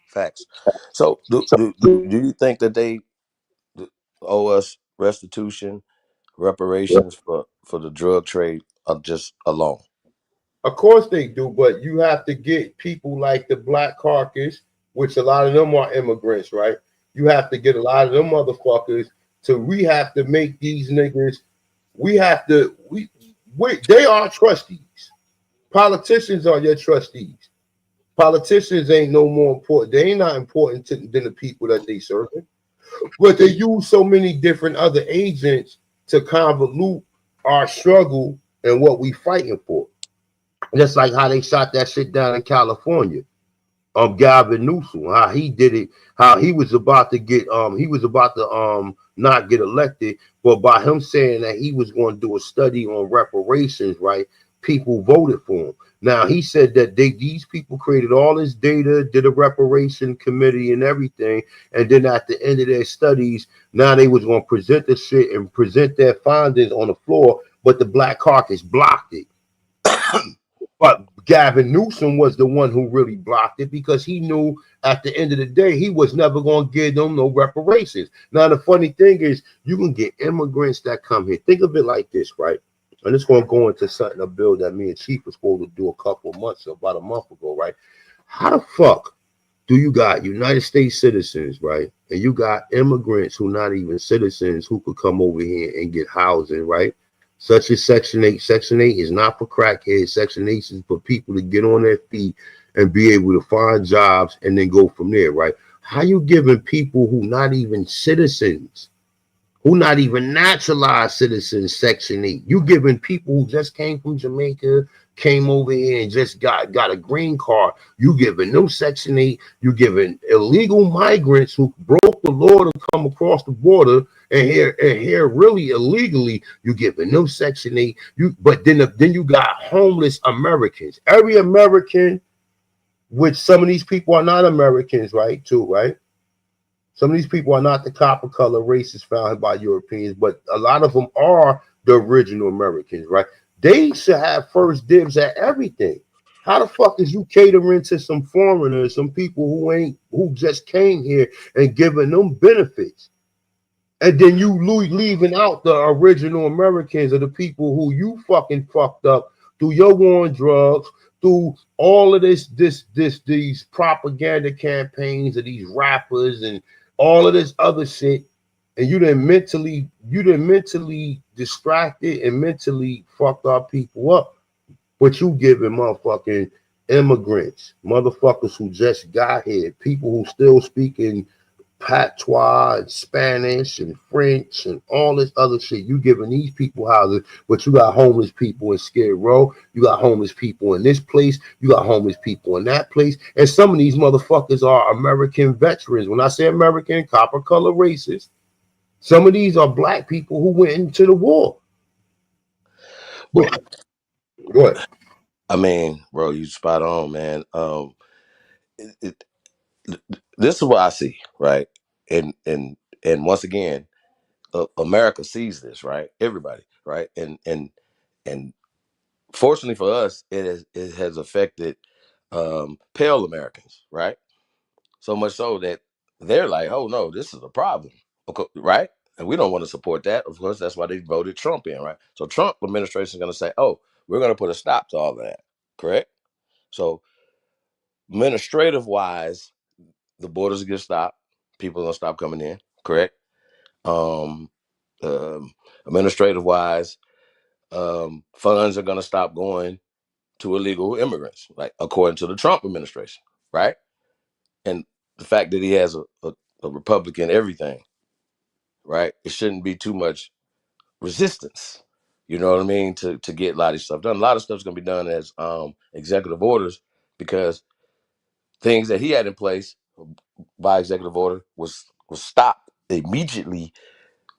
Facts. So do you think that they owe us restitution, reparations for the drug trade just alone? Of course they do, but you have to get people like the Black Caucus, which a lot of them are immigrants, right? You have to get a lot of them motherfuckers to we have to make these niggas. We have to. They are trustees. Politicians are your trustees. Politicians ain't no more important. They ain't not important than the people that they serving. But they use so many different other agents to convolute our struggle and what we fighting for. Just like how they shot that shit down in California. Gavin Newsom, how he did it, how he was about to not get elected, but by him saying that he was going to do a study on reparations, right? People voted for him. Now he said that these people created all this data, did a reparation committee and everything, and then at the end of their studies, now they was going to present the shit and present their findings on the floor, but the Black Caucus blocked it. But Gavin Newsom was the one who really blocked it because he knew at the end of the day he was never going to give them no reparations. Now the funny thing is, you can get immigrants that come here. Think of it like this, right? And it's going to go into something, a bill that me and Chief was supposed to do about a month ago, right? How the fuck do you got United States citizens, right? And you got immigrants who not even citizens who could come over here and get housing, right? Such as Section 8. Section 8 is not for crackheads. Section 8 is for people to get on their feet and be able to find jobs and then go from there, right? How you giving people who not even citizens, who not even naturalized citizens, Section 8? You giving people who just came from Jamaica, came over here and just got a green card. You giving them Section 8. You giving illegal migrants who broke the law to come across the border and here really illegally. You giving them Section 8. But then you got homeless Americans. Every American, which some of these people are not Americans, right? Too, right? Some of these people are not the copper color races found by Europeans, but a lot of them are the original Americans, right? They should have first dibs at everything. How the fuck is you catering to some foreigners, some people who just came here and giving them benefits? And then you leaving out the original Americans or the people who you fucking fucked up through your war on drugs, through all of these propaganda campaigns of these rappers and all of this other shit. And you done mentally distracted and mentally fucked our people up. But you giving motherfucking immigrants, motherfuckers who just got here, people who still speaking patois and Spanish and French and all this other shit. You giving these people houses, but you got homeless people in Skid Row. You got homeless people in this place. You got homeless people in that place. And some of these motherfuckers are American veterans. When I say American, copper color races, some of these are black people who went into the war. Go ahead. I mean, bro, you spot on, man. This is what I see, right? And once again, America sees this, right? Everybody, right? And fortunately for us, it has affected pale Americans, right? So much so that they're like, oh no, this is a problem, okay, right? And we don't want to support that. Of course, that's why they voted Trump in, right? So Trump administration is going to say, oh, we're going to put a stop to all of that, correct? So administrative wise, the borders get stopped. People are going to stop coming in, correct? Um, administrative wise, funds are going to stop going to illegal immigrants, like according to the Trump administration, right? And the fact that he has a Republican everything, right? It shouldn't be too much resistance. You know what I mean? To get a lot of stuff done. A lot of stuff's gonna be done as executive orders because things that he had in place by executive order was stopped immediately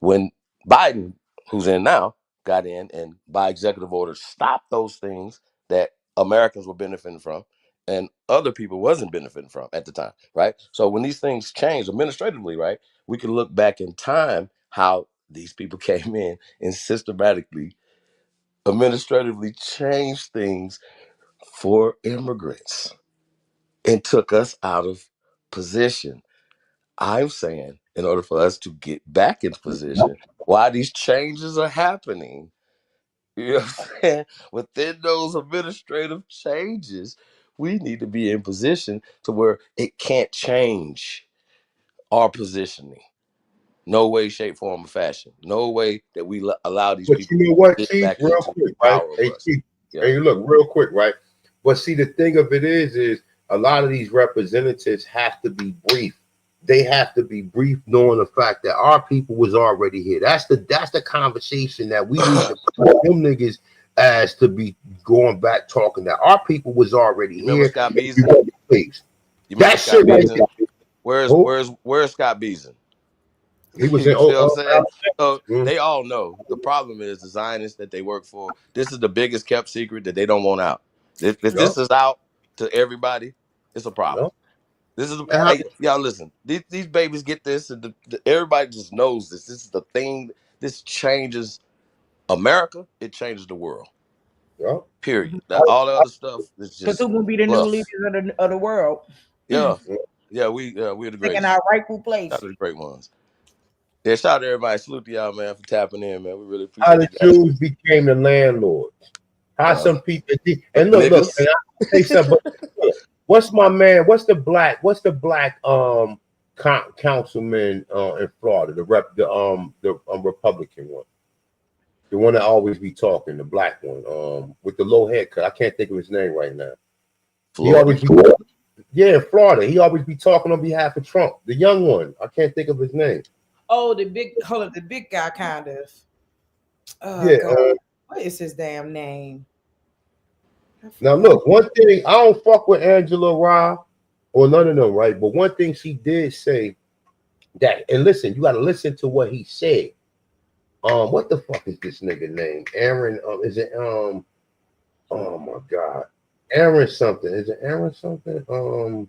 when Biden, who's in now, got in and by executive order stopped those things that Americans were benefiting from and other people wasn't benefiting from at the time, right? So when these things change administratively, right, we can look back in time how these people came in and systematically, administratively changed things for immigrants and took us out of position. I'm saying in order for us to get back into position, why these changes are happening, you know what I'm saying? Within those administrative changes, we need to be in position to where it can't change our positioning. No way, shape, form, or fashion. No way that we allow these But people you know what, to get Chief? back Real into quick, right? power Hey, of us. Chief, Yeah. hey, look, real quick, right? But see, the thing of it is a lot of these representatives have to be brief. They have to be brief, knowing the fact that our people was already here. That's the conversation that we need to put them niggas as to be going back talking that our people was already You remember here. Scott You Beason? got the place. You remember That Scott shit right Beason? there. Where's Scott Beason? He was in You see what I'm saying? So Mm. they all know. The problem is the Zionists that they work for. This is the biggest kept secret that they don't want out. If this is out to everybody, it's a problem. This is hey, y'all listen. These babies get this, and everybody just knows this. This is the thing. This changes America. It changes the world. Yeah. Period. All the other stuff is Because just who will be the new fluff. leaders of the world? Yeah, we're the greatest. Taking our rightful place. Shout out to the great ones. Yeah, shout out to everybody. Salute to y'all, man, for tapping in, man. We really How appreciate the you guys. Jews became the landlords. How some people and look, niggas. and I say something. But what's my man? What's the black councilman in Florida? The Republican one, the one that always be talking, the black one, with the low haircut. I can't think of his name right now. Florida. He always be, Florida. He always be talking on behalf of Trump. The young one. I can't think of his name. Oh, the big guy, kind of. Oh, Yeah. God. What is his damn name? Now look, one thing, I don't fuck with Angela Rye or none of them, right? But one thing she did say that, and listen, you got to listen to what he said. What the fuck is this nigga name? Aaron? Is it oh my God, Aaron something? Is it Aaron something? Oh,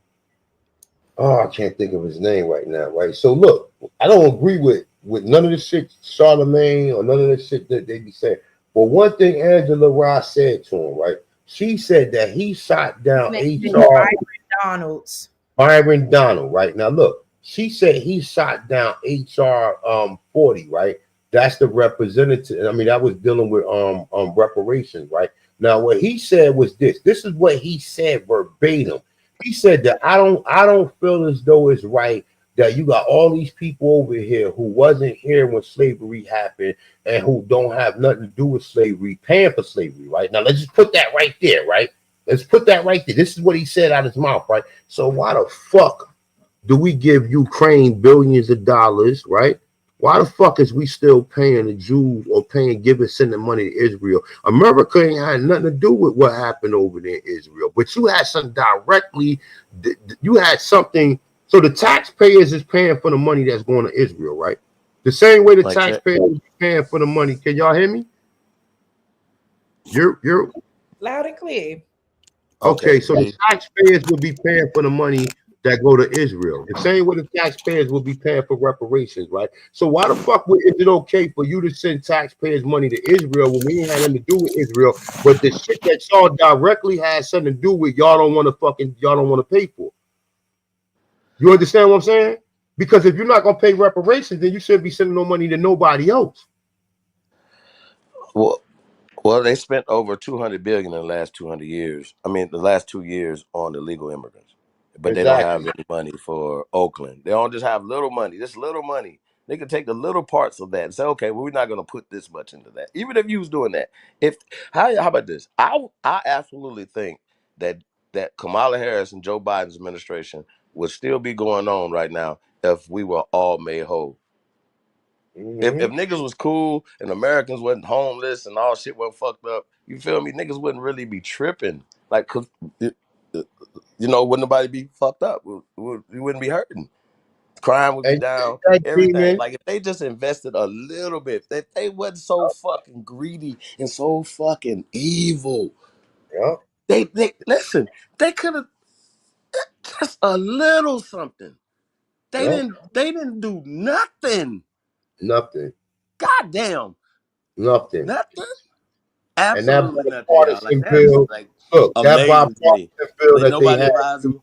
I can't think of his name right now, right? So look, I don't agree with none of this shit, Charlemagne, or none of this shit that they be saying. But one thing Angela Rye said to him, right? She said that he shot down Byron Donald, right? Now look, she said he shot down HR 40, right? That's the representative. I mean, that was dealing with reparations, right? Now what he said was this. This is what he said verbatim. He said that I don't feel as though it's right that you got all these people over here who wasn't here when slavery happened and who don't have nothing to do with slavery, paying for slavery, right? Now, let's just put that right there, right? Let's put that right there. This is what he said out of his mouth, right? So why the fuck do we give Ukraine billions of dollars, right? Why the fuck is we still paying the Jews or sending money to Israel? America ain't had nothing to do with what happened over there in Israel, but you had something directly, you had something. So the taxpayers is paying for the money that's going to Israel, right? The same way the taxpayers is paying for the money. Can y'all hear me? You're loud and clear. Okay, so the taxpayers will be paying for the money that go to Israel. The same way the taxpayers will be paying for reparations, right? So why the fuck is it okay for you to send taxpayers money to Israel when we ain't had nothing to do with Israel, but the shit that y'all directly has something to do with, y'all don't want to pay for? You understand what I'm saying? Because if you're not gonna pay reparations, then you shouldn't be sending no money to nobody else. Well, they spent over $200 billion in the last 200 years. I mean, the last 2 years on illegal immigrants, but they don't have any money for Oakland. They don't just have little money. This little money, they could take the little parts of that and say, okay, well, we're not going to put this much into that. Even if you was doing that, how about this? I absolutely think that Kamala Harris and Joe Biden's administration would still be going on right now if we were all made whole. If niggas was cool and Americans wasn't homeless and all shit wasn't fucked up, you feel me? Niggas wouldn't really be tripping. Like, cause wouldn't nobody be fucked up? You wouldn't be hurting. Crime would be down. Everything. Like if they just invested a little bit, if they wasn't so fucking greedy and so fucking evil. Yeah. They listen. They could have just a little something. They didn't do nothing. Nothing. Goddamn. Nothing. Absolutely and that nothing. Bipartisan bill, look, that bipartisan bill that they had.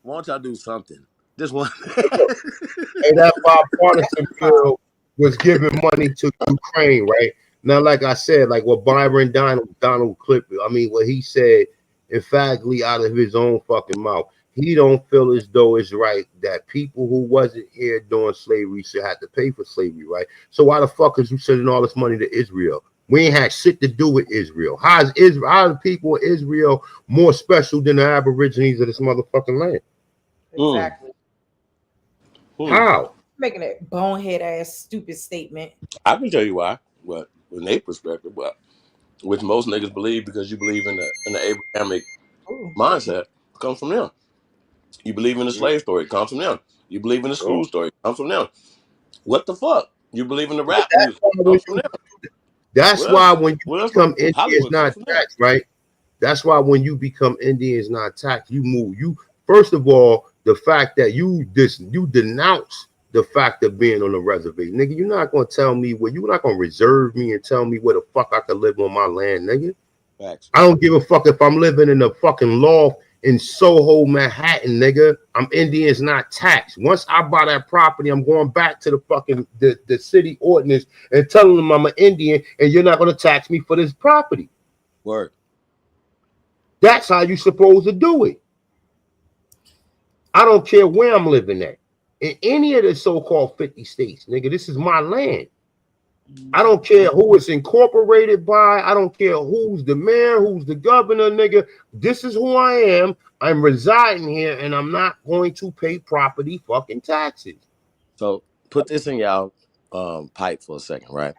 Why don't y'all do something? Just one. And that bipartisan bill was giving money to Ukraine, right? Now, like I said, like what Byron Donald Clip, I mean, what he said emphatically out of his own fucking mouth. he don't feel as though it's right that people who wasn't here during slavery should have to pay for slavery, right? So why the fuck is you sending all this money to Israel? We ain't had shit to do with Israel. How are the people in Israel more special than the Aborigines of this motherfucking land? Exactly. How? Making a bonehead ass stupid statement. I can tell you why, but from their perspective, but which most niggas believe because you believe in the Abrahamic mindset, comes from them. You believe in the slave story, it comes from them. You believe in the school story, it comes from them. What the fuck? You believe in the rap music, it comes from them. That's why when you become Indians Hollywood not taxed, right? That's why when you become Indians not taxed, you move. You first of all, the fact that you denounce the fact of being on the reservation, nigga. You're not gonna tell me where. You're not gonna reserve me and tell me where the fuck I can live on my land, nigga. Facts. I don't give a fuck if I'm living in a fucking loft in Soho, Manhattan, nigga. I'm Indians not taxed. Once I buy that property, I'm going back to the fucking the city ordinance and telling them I'm an Indian and you're not gonna tax me for this property. Word. That's how you supposed to do it. I don't care where I'm living at. In any of the so-called 50 states, nigga, this is my land. I don't care who it's incorporated by. I don't care who's the mayor, who's the governor, nigga. This is who I am. I'm residing here, and I'm not going to pay property fucking taxes. So put this in y'all pipe for a second, right?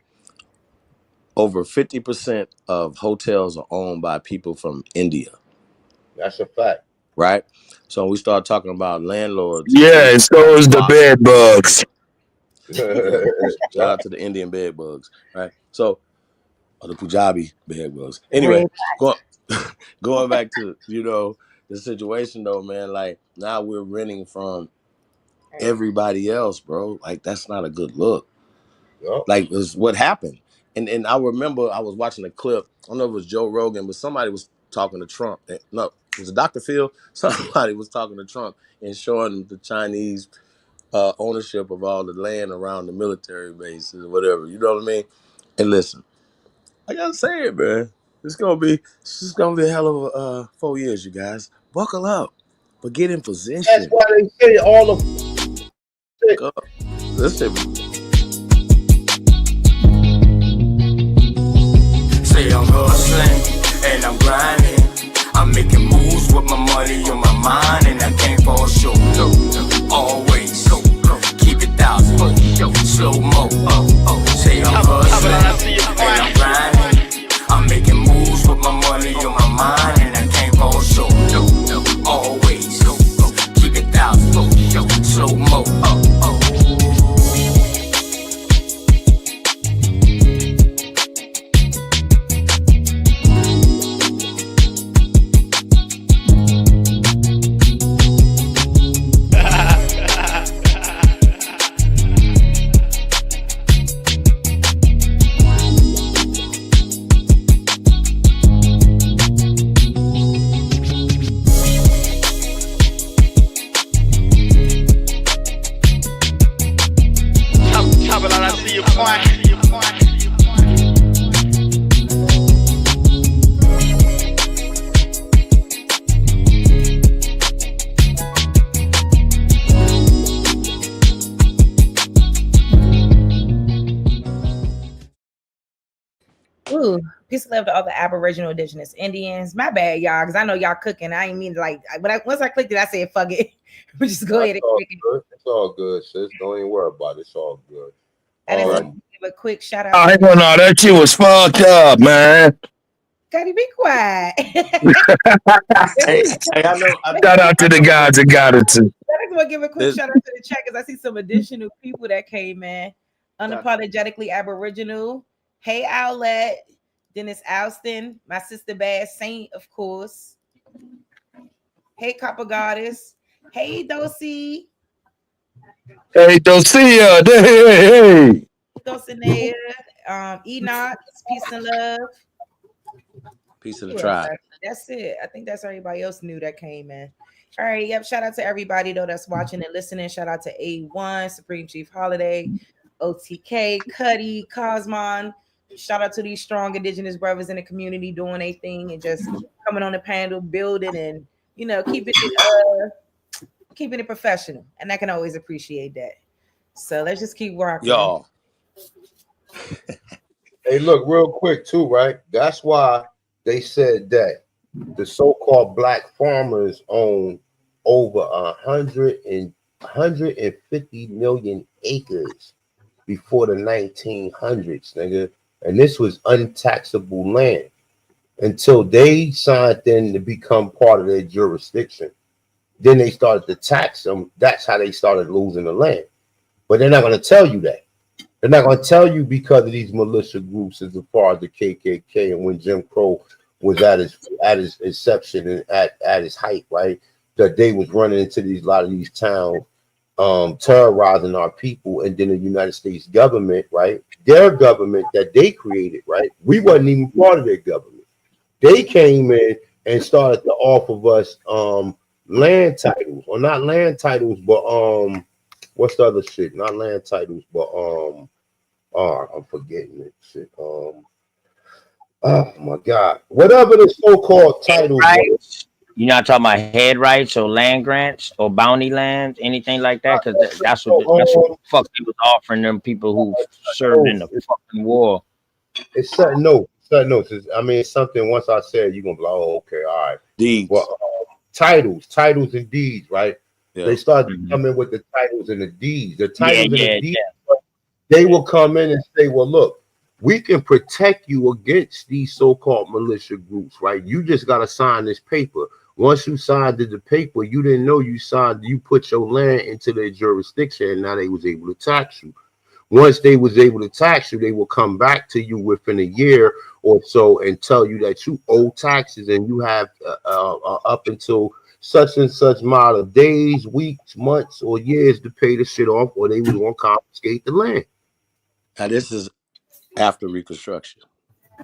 Over 50% of hotels are owned by people from India. That's a fact. Right? So when we start talking about landlords. Yeah, and so is the bed bugs. Shout out to the Indian bed bugs, right? So, or the Punjabi bed bugs. Anyway, going back to, the situation though, man, like now we're renting from everybody else, bro. Like that's not a good look. Like it's what happened. And I remember I was watching a clip. I don't know if it was Joe Rogan, but somebody was talking to Trump. No, it was Dr. Phil. Somebody was talking to Trump and showing the Chinese ownership of all the land around the military bases or whatever. You know what I mean? And listen, I gotta say it, man. It's gonna be a hell of a 4 years, you guys. Buckle up, but get in position. That's why they say all of Listen. Say I'm hustling and I'm grinding. I'm making moves with my money on my mind, and I can't fall short. Always keep it 1,000. Slow mo. Say I'm hustling and I'm grinding. I'm making moves with my money on my mind, and I can't fall short. Always keep it 1,000. Slow mo. Ooh, peace and love to all the Aboriginal, Indigenous, Indians. My bad, y'all, because I know y'all cooking. I ain't mean to once I clicked it, I said fuck it. We just go ahead and click it. It's all good, sis. Don't even worry about it. It's all good. I just want to give a quick shout out. Oh, hang on, no, that shit was fucked up, man. Gotta be quiet. I know. Shout out to the guys that got it too. I just want to give a quick shout out to the chat because I see some additional people that came in. Unapologetically Aboriginal. Hey, Owlette, Dennis Alston, my sister Bad Saint, of course. Hey, Copper Goddess. Hey, Dosey. Hey, Dosia. Hey. Dosinea. Enoch, peace and love. Peace of the tribe. That's it. I think that's everybody else new that came in. All right. Yep. Shout out to everybody though that's watching and listening. Shout out to A1, Supreme Chief Holiday, OTK, Cuddy, Cosmon. Shout out to these strong Indigenous brothers in the community doing a thing and just coming on the panel, building and keeping it keeping it professional, and I can always appreciate that. So let's just keep rocking. Y'all. Hey, look, real quick too, right? That's why they said that the so-called black farmers own over 150 million acres before the 1900s, nigga. And this was untaxable land until they signed in to become part of their jurisdiction. Then they started to tax them. That's how they started losing the land. But they're not going to tell you that. They're not going to tell you because of these militia groups as far as the KKK and when Jim Crow was at his inception and at his height, right? That they was running into a lot of these towns, terrorizing our people, and then the United States government, right? Their government that they created, right? We wasn't even part of their government. They came in and started to offer us land titles, or not land titles, but what's the other shit? Not land titles, but I'm forgetting it. Shit. Oh my God. Whatever the so-called titles rights. You're not talking about head rights or land grants or bounty lands, anything like that, because that's what the fuck they was offering them people who served in the fucking war. It's certain notes. Certain notes. I mean, it's something. Once I said, you're gonna be like, oh, okay, all right. Deeds. Well, titles and deeds, right? Yeah. They started coming with the titles and the deeds. The titles and the deeds. They will come in and say, well, look, we can protect you against these so-called militia groups, right? You just got to sign this paper. Once you signed the paper, you didn't know you signed, you put your land into their jurisdiction, and now they was able to tax you. Once they was able to tax you, they will come back to you within a year or so and tell you that you owe taxes and you have up until such and such amount of days, weeks, months, or years to pay the shit off, or they was going to confiscate the land. Now this is after Reconstruction.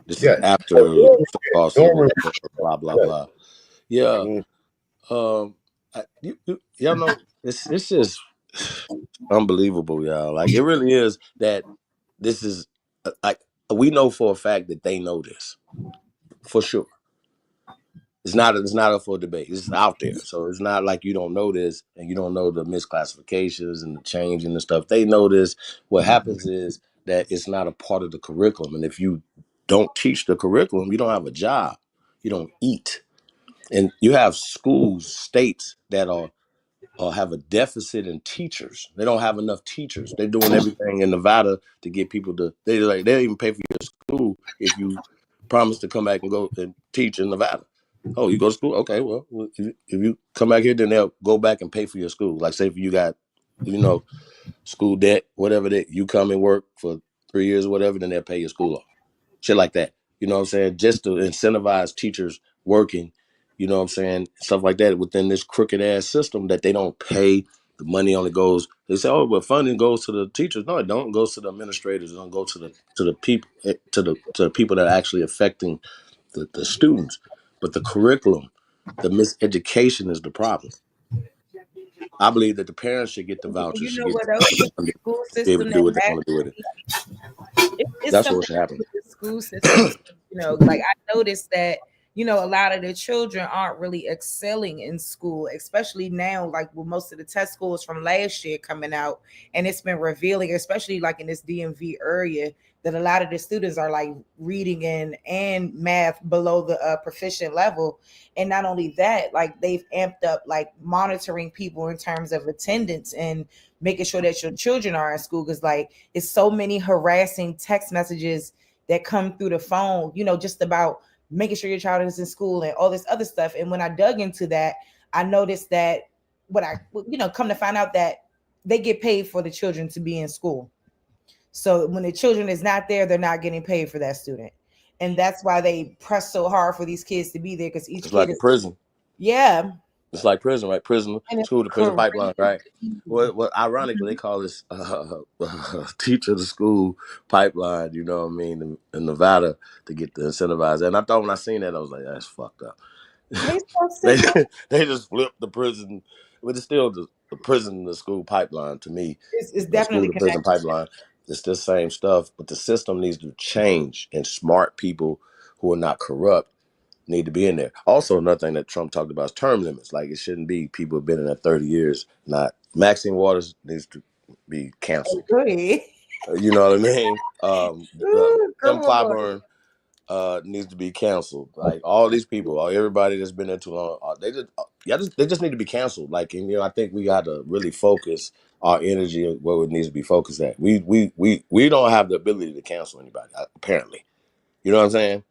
This is after so-called blah blah blah. Yeah. Y'all know it's just unbelievable, y'all. Like it really is that this is like we know for a fact that they know this for sure. It's not up for debate. It's out there. So it's not like you don't know this and you don't know the misclassifications and the change and the stuff. They know this. What happens is that it's not a part of the curriculum. And if you don't teach the curriculum, you don't have a job. You don't eat. And you have schools, states that have a deficit in teachers. They don't have enough teachers. They're doing everything in Nevada to get people to, they'll even pay for your school if you promise to come back and go and teach in Nevada. Oh, you go to school? Okay, well, if you come back here, then they'll go back and pay for your school. Like, say if you got, school debt, whatever that you come and work for 3 years or whatever, then they'll pay your school off. Shit like that. You know what I'm saying? Just to incentivize teachers working, you know what I'm saying? Stuff like that within this crooked ass system that they don't pay. The money only goes, they say, oh, but funding goes to the teachers. No, it don't. It goes to the administrators. It don't go to the people, to the people that are actually affecting the students. But the curriculum, the miseducation is the problem. I believe that the parents should get the vouchers. You know what else? The school system do what they want to do with it. That's what should happen. The school system, like I noticed that, a lot of the children aren't really excelling in school, especially now, like with most of the test scores from last year coming out, and it's been revealing, especially like in this DMV area, that a lot of the students are like reading and math below the proficient level. And not only that, like they've amped up like monitoring people in terms of attendance and making sure that your children are in school, because like it's so many harassing text messages that come through the phone, just about making sure your child is in school and all this other stuff. And when I dug into that, I noticed that come to find out that they get paid for the children to be in school. So when the children is not there, they're not getting paid for that student. And that's why they press so hard for these kids to be there, because each it's kid like is prison. Yeah. It's like prison, right? Prison, school to prison pipeline, right? Well, ironically, they call this teacher to school pipeline, you know what I mean, in Nevada to get the incentivize. And I thought when I seen that, I was like, that's fucked up. They just flipped the prison, but it's still the prison to school pipeline to me. It's definitely school to prison pipeline. It's the same stuff, but the system needs to change, and smart people who are not corrupt need to be in there. Also, another thing that Trump talked about is term limits. Like, it shouldn't be people who've been in there 30 years. Not Maxine Waters needs to be canceled. Agree. You know what I mean? Ooh, Tim come on. Clyburn needs to be canceled. Like, all these people, everybody that's been there too long, they just need to be canceled. Like, and I think we got to really focus our energy where it needs to be focused at. We don't have the ability to cancel anybody, apparently. You know what I'm saying?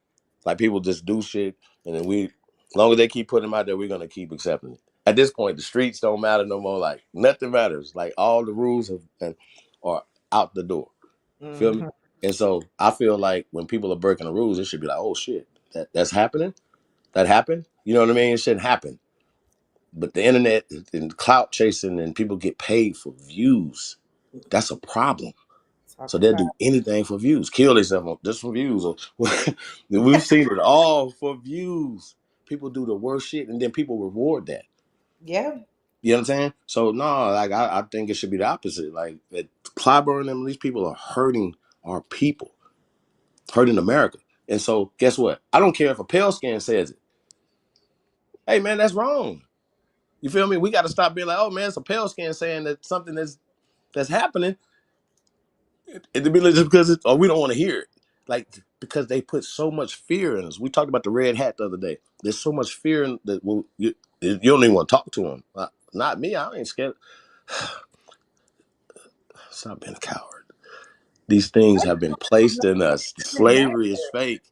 Like, people just do shit, and then as long as they keep putting them out there, we're gonna keep accepting it. At this point, the streets don't matter no more. Like, nothing matters. Like, all the rules are out the door. Feel me? And so I feel like when people are breaking the rules, it should be like, oh shit, that's happening. That happened. You know what I mean? It shouldn't happen. But the internet and clout chasing and people get paid for views. That's a problem. So they'll do anything for views, kill themselves just for views. We've seen it all for views. People do the worst shit, and then people reward that. Yeah. You know what I'm saying? So no, like I think it should be the opposite. Like, at Clyburn and these people are hurting our people, hurting America. And so guess what? I don't care if a pale skin says it. Hey man, that's wrong. You feel me? We got to stop being like, oh man, it's a pale skin saying that something that's happening. It be just because or we don't want to hear it. Like, because they put so much fear in us. We talked about the red hat the other day. There's so much fear in that you don't even want to talk to them. Not me. I ain't scared. Stop being a coward. These things have been placed in us. Slavery is fake,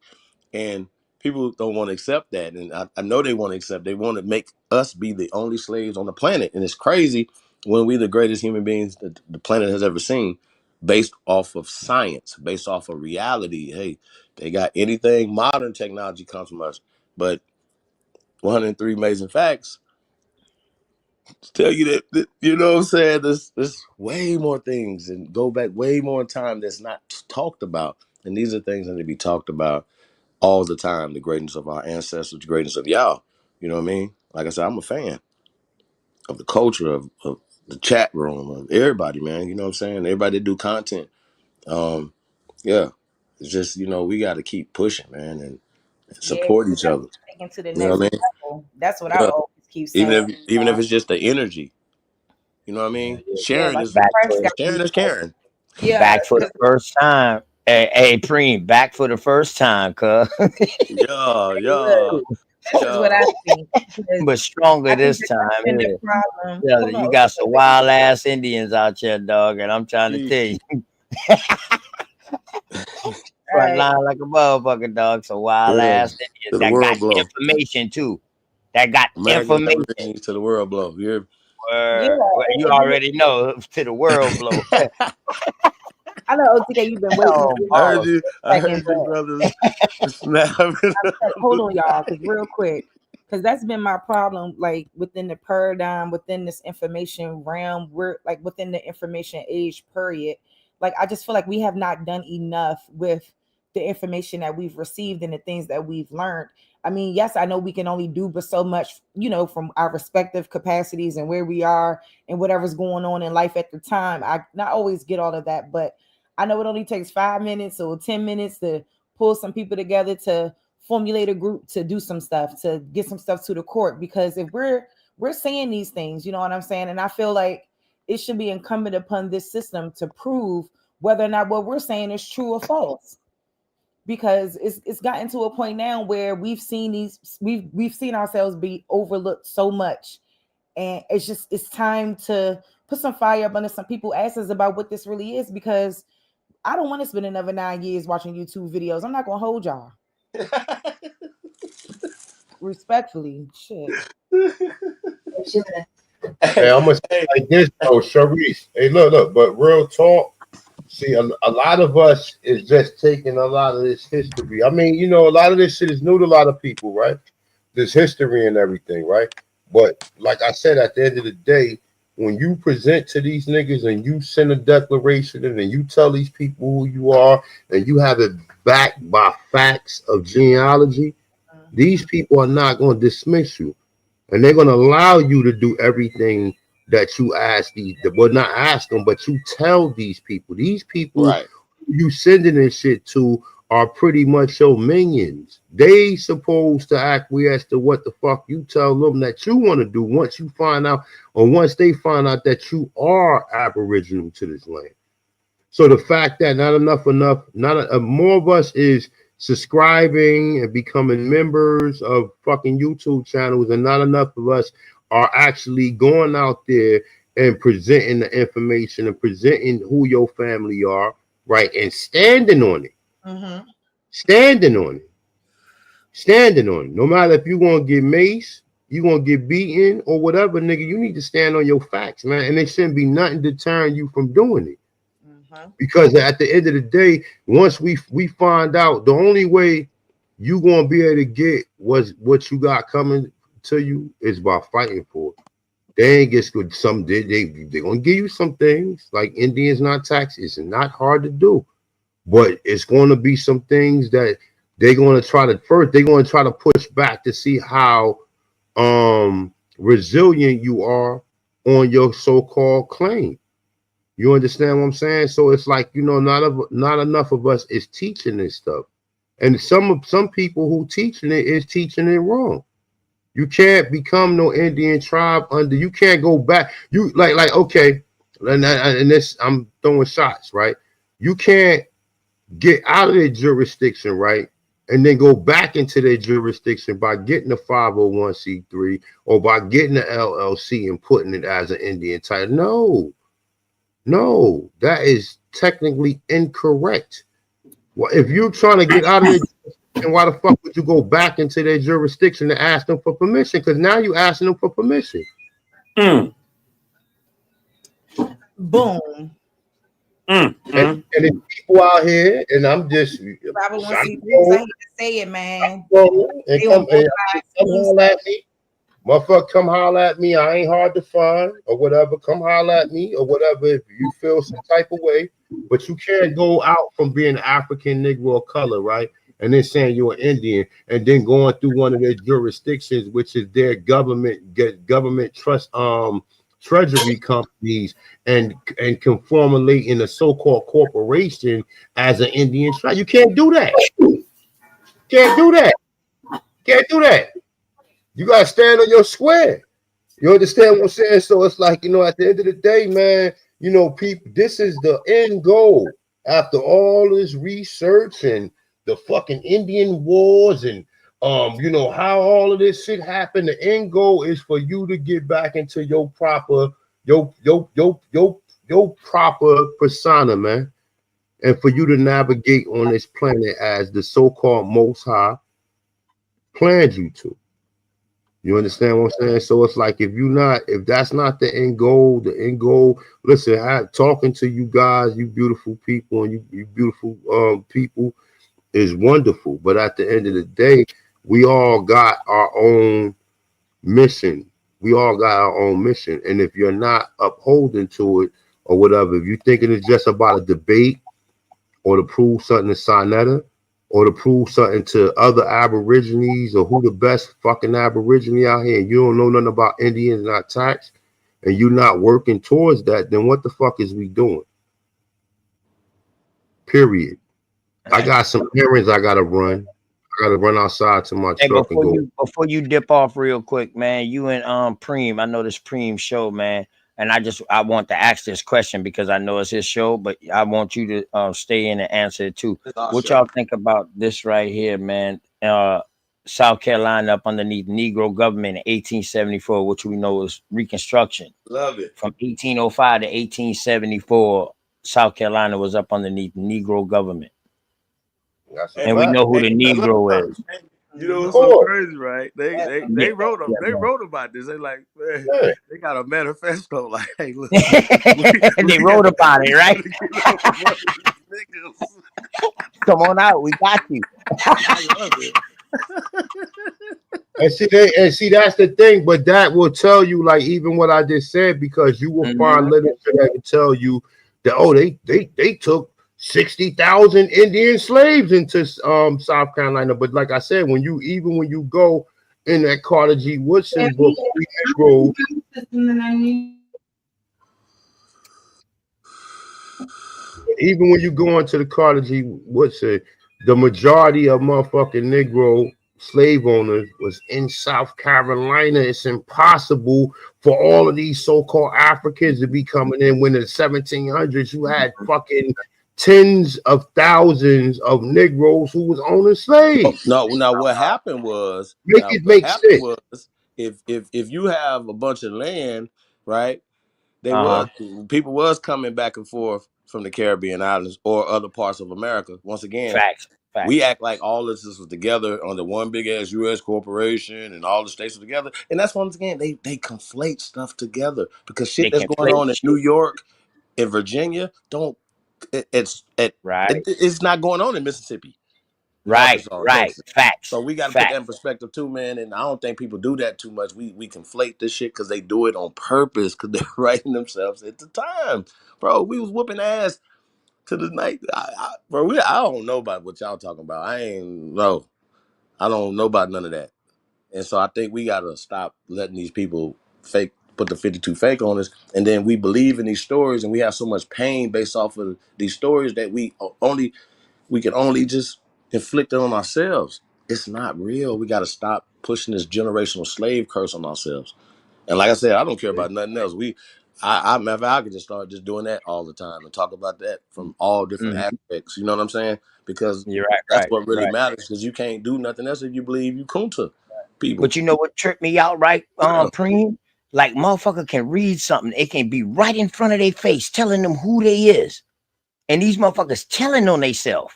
and people don't want to accept that. And I know they want to accept. They want to make us be the only slaves on the planet. And it's crazy when we the greatest human beings that the planet has ever seen, based off of science, based off of reality. Hey, they got anything modern technology comes from us, but 103 amazing facts tell you that you know what I'm saying, there's way more things and go back way more in time that's not talked about. And these are things that need to be talked about all the time. The greatness of our ancestors, the greatness of y'all. You know what I mean? Like I said, I'm a fan of the culture of the chat room, of everybody, man. You know what I'm saying? Everybody that do content. Yeah. It's just, we got to keep pushing, man, and Yeah, support each other. taking to the You know next what I mean? level. That's what I Yeah. always keep saying. Even if it's just the energy. You know what I mean? Yeah, Sharing like is Empress got sharing is caring. yeah, Back for the first time. Hey, Preem, back for the first time, cuz. Yeah. that's what I think. But stronger I think this that time. that's been the Yeah. problem. Yeah, Hold on, you got some wild ass Indians out there, dog, and I'm trying to tell you. Front right. line like a motherfucker, dog. Some wild ass To Indians the that world got blow. information too. That got American information. Aborigines to the world blow. Word. Yeah, Well, you already know to the world blow. I know OTK, you've been waiting Oh, for I a heard you. I second, heard you, but brothers. Snapping. hold on, y'all, because real quick, because that's been my problem. Like within the paradigm, within this information realm, we're like within the information age period. Like I just feel like we have not done enough with the information that we've received and the things that we've learned. I mean, yes, I know we can only do but so much, from our respective capacities and where we are and whatever's going on in life at the time. I not always get all of that, but I know it only takes 5 minutes or 10 minutes to pull some people together to formulate a group to do some stuff, to get some stuff to the court. Because if we're saying these things, you know what I'm saying? And I feel like it should be incumbent upon this system to prove whether or not what we're saying is true or false. Because it's gotten to a point now where we've seen ourselves be overlooked so much. And it's time to put some fire up under some people's asses about what this really is, because I don't want to spend another 9 years watching YouTube videos. I'm not gonna hold y'all. Respectfully, shit. Hey, I'm gonna say like this though, Charisse. Hey, look, but real talk. See, a lot of us is just taking a lot of this history. I mean, a lot of this shit is new to a lot of people, right? This history and everything, right? But like I said, at the end of the day, when you present to these niggas and you send a declaration and then you tell these people who you are and you have it backed by facts of genealogy, these people are not going to dismiss you. And they're going to allow you to do everything that you ask not ask them, but you tell these people. These people right. you sending this shit to are pretty much your minions. They supposed to acquiesce to what the fuck you tell them that you want to do once you find out, or once they find out that you are aboriginal to this land. So the fact that more of us is subscribing and becoming members of fucking YouTube channels, and not enough of us are actually going out there and presenting the information and presenting who your family are, right? And standing on it. Standing on it. Standing on it. No matter if you're going to get maced, you're going to get beaten or whatever, nigga, you need to stand on your facts, man. And there shouldn't be nothing deterring you from doing it. Because at the end of the day, once we find out, the only way you going to be able to get what you got coming to you is by fighting for it. They ain't get good. They're going to give you some things like Indians not taxed. It's not hard to do. But it's going to be some things that they're going to try to push back to see how resilient you are on your so-called claim. You understand what I'm saying? So it's like, you know, not enough of us is teaching this stuff. And some people who teaching it is teaching it wrong. You can't become no Indian tribe you can't go back. You like okay, and this I'm throwing shots, right? You can't get out of their jurisdiction, right? And then go back into their jurisdiction by getting a 501c3 or by getting an LLC and putting it as an Indian title. No, that is technically incorrect. Well, if you're trying to get out of their jurisdiction, why the fuck would you go back into their jurisdiction to ask them for permission? Because now you're asking them for permission. Boom. And there's people out here, and I'm just 501c3s, I hate to say it, man. And come holler at me. Motherfucker, come holler at me. I ain't hard to find or whatever. Come holler at me or whatever if you feel some type of way. But you can't go out from being African, Negro, or color, right? And then saying you're an Indian and then going through one of their jurisdictions, which is their government trust treasury companies and conformulate in a so-called corporation as an Indian tribe. You can't do that. Can't do that. You gotta stand on your square. You understand what I'm saying? So it's like, you know, at the end of the day, man, you know, people, this is the end goal. After all this research and the fucking Indian wars and you know how all of this shit happened, the end goal is for you to get back into your proper proper persona, man, and for you to navigate on this planet as the so-called Most High planned you to. You understand what I'm saying? So it's like if that's not the end goal, listen, talking to you guys, you beautiful people, and you beautiful people is wonderful. But at the end of the day, we all got our own mission. And if you're not upholding to it or whatever, if you're thinking it's just about a debate or to prove something to Sinetta, or to prove something to other Aborigines or who the best fucking Aborigine out here, and you don't know nothing about Indians not taxed, and you're not working towards that, then what the fuck is we doing? Period. I got some errands I gotta run. I gotta run outside to my truck and go. Before you dip off real quick, man, you and Preem, I know this Preem show, man. And I want to ask this question because I know it's his show, but I want you to stay in and answer it too. What y'all think about this right here, man? South Carolina up underneath Negro government in 1874, which we know is Reconstruction. Love it. From 1805 to 1874, South Carolina was up underneath Negro government. And we know who the Negro is. You know what's so crazy, right? They wrote about this. They like, man, they got a manifesto. Like, hey, look, they wrote about it, right? Come on out, we got you. I love it. And see, that's the thing. But that will tell you, like, even what I just said, because you will find literature that will tell you that they took 60,000 Indian slaves into South Carolina. But like I said, when you go in that Carter G. Woodson book, even when you go into the Carter G. Woodson, the majority of motherfucking Negro slave owners was in South Carolina. It's impossible for all of these so-called Africans to be coming in when in the 1700s you had fucking tens of thousands of Negroes who was owning slaves. No, now what happened was Make it make sense. if you have a bunch of land, right? They Uh-huh. people was coming back and forth from the Caribbean islands or other parts of America. Once again, Facts. we act like all this was together under one big ass U.S. corporation and all the states were together. And that's once again, they conflate stuff together because shit They that's going conflate on in shit. New York and Virginia Right. it's not going on in Mississippi and Right. Arkansas and Right. Texas. So Facts. we got to put that in Facts. perspective too, man. And I don't think people do that too much. We conflate this shit because they do it on purpose because they're writing themselves at the time, bro. We was whooping ass to the night, I don't know about what y'all talking about. I don't know about none of that. And so I think we gotta stop letting these people put the 52 fake on us, and then we believe in these stories, and we have so much pain based off of these stories that we can only just inflict it on ourselves. It's not real. We gotta stop pushing this generational slave curse on ourselves. And like I said, I don't care about nothing else. I could just start just doing that all the time and talk about that from all different aspects. You know what I'm saying? Because You're that's right. what really Right. matters. Because you can't do nothing else if you believe you kunta people. But you know what tripped me out, right? Preem? Like motherfucker can read something, it can be right in front of their face, telling them who they is. And these motherfuckers telling on themselves.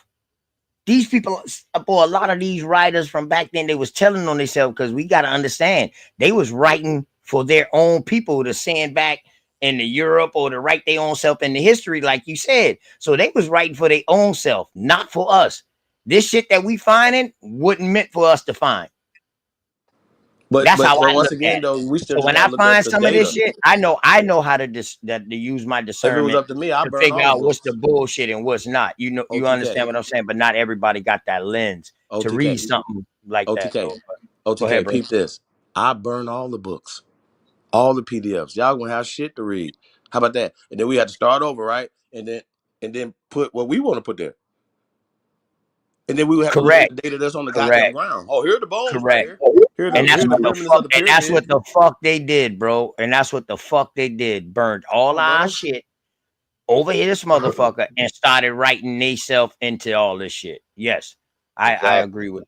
These people, for a lot of these writers from back then, they was telling on themselves because we got to understand they was writing for their own people to send back into Europe or to write their own self in the history, like you said. So they was writing for their own self, not for us. This shit that we finding wasn't meant for us to find. That's how I Once look at again it. though, we still So just when gotta I look at find the some of this data. shit, I know how to to use my If it was discernment up to me, I to burn figure all the out what's the books. bullshit and what's not. You understand OTK. what I'm saying? But not everybody got that lens to read OTK. something like that. OTK. Go ahead, OTK. bro. Peep this. I burn all the books, all the PDFs. Y'all gonna have shit to read. How about that? And then we had to start over, right? And then put what we want to put there. And then we would have to look at Correct. the data that's on the goddamn Correct. ground. Oh, here are the bones right Correct. here. Here And that's are the what the remnants of fuck. the And that's what pyramid. the fuck they did, bro. And that's what the fuck they did. Burned all our shit over here, this motherfucker, and started writing themselves into all this shit. Yes, I agree with.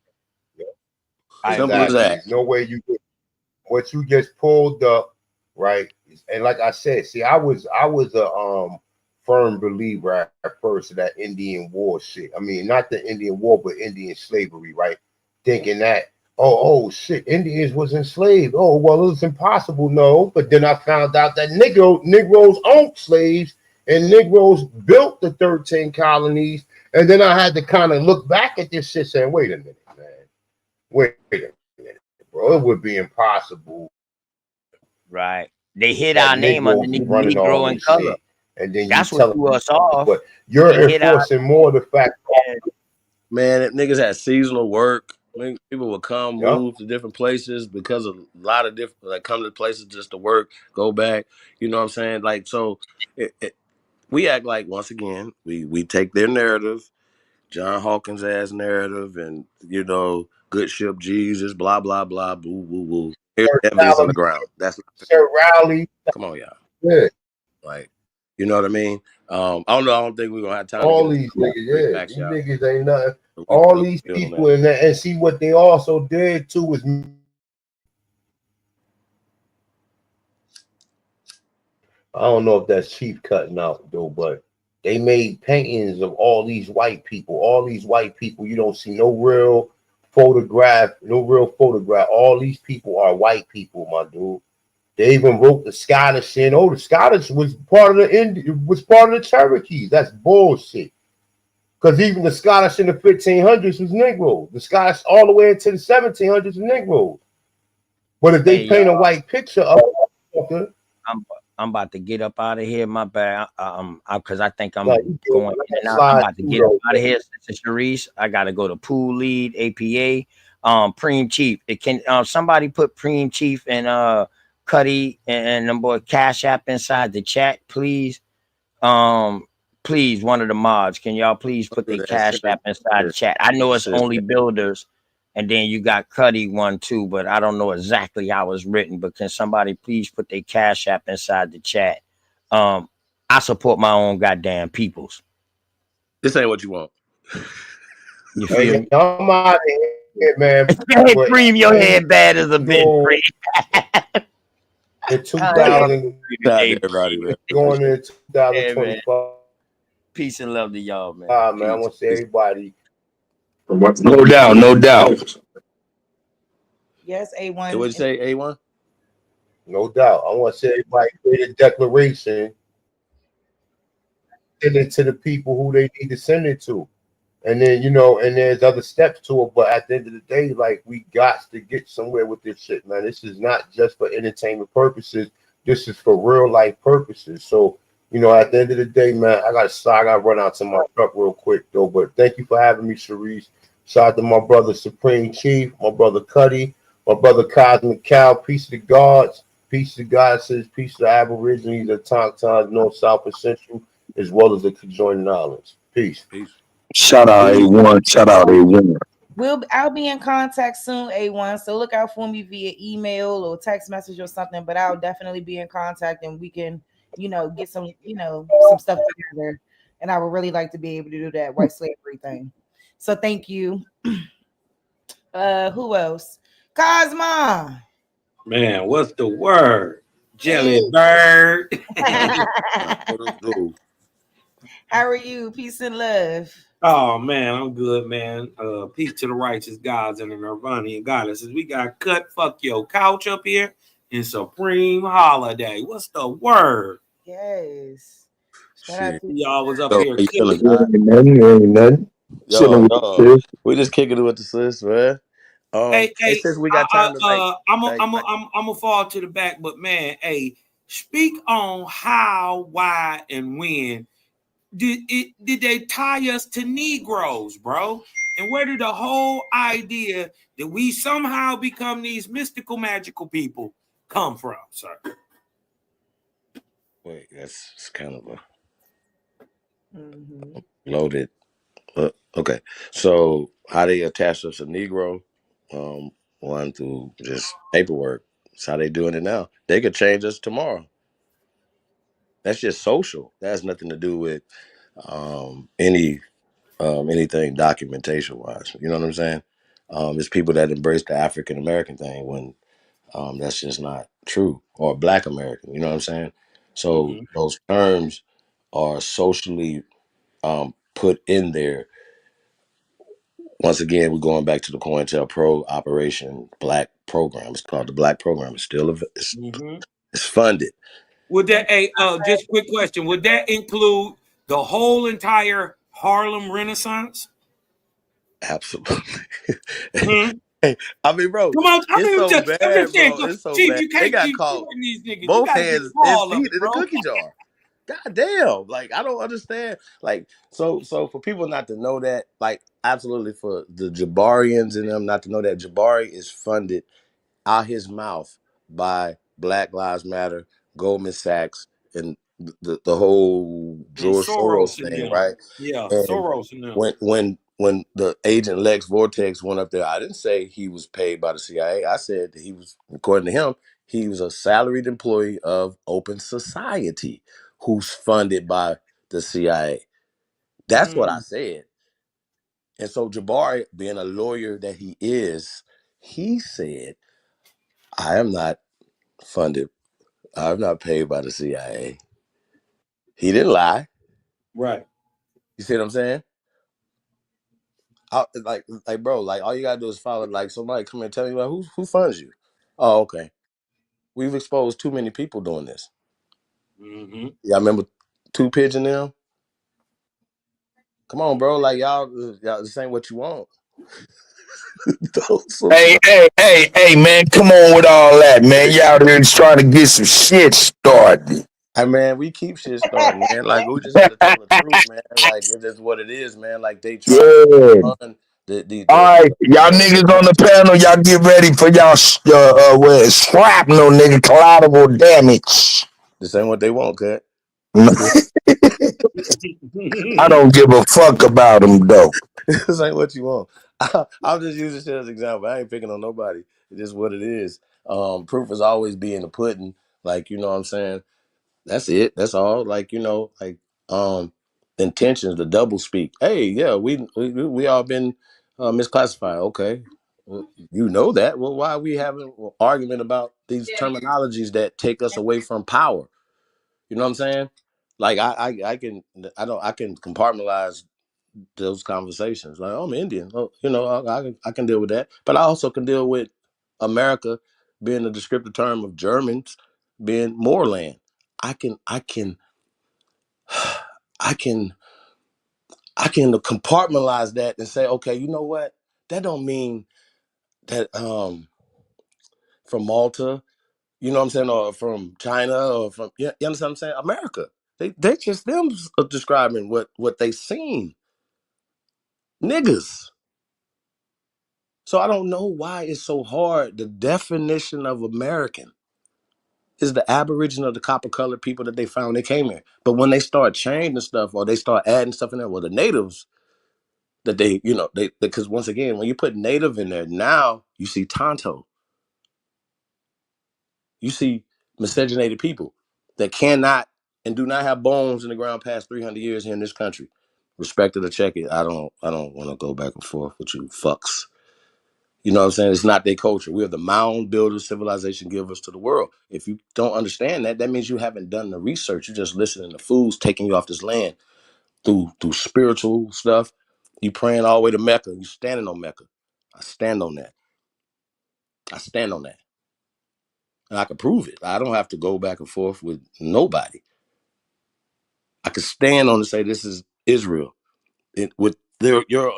Simple as that. No way you get what you just pulled up, right? And like I said, see, I was a firm believer at first of that Indian war shit. I mean, not the Indian war, but Indian slavery, right? Thinking that, oh shit, Indians was enslaved. Oh, well, it was impossible. No, but then I found out that Negroes owned slaves and Negroes built the 13 colonies. And then I had to kind of look back at this shit saying, wait a minute, man. Wait a minute, bro. It would be impossible. Right. They hit our name underneath running all Negro in this color. shit. And then That's you what tell threw us off. but you're They hit our enforcing more the fact. Man, if niggas had seasonal work. People would come, Yeah. move to different places because of a lot of different, like come to places just to work, go back. You know what I'm saying? Like, so we act like, once again, we take their narrative, John Hawkins' ass narrative, and, good ship Jesus, blah, blah, blah, boo, boo, boo. Here's the evidence on the ground. That's not Sir Rowley. Come on, y'all. Yeah. Like, you know what I mean? I don't know. I don't think we're gonna have time All to these get niggas, facts, these y'all. niggas ain't nothing. We All these build on people and see what they also did too is I don't know if that's cheap cutting out though, but they made paintings of all these white people. All these white people, you don't see no real photograph. All these people are white people, my dude. They even wrote the Scottish in. Oh, the Scottish was part of the Cherokees. That's bullshit. Because even the Scottish in the 1500s was Negroes. The Scottish all the way into the 1700s was Negroes. But if they paint a white picture of I'm about to get up out of here. My bad. Because I think I'm Like, going in and out. I'm about to get up out of here. Sister Charisse, I gotta go to Pool Lead, APA. Preem Chief. It can somebody put Preem Chief and Cuddy and them boy Cash App inside the chat, please. please, one of the mods, can y'all please put the Cash App inside the chat? I know it's only builders, and then you got Cuddy one too, but I don't know exactly how it's written. But can somebody please put their Cash App inside the chat? I support my own goddamn peoples. This ain't what you want. You feel me? I'm out of here, man. Hey, Cream, your head bad as a bitch. In 2000, everybody, man. going into 2025. Peace and love to y'all, man. Man, I want to say everybody. No doubt, no doubt. Yes, A1. Hey, what'd you say, A1? No doubt. I want to say everybody create a declaration, send it to the people who they need to send it to. And then, you know, and there's other steps to it. But at the end of the day, like, we got to get somewhere with this shit, man. This is not just for entertainment purposes. This is for real life purposes. So, you know, at the end of the day, man, I got to run out to my truck real quick, though. But thank you for having me, Charise. Shout out to my brother Supreme Chief, my brother Cuddy, my brother Cosmic Cow. Peace to the gods. Peace to the goddesses. Peace to the Aborigines of Tongue, North, South, and Central, as well as the conjoining islands. Peace. Peace. Shout out A1. Shout out A1. I'll be in contact soon, A1. So look out for me via email or text message or something. But I'll definitely be in contact, and we can, you know, get some, you know, some stuff together. And I would really like to be able to do that white slavery thing. So thank you. Who else? Cosma. Man, what's the word? Jelly bird. How are you? Peace and love. Oh man, I'm good, man. Peace to the righteous gods and the Nirvanian goddesses. We got Cut Fuck Your Couch up here in Supreme Holiday. What's the word? Yes. Shit. Y'all was up Yo, here. you feeling Nothing. Yo, we just kicking it with the sis, man. Hey, since we got time to I'm gonna fall to the back, but man, hey, speak on how, why, and when did they tie us to Negroes, bro? And where did the whole idea that we somehow become these mystical, magical people come from, sir? Wait, that's kind of a loaded. Okay, so how they attach us to Negro? One through just paperwork. That's how they doing it now. They could change us tomorrow. That's just social. That has nothing to do with anything documentation wise. You know what I'm saying? It's people that embrace the African American thing when that's just not true, or Black American. You know what I'm saying? So those terms are socially put in there. Once again, we're going back to the COINTELPRO Operation Black Program. It's called the Black Program. It's still it's funded. Would that just quick question? Would that include the whole entire Harlem Renaissance? Absolutely. Hey, I mean, bro, come on, it's so bad, bro. It's so Chief, bad. you can't They got keep caught these niggas. both hands and feet in the cookie jar. God damn. Like, I don't understand. Like, so for people not to know that, like, absolutely for the Jabarians and them not to know that Jabari is funded out his mouth by Black Lives Matter, Goldman Sachs, and the whole George Soros thing, right? Yeah, And Soros and them. when the agent Lex Vortex went up there, I didn't say he was paid by the CIA. I said that he was, according to him, he was a salaried employee of Open Society who's funded by the CIA. That's what I said. And so Jabari, being a lawyer that he is, he said, I am not funded. I'm not paid by the CIA. He didn't lie. Right. You see what I'm saying? Like, bro, like, all you gotta do is follow. Like, somebody come and tell me, like, who funds you? Oh, okay. We've exposed too many people doing this. Y'all remember Two Pigeon them? Come on, bro. Like, y'all this ain't what you want. Hey, man, come on with all that, man. Y'all there just trying to get some shit started. Hey, man, we keep shit starting, man. Like, we just gotta tell the truth, man. Like, it's just what it is, man. Like, they try to fund All right, y'all niggas on the panel, y'all get ready for y'all shrapnel, nigga, collateral damage. This ain't what they want, cut. I don't give a fuck about them though. This ain't what you want. I'm just using shit as an example. I ain't picking on nobody. It's just what it is. Proof is always be in the pudding. Like, you know what I'm saying? That's it. That's all. Like, you know, like intentions, the double speak. Hey, yeah, we all been misclassified. Okay. Well, you know that. Well, why are we having an argument about these terminologies that take us away from power? You know what I'm saying? Like I can compartmentalize those conversations. Like, oh, I'm Indian. Oh, you know, I can deal with that. But I also can deal with America being a descriptive term of Germans being more land. I can compartmentalize that and say, okay, you know what? That don't mean that from Malta, you know what I'm saying, or from China, or from you understand what I'm saying? America. They just them describing what they seen. Niggas. So I don't know why it's so hard. The definition of American is the Aboriginal, the copper colored people that they found when they came here. But when they start changing stuff or they start adding stuff in there, well, the natives that they, you know, they because once again, when you put native in there, now you see Tonto. You see miscegenated people that cannot and do not have bones in the ground past 300 years here in this country. Respect it or check it. I don't want to go back and forth with you fucks. You know what I'm saying? It's not their culture. We are the mound builders, civilization givers to the world. If you don't understand that, that means you haven't done the research. You're just listening to fools taking you off this land through spiritual stuff. You praying all the way to Mecca. You standing on Mecca. I stand on that. I stand on that. And I can prove it. I don't have to go back and forth with nobody. I can stand on and say this is Israel. With your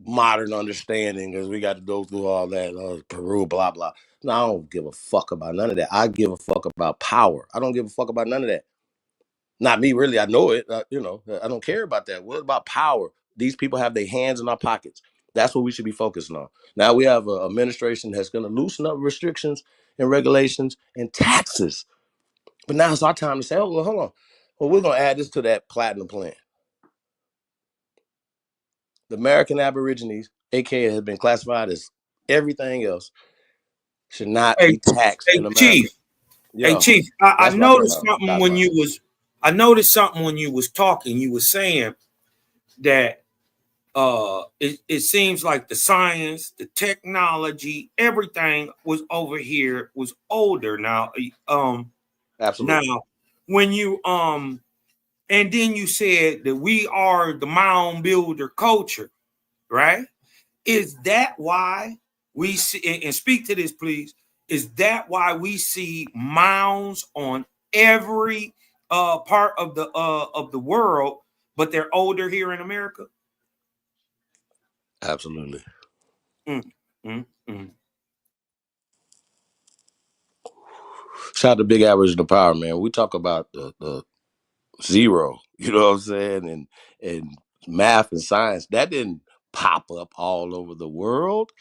modern understanding, because we got to go through all that, Peru, blah, blah. No, I don't give a fuck about none of that. I give a fuck about power. I don't give a fuck about none of that. Not me, really. I know it. You know, I don't care about that. What about power? These people have their hands in our pockets. That's what we should be focusing on. Now we have an administration that's going to loosen up restrictions and regulations and taxes. But now it's our time to say, oh, well, hold on. Well, we're going to add this to that platinum plan. The American Aborigines, aka has been classified as everything else, should not be taxed in America. Chief. Yeah. Hey, Chief, I noticed something when you was. I noticed something when you was talking. You were saying that it seems like the science, the technology, everything was over here was older now. Absolutely. Now, when you and then you said that we are the mound builder culture, right? Is that why we see, and speak to this, please? Is that why we see mounds on every part of the world, but they're older here in America? Absolutely. Shout out to Big Aboriginal Power, man. We talk about the zero, you know what I'm saying, and math and science. That didn't pop up all over the world.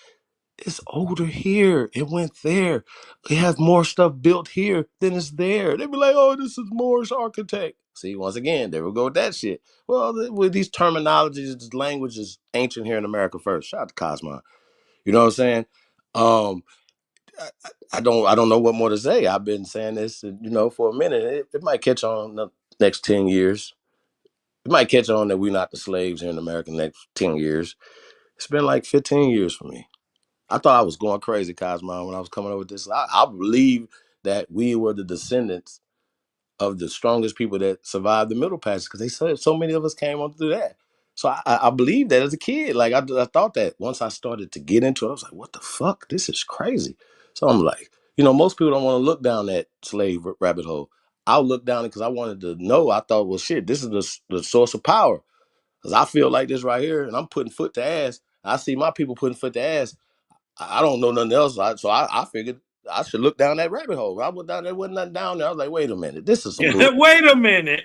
It's older here. It went there. It has more stuff built here than it's there. They be like, oh, this is Moorish architect. See, once again, there we go with that shit. Well, with these terminologies, this language is ancient here in America first. Shout out to Cosmo. You know what I'm saying? I don't know what more to say. I've been saying this, you know, for a minute. It might catch on the next 10 years. It might catch on that we're not the slaves here in America next 10 years. It's been like 15 years for me. I thought I was going crazy, Cosmo, when I was coming up with this. I believe that we were the descendants of the strongest people that survived the Middle Passage because they said so many of us came on through that. So I believed that as a kid. Like I thought that once I started to get into it, I was like, what the fuck? This is crazy. So I'm like, you know, most people don't want to look down that slave rabbit hole. I'll look down it because I wanted to know. I thought, well, shit, this is the source of power. Because I feel like this right here, and I'm putting foot to ass. I see my people putting foot to ass. I don't know nothing else. So I figured I should look down that rabbit hole. I went down there, wasn't nothing down there. I was like, wait a minute, this is some bullshit. Wait a minute.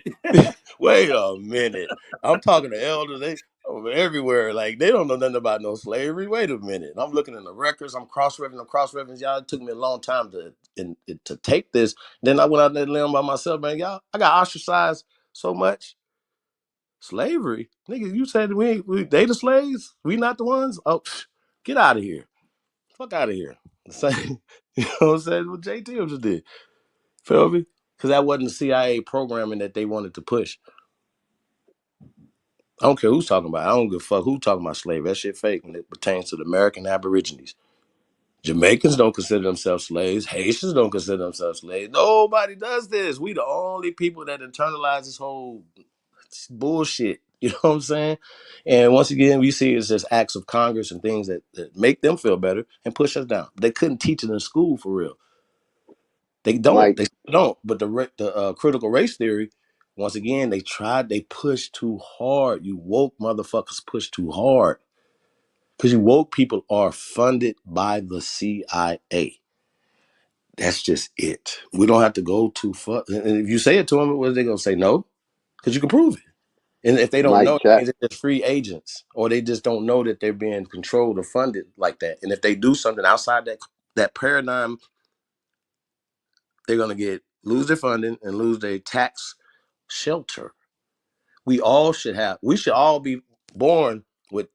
Wait a minute. I'm talking to elders. They over everywhere. Like they don't know nothing about no slavery. Wait a minute. I'm looking in the records. I'm cross-referencing. Y'all, it took me a long time to take this. Then I went out there limb by myself, man. Y'all, I got ostracized so much Slavery, nigga. You said we they the slaves. We not the ones. Oh, get out of here. Fuck out of here. Same, you know what I'm saying? What JT just did. Feel me? Because that wasn't the CIA programming that they wanted to push. I don't care who's talking about it. I don't give a fuck who talking about slavery. That shit fake when it pertains to the American Aborigines. Jamaicans don't consider themselves slaves. Haitians don't consider themselves slaves. Nobody does this. We the only people that internalize this whole bullshit. You know what I'm saying? And once again, we see it's just acts of Congress and things that make them feel better and push us down. They couldn't teach it in school for real. They don't. Mike, They don't. But the critical race theory, once again, they pushed too hard. You woke motherfuckers push too hard. Because you woke people are funded by the CIA. That's just it. We don't have to go too far. And if you say it to them, what are they going to say? No? Because you can prove it. And if they don't Mike, know, it check. means they're just free agents. Or they just don't know that they're being controlled or funded like that. And if they do something outside that paradigm, they're going to lose their funding and lose their tax shelter. We should all be born with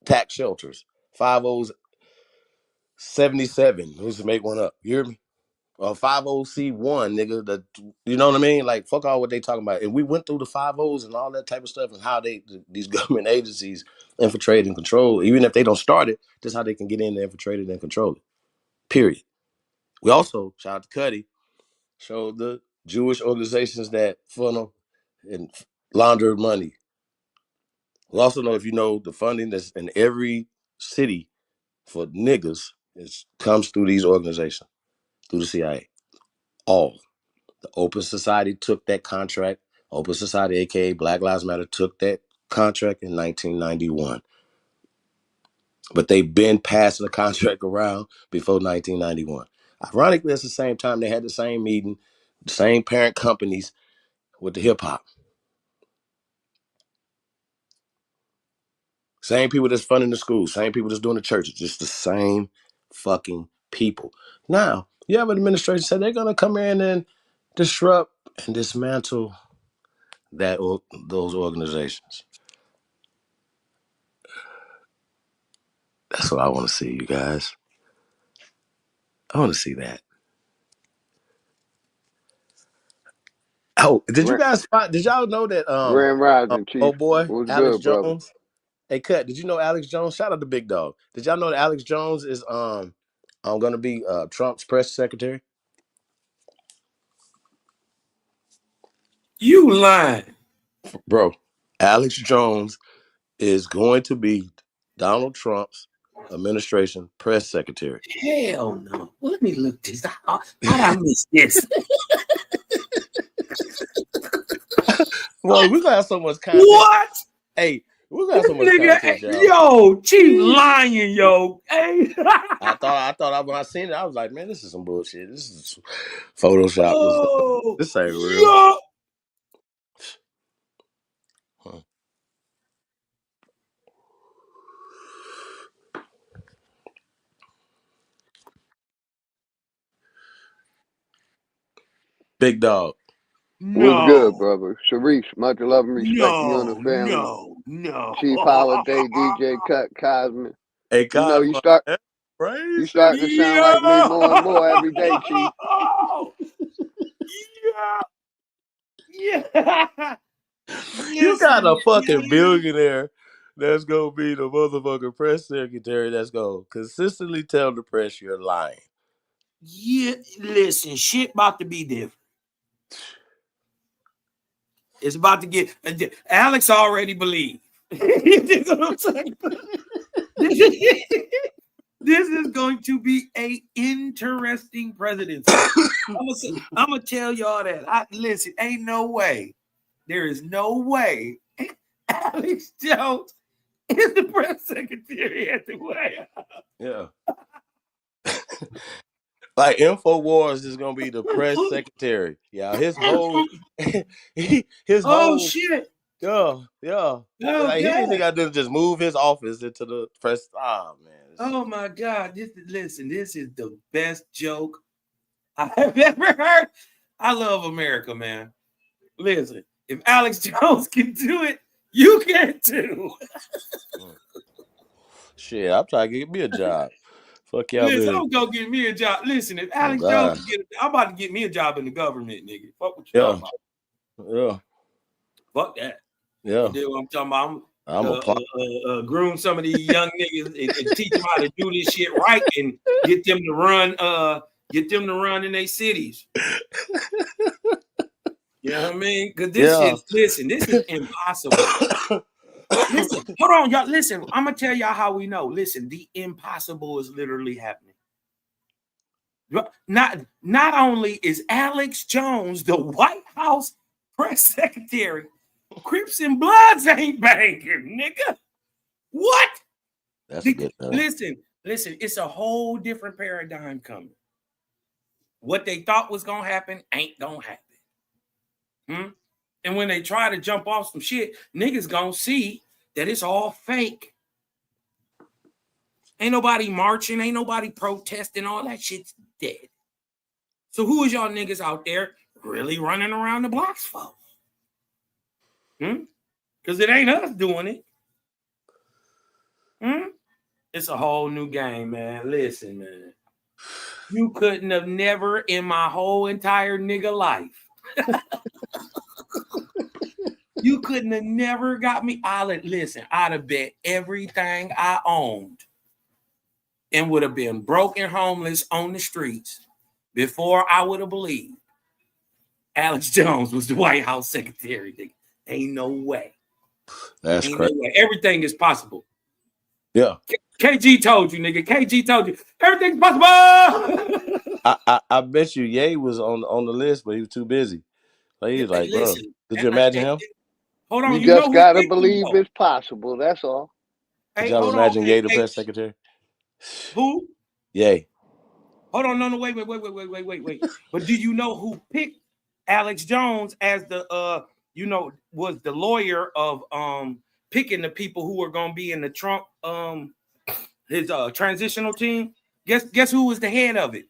tax shelters. 5077. Who's to make one up? You hear me? Or 50C1, nigga. You know what I mean? Like, fuck all what they talking about. And we went through the 50s and all that type of stuff and how these government agencies infiltrate and control. Even if they don't start it, just how they can get in and infiltrate it and control it. Period. We also, shout out to Cuddy, showed the Jewish organizations that funnel and launder money. We also know, if you know, the funding that's in every city for niggas comes through these organizations, through the CIA. All. The Open Society took that contract. Open Society, aka Black Lives Matter, took that contract in 1991. But they've been passing the contract around before 1991. Ironically, it's the same time they had the same meeting, the same parent companies with the hip hop. Same people that's funding the schools, same people that's doing the churches, just the same fucking people. Now, you have an administration said they're going to come in and disrupt and dismantle those organizations. That's what I want to see, you guys. I want to see that. Oh, did y'all know that Grand Rising, Chief. oh boy, What's Alex good, brother? Jones? Hey, Cut, did you know Alex Jones? Shout out to Big Dog. Did y'all know that Alex Jones is gonna be Trump's press secretary? You lying. Bro, Alex Jones is going to be Donald Trump's administration press secretary. Hell no. Let me look this out. How'd I miss this? Well, we're gonna have so much content. What? Hey, we're gonna have so much content, y'all. Yo, Chief lying, yo. Hey. I thought when I seen it, I was like, man, this is some bullshit. This is Photoshop. Oh, this ain't real. yo. Big Dog. What's good, brother? Sharice, much love and respect to you and the family. No. Chief Holiday, DJ Cut, Cosman. Hey, you know, you starting to sound like me more and more every day, Chief. Yeah. You got a fucking billionaire that's gonna be the motherfucking press secretary that's gonna consistently tell the press you're lying. Yeah, listen, shit about to be different. It's about to get Alex already believed. You know what I'm saying? This is going to be a interesting presidency. I'm gonna tell y'all that. Listen, ain't no way. There is no way Alex Jones is the press secretary at the White House. Yeah. Like InfoWars is gonna be the press secretary. Yeah, his whole Oh shit. Yeah. Oh, like he ain't got to just move his office into the press. Oh man. Oh my God. This is the best joke I have ever heard. I love America, man. Listen, if Alex Jones can do it, You can too. Shit, I'm trying to get me a job. Fuck y'all, Listen, man. I'm gonna get me a job. Listen, if Alex Oh, Jones can I'm about to get me a job in the government, nigga. Fuck what you talking about. Yeah. Fuck that. Yeah. You know what I'm talking about? I'm a groom some of these young niggas and teach them how to do this shit right and get them to run in their cities. You know what I mean? Because this is impossible. Listen, hold on, y'all. Listen, I'm gonna tell y'all how we know. Listen, the impossible is literally happening. Not only is Alex Jones the White House press secretary, Crips and Bloods ain't banging, nigga. What? That's a good thing. Listen, it's a whole different paradigm coming. What they thought was gonna happen ain't gonna happen. And when they try to jump off some shit, niggas gonna see that it's all fake. Ain't nobody marching, ain't nobody protesting, all that shit's dead. So who is y'all niggas out there really running around the blocks for? Because it ain't us doing it. It's a whole new game, man. Listen, man. You couldn't have never in my whole entire nigga life. You couldn't have never got me. I'd have bet everything I owned and would have been broke and homeless on the streets before I would have believed Alex Jones was the White House secretary. Ain't no way. That's Ain't crazy. No way. Everything is possible. Yeah. KG told you, nigga. KG told you everything's possible. I bet you Ye was on the list, but he was too busy. Like, he was like, bro, could you imagine him? Hold on, You you know just who gotta picked him, believe though? it's possible. That's all. Could Hey, y'all hold imagine on. Ye the press secretary? Who? Ye. Hold on, no, wait. But do you know who picked Alex Jones as the was the lawyer of picking the people who were gonna be in the Trump his transitional team? Guess who was the head of it?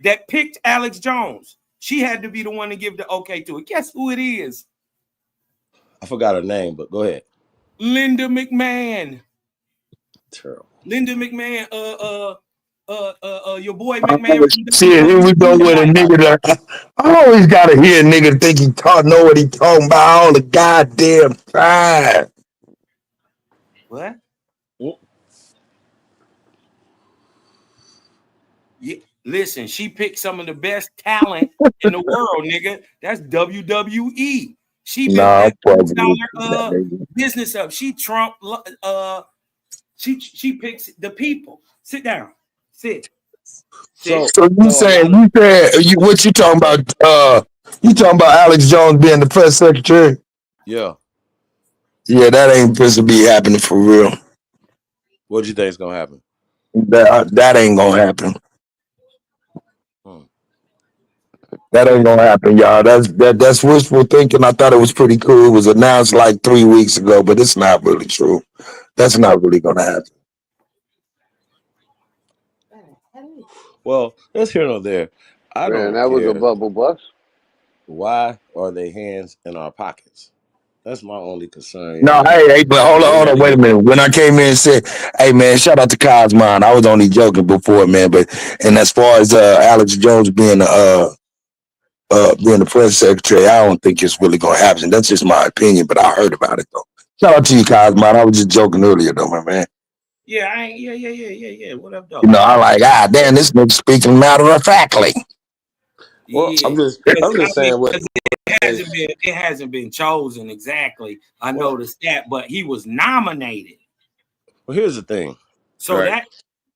That picked Alex Jones. She had to be the one to give the okay to it. Guess who it is? I forgot her name, but go ahead. Linda McMahon. Terrible. Linda McMahon, your boy McMahon. Shit, here we go with a nigga that I always gotta hear a nigga think he know what he talking about all the goddamn time. What? Yeah, listen, she picked some of the best talent in the world, nigga. That's WWE. She built that business up. She Trump. She picks the people. Sit down. Sit. So you saying what you talking about? You talking about Alex Jones being the press secretary? Yeah. Yeah, that ain't supposed to be happening for real. What do you think is gonna happen? That ain't gonna happen. That ain't gonna happen, y'all. That's wishful thinking. I thought it was pretty cool. It was announced like 3 weeks ago, but it's not really true. That's not really gonna happen. Well, let's hear no there. I Man, don't that was a care. bubble bust. Why are they hands in our pockets? That's my only concern. No, hey, but hold on, wait a minute. When I came in and said, hey man, shout out to Cosmon. I was only joking before, man, and as far as Alex Jones being the press secretary, I don't think it's really gonna happen. That's just my opinion, but I heard about it though. Shout out to you, Cosmon. I was just joking earlier though, my man. Yeah, yeah. What up, dog? You know, I like, damn, this nigga speaking matter of factly. Well, Yeah, I'm just saying what it hasn't been chosen exactly. I know the stat, but he was nominated. Well, here's the thing. So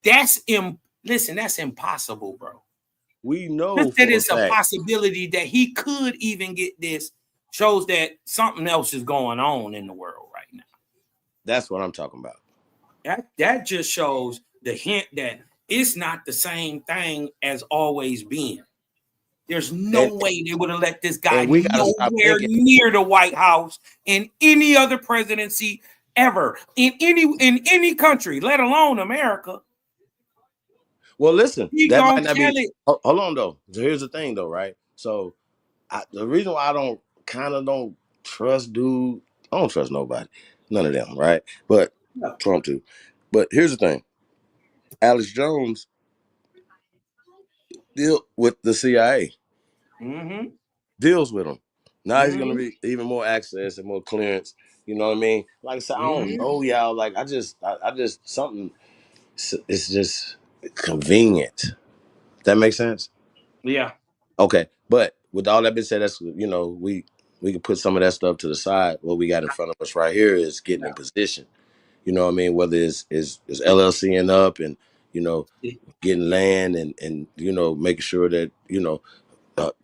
that's impossible, bro. We know Just that for it's a fact. possibility that he could even get this shows that something else is going on in the world right now. That's what I'm talking about. That just shows the hint that it's not the same thing as always been. There's no way they would have let this guy nowhere near the White House in any other presidency ever in any country, let alone America. Well, listen, that might not be. It. Hold on, though. So here's the thing, though, right? So the reason why I don't trust dude I don't trust nobody. None of them, right? But Trump too. But here's the thing. Alex Jones deal with the CIA. Mm-hmm. Deals with them. Now he's gonna Mm-hmm. be even more access and more clearance. You know what I mean? Like I said, I don't Mm-hmm. know y'all. Like I just something. It's just convenient. That makes sense. Yeah. Okay, but with all that being said, that's we can put some of that stuff to the side. What we got in front of us right here is getting in position. You know what I mean? Whether it's LLCing up and getting land and making sure that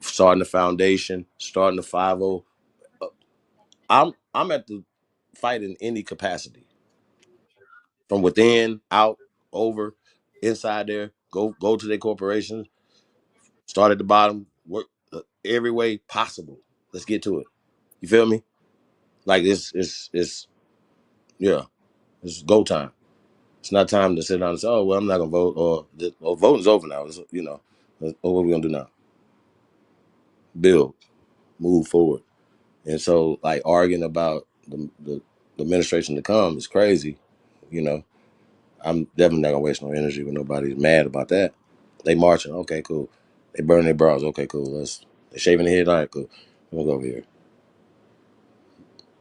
starting the foundation, starting the 50. I'm at the fight in any capacity, from within, out, over, inside there. Go to their corporations. Start at the bottom. Work every way possible. Let's get to it. You feel me? Like it's yeah. It's go time. It's not time to sit down and say, "Oh, well, I'm not gonna vote," or voting's over now. What are we gonna do now? Build, move forward. And so, like arguing about the administration to come is crazy. You know, I'm definitely not gonna waste no energy when nobody's mad about that. They marching, okay, cool. They burning their bras, okay, cool. They shaving their head, all right, cool. We'll go over here.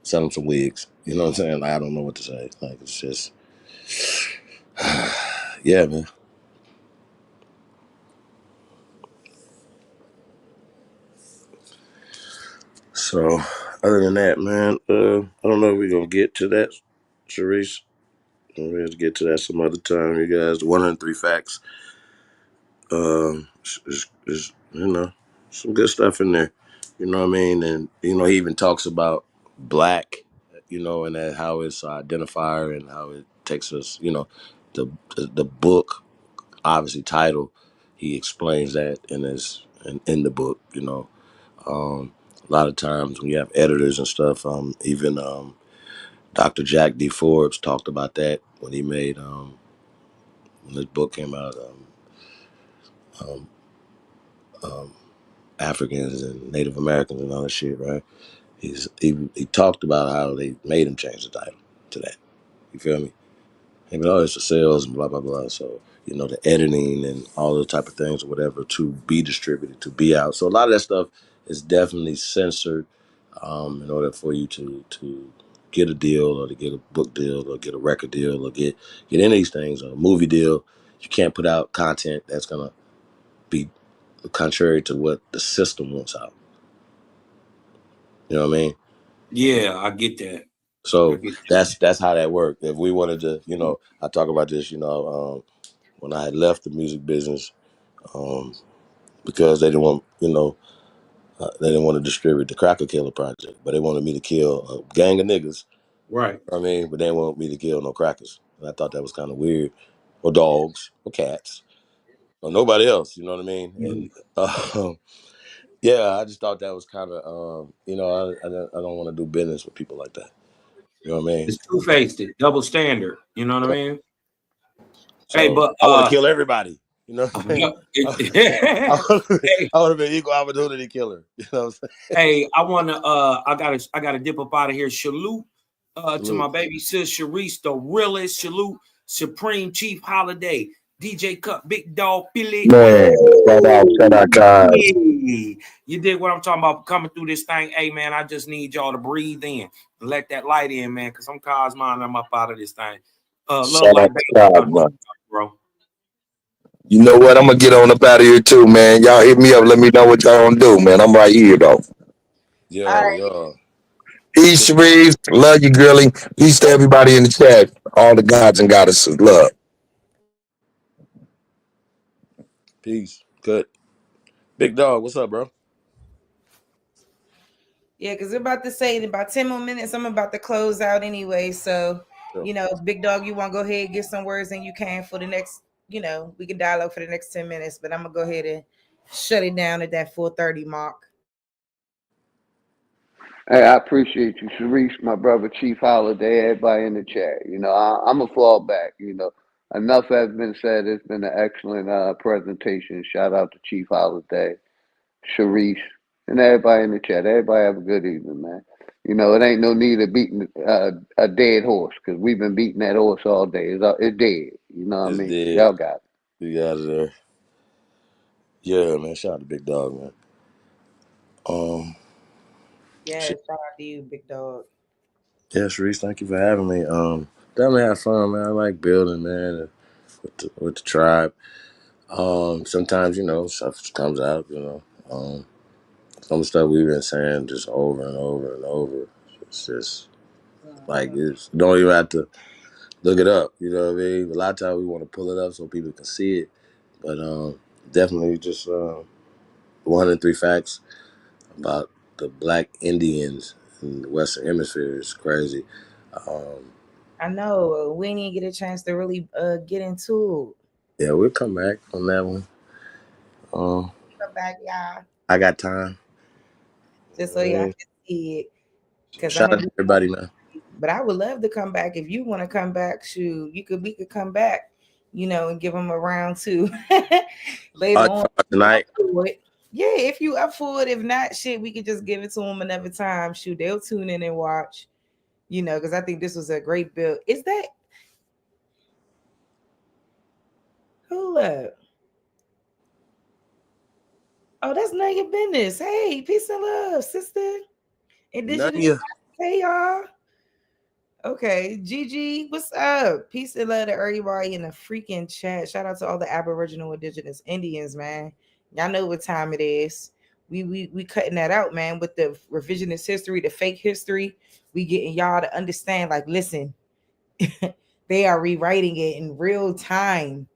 Sell them some wigs. You know what I'm saying? Like, I don't know what to say. Like, it's just, yeah, man. So, other than that, man, I don't know if we're gonna get to that, Charise. We'll have to get to that some other time, you guys. The 103 facts. Is some good stuff in there. You know what I mean? And he even talks about black, and that how it's identifier and how it takes us. The book, obviously title, he explains that in the book. A lot of times when you have editors and stuff, even Dr. Jack D. Forbes talked about that when he made when his book came out. Um, Africans and Native Americans and all that shit, right? He talked about how they made him change the title to that. You feel me? And all it's for sales and blah blah blah. So the editing and all those type of things or whatever to be distributed, to be out. So a lot of that stuff is definitely censored in order for you to get a deal or to get a book deal or get a record deal or get any of these things or a movie deal. You can't put out content that's gonna be contrary to what the system wants out. You know what I mean? Yeah, I get that. So that's how that worked. If we wanted to, I talk about this, when I had left the music business, because they didn't want, they didn't want to distribute the Cracker Killer Project, but they wanted me to kill a gang of niggas. Right. You know what I mean, but they didn't want me to kill no crackers, and I thought that was kind of weird, or dogs, or cats, or nobody else. You know what I mean? And yeah, I just thought that was kind of, I don't want to do business with people like that. You know what I mean? It's two-faced, double standard. You know what I mean? So Hey, but I want to kill everybody. You know what I'm saying? I want to be an equal opportunity killer. You know what I'm saying? Hey, I gotta dip up out of here. Salute to my baby sis Charise the realist. Salute Supreme Chief Holiday, DJ Cut, Big Dog Philly. Man, shout out, guys. You dig what I'm talking about? Coming through this thing. Hey man, I just need y'all to breathe in and let that light in, man, because I'm Cosmon. I'm up out of this thing. Love like bro. You know what? I'm gonna get on up out of here too, man. Y'all hit me up. Let me know what y'all gonna do, man. I'm right here though. Yo. Peace, Reeves. Love you, girlie. Peace to everybody in the chat. All the gods and goddesses. Love. Peace. Good. Big Dog, what's up, bro? Yeah, because we're about to say in about 10 more minutes, I'm about to close out anyway. So, Big Dog, you want to go ahead and get some words and you can for the next, we can dialogue for the next 10 minutes, but I'm going to go ahead and shut it down at that 4:30 mark. Hey, I appreciate you, Charise, my brother, Chief Holiday, everybody in the chat. I'm a fall back. Enough has been said. It's been an excellent presentation. Shout out to Chief Holiday, Charise, and everybody in the chat. Everybody have a good evening, man. You know, it ain't no need of beating a dead horse because we've been beating that horse all day. It's dead. You know what I It's mean? dead. Y'all got it. We got it there. Yeah, man. Shout out to Big Dog, man. Yeah, Shit. shout out to you, big dog. Yeah, Sharice, thank you for having me. Definitely have fun, man. I like building, man, with the tribe. Sometimes, you know, stuff comes out, you know. Some stuff we've been saying just over and over and over. It's just like it's don't even have to look it up. You know what I mean? A lot of times we want to pull it up so people can see it, but definitely just 103 facts about the Black Indians in the Western Hemisphere is crazy. I know we didn't get a chance to really get into Yeah, we'll come back on that one. come back, y'all, I got time. just so y'all can see it. Because I'm Shout out gonna to be, everybody, man. but I would love to come back if you want to come back. Shoot, we could come back, and give them a round two later on. Tonight. Yeah, if you up for it. If not, shit, we could just give it to them another time. Shoot, they'll tune in and watch. Because I think this was a great build. Is that hold up? Oh, that's none of your business. Hey, peace and love, sister. Indigenous. Hey, y'all. Okay, Gigi, what's up? Peace and love to everybody in the freaking chat. Shout out to all the Aboriginal, Indigenous, Indians, man. Y'all know what time it is. We cutting that out, man, with the revisionist history, the fake history. We getting y'all to understand. Like, listen, they are rewriting it in real time.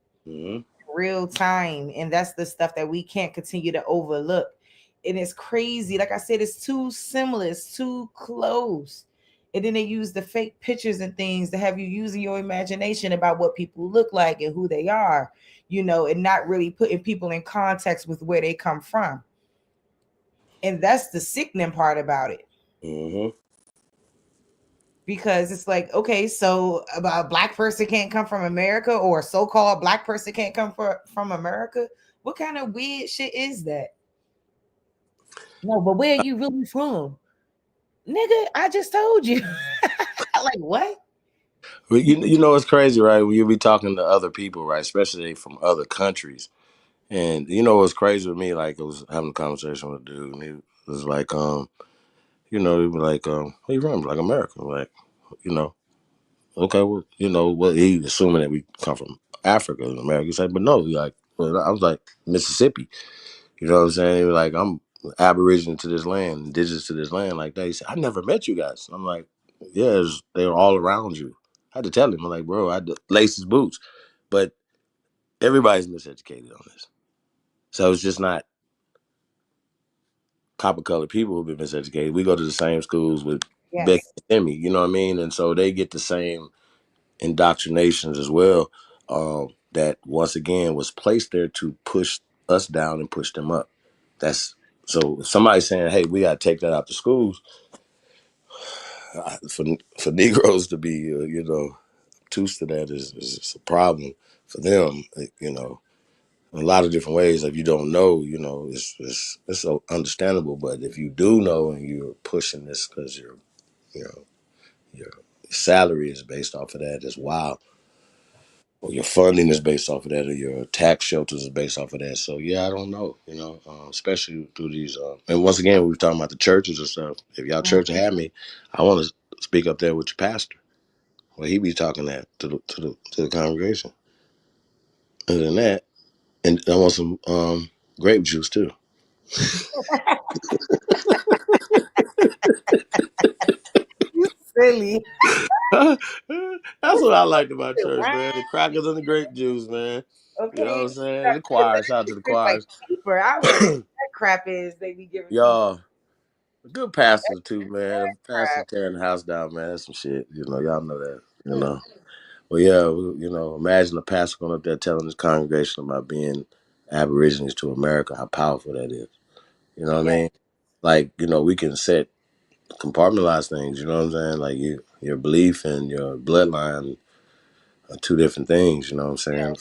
Real time, and that's the stuff that we can't continue to overlook. And it's crazy. Like I said, it's too similar, it's too close. And then they use the fake pictures and things to have you using your imagination about what people look like and who they are, and not really putting people in context with where they come from. And that's the sickening part about it. Because it's like, okay, so a black person can't come from America, or a so-called black person can't come from America. What kind of weird shit is that? No, but where are you really from? Nigga, I just told you. Like, what? Well, you know it's crazy, right? When you be talking to other people, right, especially from other countries, and you know what's crazy with me? Like, I was having a conversation with a dude, and he was like, he was like, where you from? Like, America. Like, okay, well, he assuming that we come from Africa and America. He's like, but no, I was like, Mississippi. You know what I'm saying? He was like, I'm Aboriginal to this land, indigenous to this land, like that. He said, I never met you guys. I'm like, yeah, they were all around you. I had to tell him, I'm like, bro, I had to lace his boots. But everybody's miseducated on this. So it's just not copper colored people who've been miseducated. We go to the same schools with Becky and Timmy, you know what I mean? And so they get the same indoctrinations as well, that once again was placed there to push us down and push them up. That's so if somebody's saying, hey, we got to take that out the schools, for Negroes to be, obtuse to that is a problem for them, in a lot of different ways. If you don't know, it's so understandable. But if you do know and you're pushing this because your salary is based off of that, it's wild. Or your funding is based off of that, or your tax shelters is based off of that. So yeah, I don't know, especially through these. And once again, we were talking about the churches and stuff. If y'all church had me, I want to speak up there with your pastor, where he be talking that to the congregation. Other than that, and I want some grape juice too. You silly. That's what I liked about church, man. The crackers and the grape juice, man. Okay. You know what I'm saying? The choir, shout out to the choirs. Paper. I don't know what that crap is they be giving. Y'all, good pastors too, man. Pastors tearing the house down, man. That's some shit. Y'all know that. Well, yeah, imagine a pastor going up there telling his congregation about being Aborigines to America, how powerful that is. You know what I mean? Like, we can compartmentalize things, you know what I'm saying? Like your belief and your bloodline are two different things, you know what I'm saying?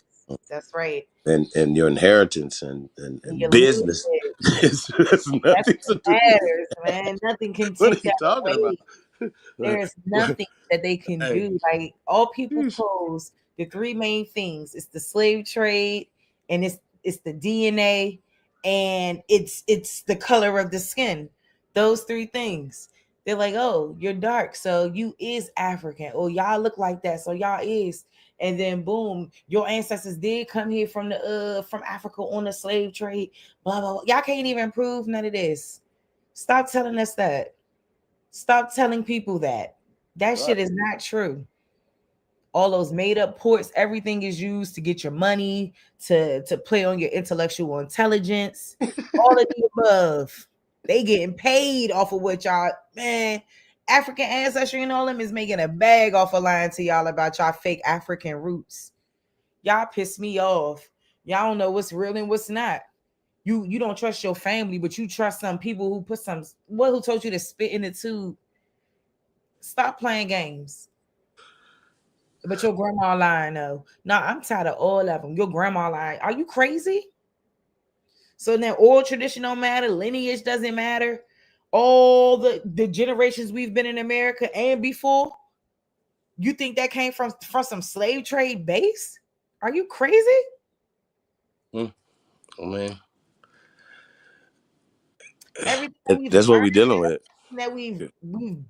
That's right. and your inheritance and your business. lineage. It's That's nothing to what do with matters, man. Nothing can what are take you that talking about? away. There is nothing that they can Hey, do. Like all people pose the three main things: it's the slave trade, and it's the DNA, and it's the color of the skin. Those three things. They're like, oh, you're dark, so you is African. Oh, y'all look like that, so y'all is. And then boom, your ancestors did come here from Africa on the slave trade. Blah blah blah. Y'all can't even prove none of this. Stop telling us that. Stop telling people that. That shit is not true. All those made up ports, everything is used to get your money, to play on your intellectual intelligence. All of the above. They getting paid off of what y'all, man. African ancestry and all them is making a bag off of lying to y'all about y'all fake African roots. Y'all piss me off. Y'all don't know what's real and what's not. You don't trust your family, but you trust some people who put some who told you to spit in the tube. Stop playing games. But your grandma lying though. No, I'm tired of all of them. Your grandma lying. Are you crazy? So then oral tradition don't matter, lineage doesn't matter. All the generations we've been in America and before, you think that came from some slave trade base? Are you crazy? oh man, Everything we've that's what learned, we're dealing with. that we've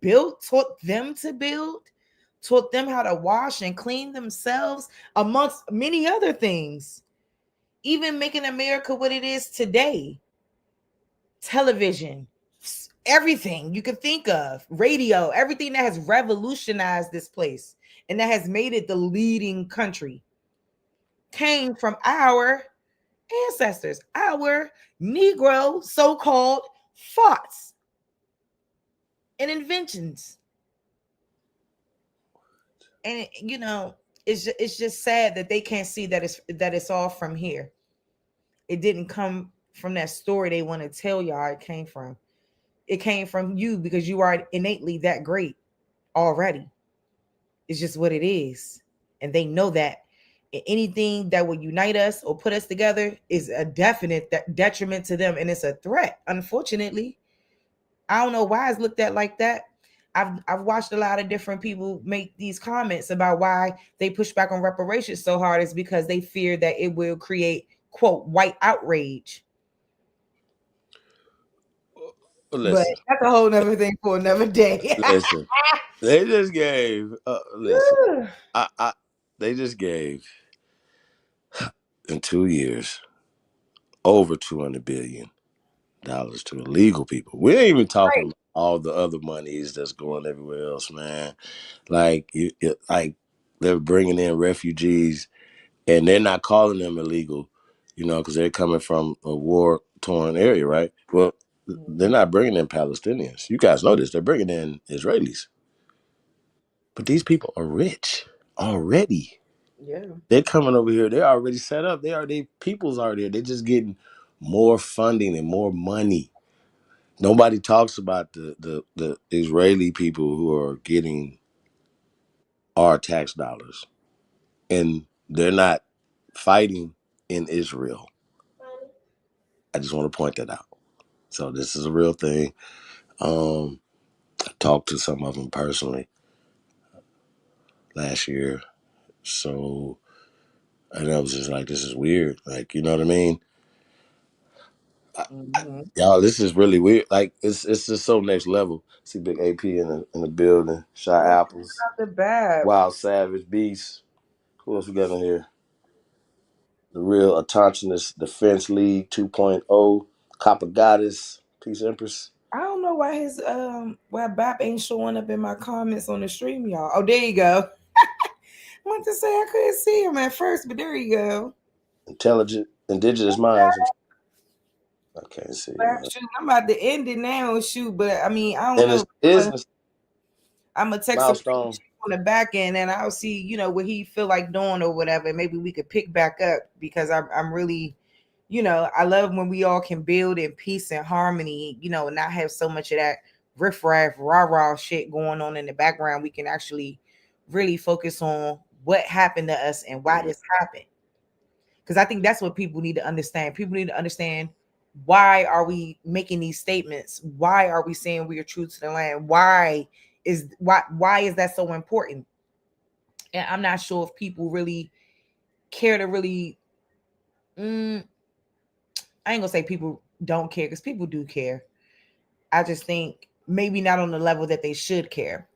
built, taught them to build, taught them how to wash and clean themselves, amongst many other things. Even making America what it is today. Television, everything you could think of, radio, everything that has revolutionized this place and that has made it the leading country came from our ancestors, our Negro so-called thoughts and inventions. And it's just sad that they can't see that it's all from here. It didn't come from that story they want to tell y'all it came from. It came from you because you are innately that great already. It's just what it is. And they know that. And anything that will unite us or put us together is a definite detriment to them. And it's a threat, unfortunately. I don't know why it's looked at like that. I've watched a lot of different people make these comments about why they push back on reparations so hard is because they fear that it will create, quote, white outrage. Well, But listen, that's a whole nother thing for another day. listen. They just gave. Listen, they just gave in 2 years over $200 billion to illegal people. We ain't even talking about all the other monies that's going everywhere else, man. Like like they're bringing in refugees, and they're not calling them illegal, because they're coming from a war-torn area, right? Well, they're not bringing in Palestinians. You guys know this. They're bringing in Israelis. But these people are rich already. Yeah. They're coming over here. They're already set up. People's already there. They're just getting more funding and more money. Nobody talks about the Israeli people who are getting our tax dollars. And they're not fighting in Israel. I just want to point that out. So this is a real thing. I talked to some of them personally last year. So, and I was just like, this is weird. Like, you know what I mean? Y'all, this is really weird. Like, it's just so next level. See Big AP in the building. Shy Apples. Not the bad. Wild Savage Beast. Who else we got in here? The Real Autonomous Defense League 2.0. Copper Goddess. Peace Empress. I don't know why why BAP ain't showing up in my comments on the stream, y'all. Oh, there you go. I want to say I couldn't see him at first, but there you go. Intelligent Indigenous Minds. I can't see. Shoot, I'm about to end it now. Shoot, but I mean, I don't And know. it's business. I'm gonna text him Milestone. on the back end, and I'll see, what he feel like doing or whatever. Maybe we could pick back up because I'm really, I love when we all can build in peace and harmony, and not have so much of that riffraff, rah-rah shit going on in the background. We can actually really focus on what happened to us and why this happened. because I think that's what people need to understand. People need to understand, why are we making these statements? Why are we saying we are true to the land? Why is that so important? And I'm not sure if people really care to really. I ain't gonna say people don't care, because people do care. I just think maybe not on the level that they should care.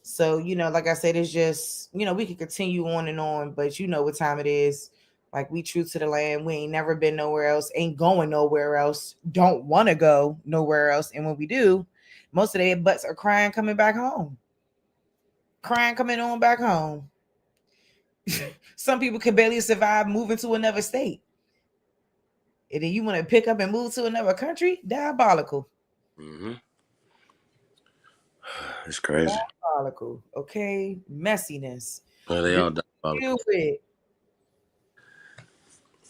So, like I said, it's just, we could continue on, but you know what time it is. Like, we true to the land. We ain't never been nowhere else, ain't going nowhere else, don't want to go nowhere else. And when we do, most of their butts are crying coming back home. Crying coming on back home. Some people can barely survive moving to another state. And then you want to pick up and move to another country? Diabolical. Mm-hmm. It's crazy. Diabolical. Okay. Messiness. Well, they all diabolical. Deal with.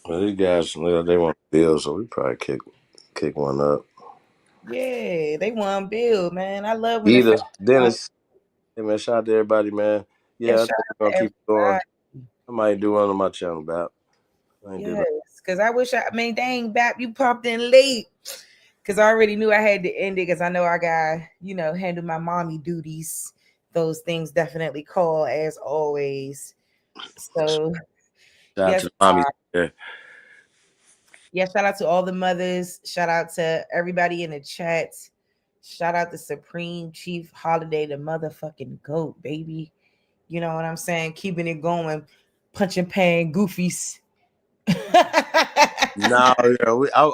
Well, these guys, they want to build, so we probably kick one up. Yeah, they want to build, man. I love when Either Dennis. Hey man, shout out to everybody, man. Yeah, I think we're gonna keep going. I might do one on my channel, Bap. Yes, because I wish dang, Bap, you popped in late. Because I already knew I had to end it, because I know I got, handle my mommy duties. Those things definitely call, as always. So, Shout out yes, to the mommies there. yeah, shout out to all the mothers. Shout out to everybody in the chat. Shout out to Supreme Chief Holiday, the motherfucking GOAT, baby. You know what I'm saying? Keeping it going, punching pan goofies. No, yeah,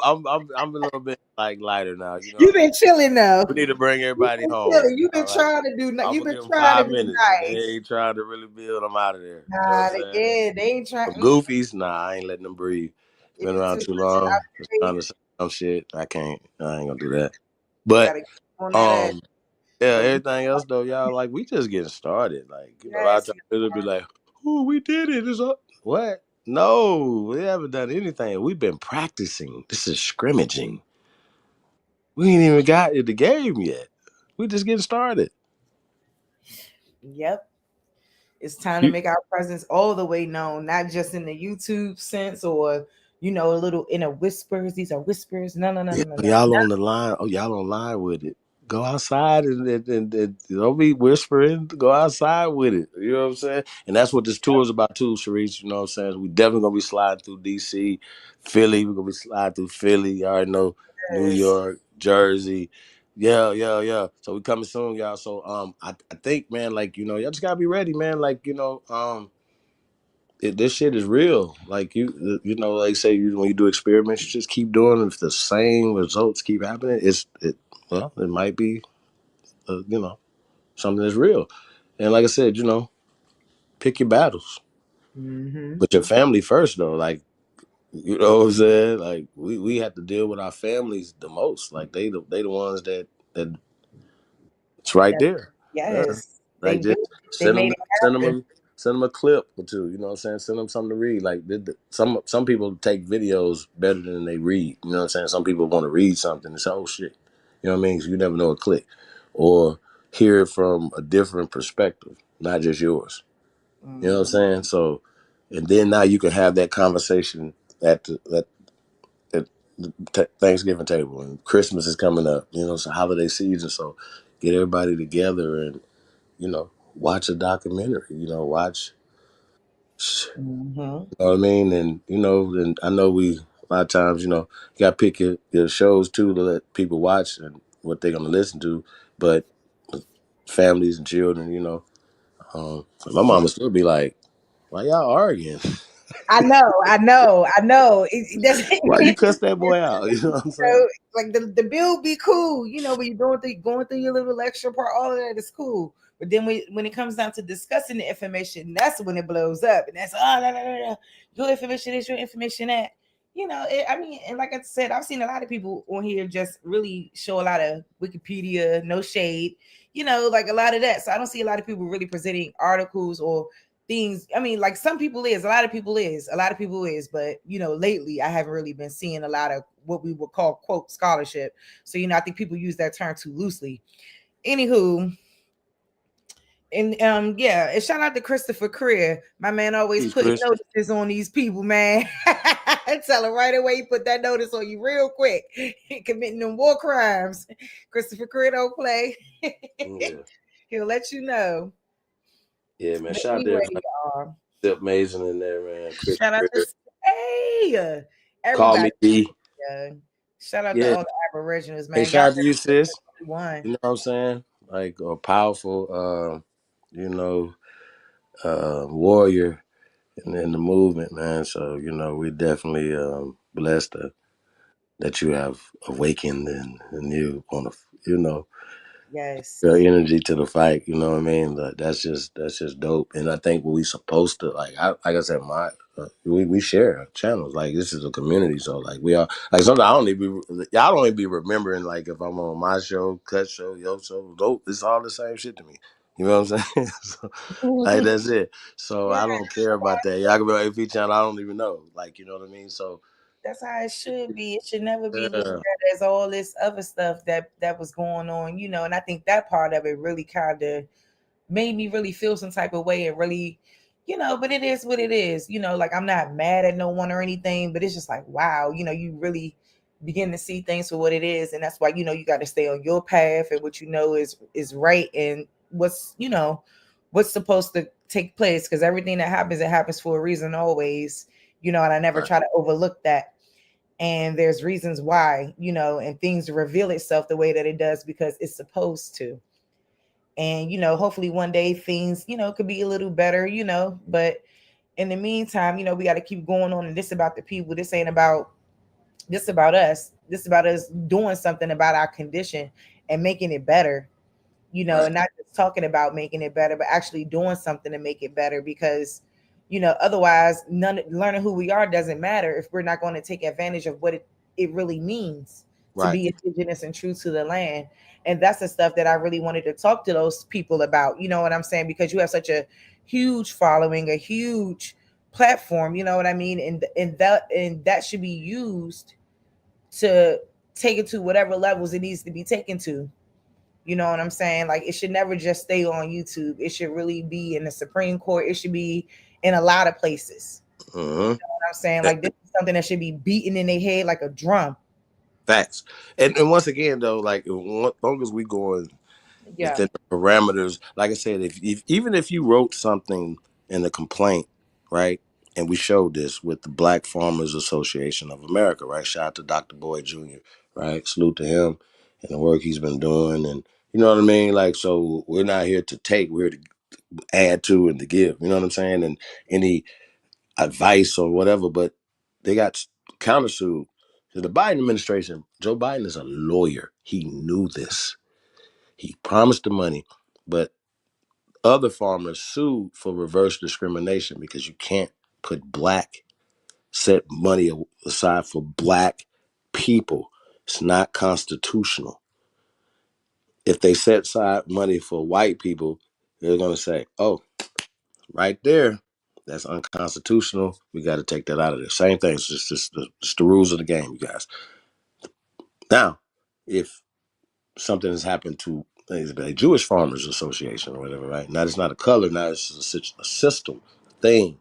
I'm a little bit like lighter now. You've been chilling now. We need to bring everybody home. You've been trying to do. I'm You've gonna been give them trying 5 to be minutes. nice. They ain't trying to really build. I'm out of there. Nah, they ain't trying. Some goofies, nah, I ain't letting them breathe. It's been around too long. Just trying to say some shit. I ain't gonna do that. But yeah, everything else though, y'all, like, we just getting started. Like, a lot of times it'll be like, "Oh, we did it." It's up. What? No, we haven't done anything. We've been practicing. This is scrimmaging. We ain't even got in the game yet. We just getting started. Yep. It's time to make our presence all the way known, not just in the YouTube sense or, a little inner whispers. These are whispers. No. Y'all on the line. Oh, y'all online with it. Go outside and don't be whispering. Go outside with it. You know what I'm saying? And that's what this tour is about too, Charise. You know what I'm saying? We definitely gonna be sliding through DC, Philly. We're gonna be sliding through Philly. You already know New York, Jersey. Yeah. So we coming soon, y'all. So I think, man, like, y'all just gotta be ready, man. Like, this shit is real. Like, like say, when you do experiments, you just keep doing it. If the same results keep happening, it might be, something that's real. And like I said, pick your battles. Mm-hmm. But your family first, though. Like, you know what I'm saying? Like, we have to deal with our families the most. Like, they the ones that it's right there. Yes. Like, just They made it happen. send them a clip or two. You know what I'm saying? Send them something to read. Like, some people take videos better than they read. You know what I'm saying? Some people want to read something and say, "Oh shit," you know what I mean? So you never know a click, or hear it from a different perspective, not just yours. You know what I'm saying? So, and then now you can have that conversation at the Thanksgiving table, and Christmas is coming up. It's a holiday season, so get everybody together and watch a documentary. Watch. Mm-hmm. You know what I mean? And and I know a lot of times, you gotta pick your shows too to let people watch and what they're gonna listen to. But families and children, my mama still be like, "Why y'all arguing? I know. Why you cuss that boy out?" You know what I'm saying? Like the bill be cool, when you're going through your little lecture part, all of that is cool. But then when it comes down to discussing the information, that's when it blows up. And that's no. Your information is your information that. And like I said, I've seen a lot of people on here just really show a lot of Wikipedia, no shade, like a lot of that. So I don't see a lot of people really presenting articles or things. Like some people a lot of people is, but lately I haven't really been seeing a lot of what we would call quote scholarship. So I think people use that term too loosely. Anywho, And yeah, and shout out to Christopher Career. My man always Peace, putting Chris. notices on these people, man. Tell him right away, he put that notice on you real quick. Committing them war crimes. Christopher Career don't play. Yeah. He'll let you know. Yeah, man. But Shout out to anyway, everybody. y'all. Amazing in there, man. Chris Shout out to Greer. hey, Call me everybody. D. Yeah. Shout out to Yeah. all the Aboriginals, Hey, man. God shout out to you, sis. one. You know what I'm saying? Like a powerful, warrior in the movement, man. So, we definitely blessed that you have awakened and you want to, Yes. your energy to the fight. You know what I mean? That's just dope. And I think what we supposed to like I said, we share channels. Like this is a community, so like we are like sometimes y'all don't even be remembering like if I'm on my show, cut show, your show, dope. It's all the same shit to me. You know what I'm saying? So, like that's it. So Yeah, I don't care about that. Y'all can be on AP channel. I don't even know. Like you know what I mean? So that's how it should be. It should never be looked yeah, at as all this other stuff that was going on, and I think that part of it really kind of made me really feel some type of way and really, but it is what it is. Like I'm not mad at no one or anything, but it's just like, wow, you really begin to see things for what it is. And that's why, you got to stay on your path and what is right and what's supposed to take place. Because everything that happens, it happens for a reason always, and I never try to overlook that. And there's reasons why, and things reveal itself the way that it does because it's supposed to. And hopefully one day things could be a little better, but in the meantime, we got to keep going on. And this about the people. This ain't about us. This about us doing something about our condition and making it better, and not just talking about making it better, but actually doing something to make it better. Because otherwise learning who we are doesn't matter if we're not going to take advantage of what it really means to be indigenous and true to the land. And that's the stuff that I really wanted to talk to those people about. You know what I'm saying? Because you have such a huge following, a huge platform, you know what I mean? And that should be used to take it to whatever levels it needs to be taken to. You know what I'm saying? Like it should never just stay on YouTube. It should really be in the Supreme Court. It should be in a lot of places. You know what I'm saying? Like this is something that should be beaten in their head like a drum. facts. And once again though, like as long as we going Yeah. within the parameters, like I said, if even if you wrote something in a complaint, right? And we showed this with the Black Farmers Association of America, right? Shout out to Dr. Boyd Jr., right? Salute to him and the work he's been doing. And you know what I mean? Like, so we're not here to take, we're here to add to and to give, you know what I'm saying? And any advice or whatever, but they got countersued. So the Biden administration, Joe Biden is a lawyer. He knew this. He promised the money, but other farmers sued for reverse discrimination because you can't set money aside for Black people. It's not constitutional. If they set aside money for white people, they're going to say, oh, right there, that's unconstitutional. We got to take that out of there. Same thing. It's just the rules of the game, you guys. Now, if something has happened to a Jewish Farmers Association or whatever, right? Now it's not a color. Now it's a system, a thing.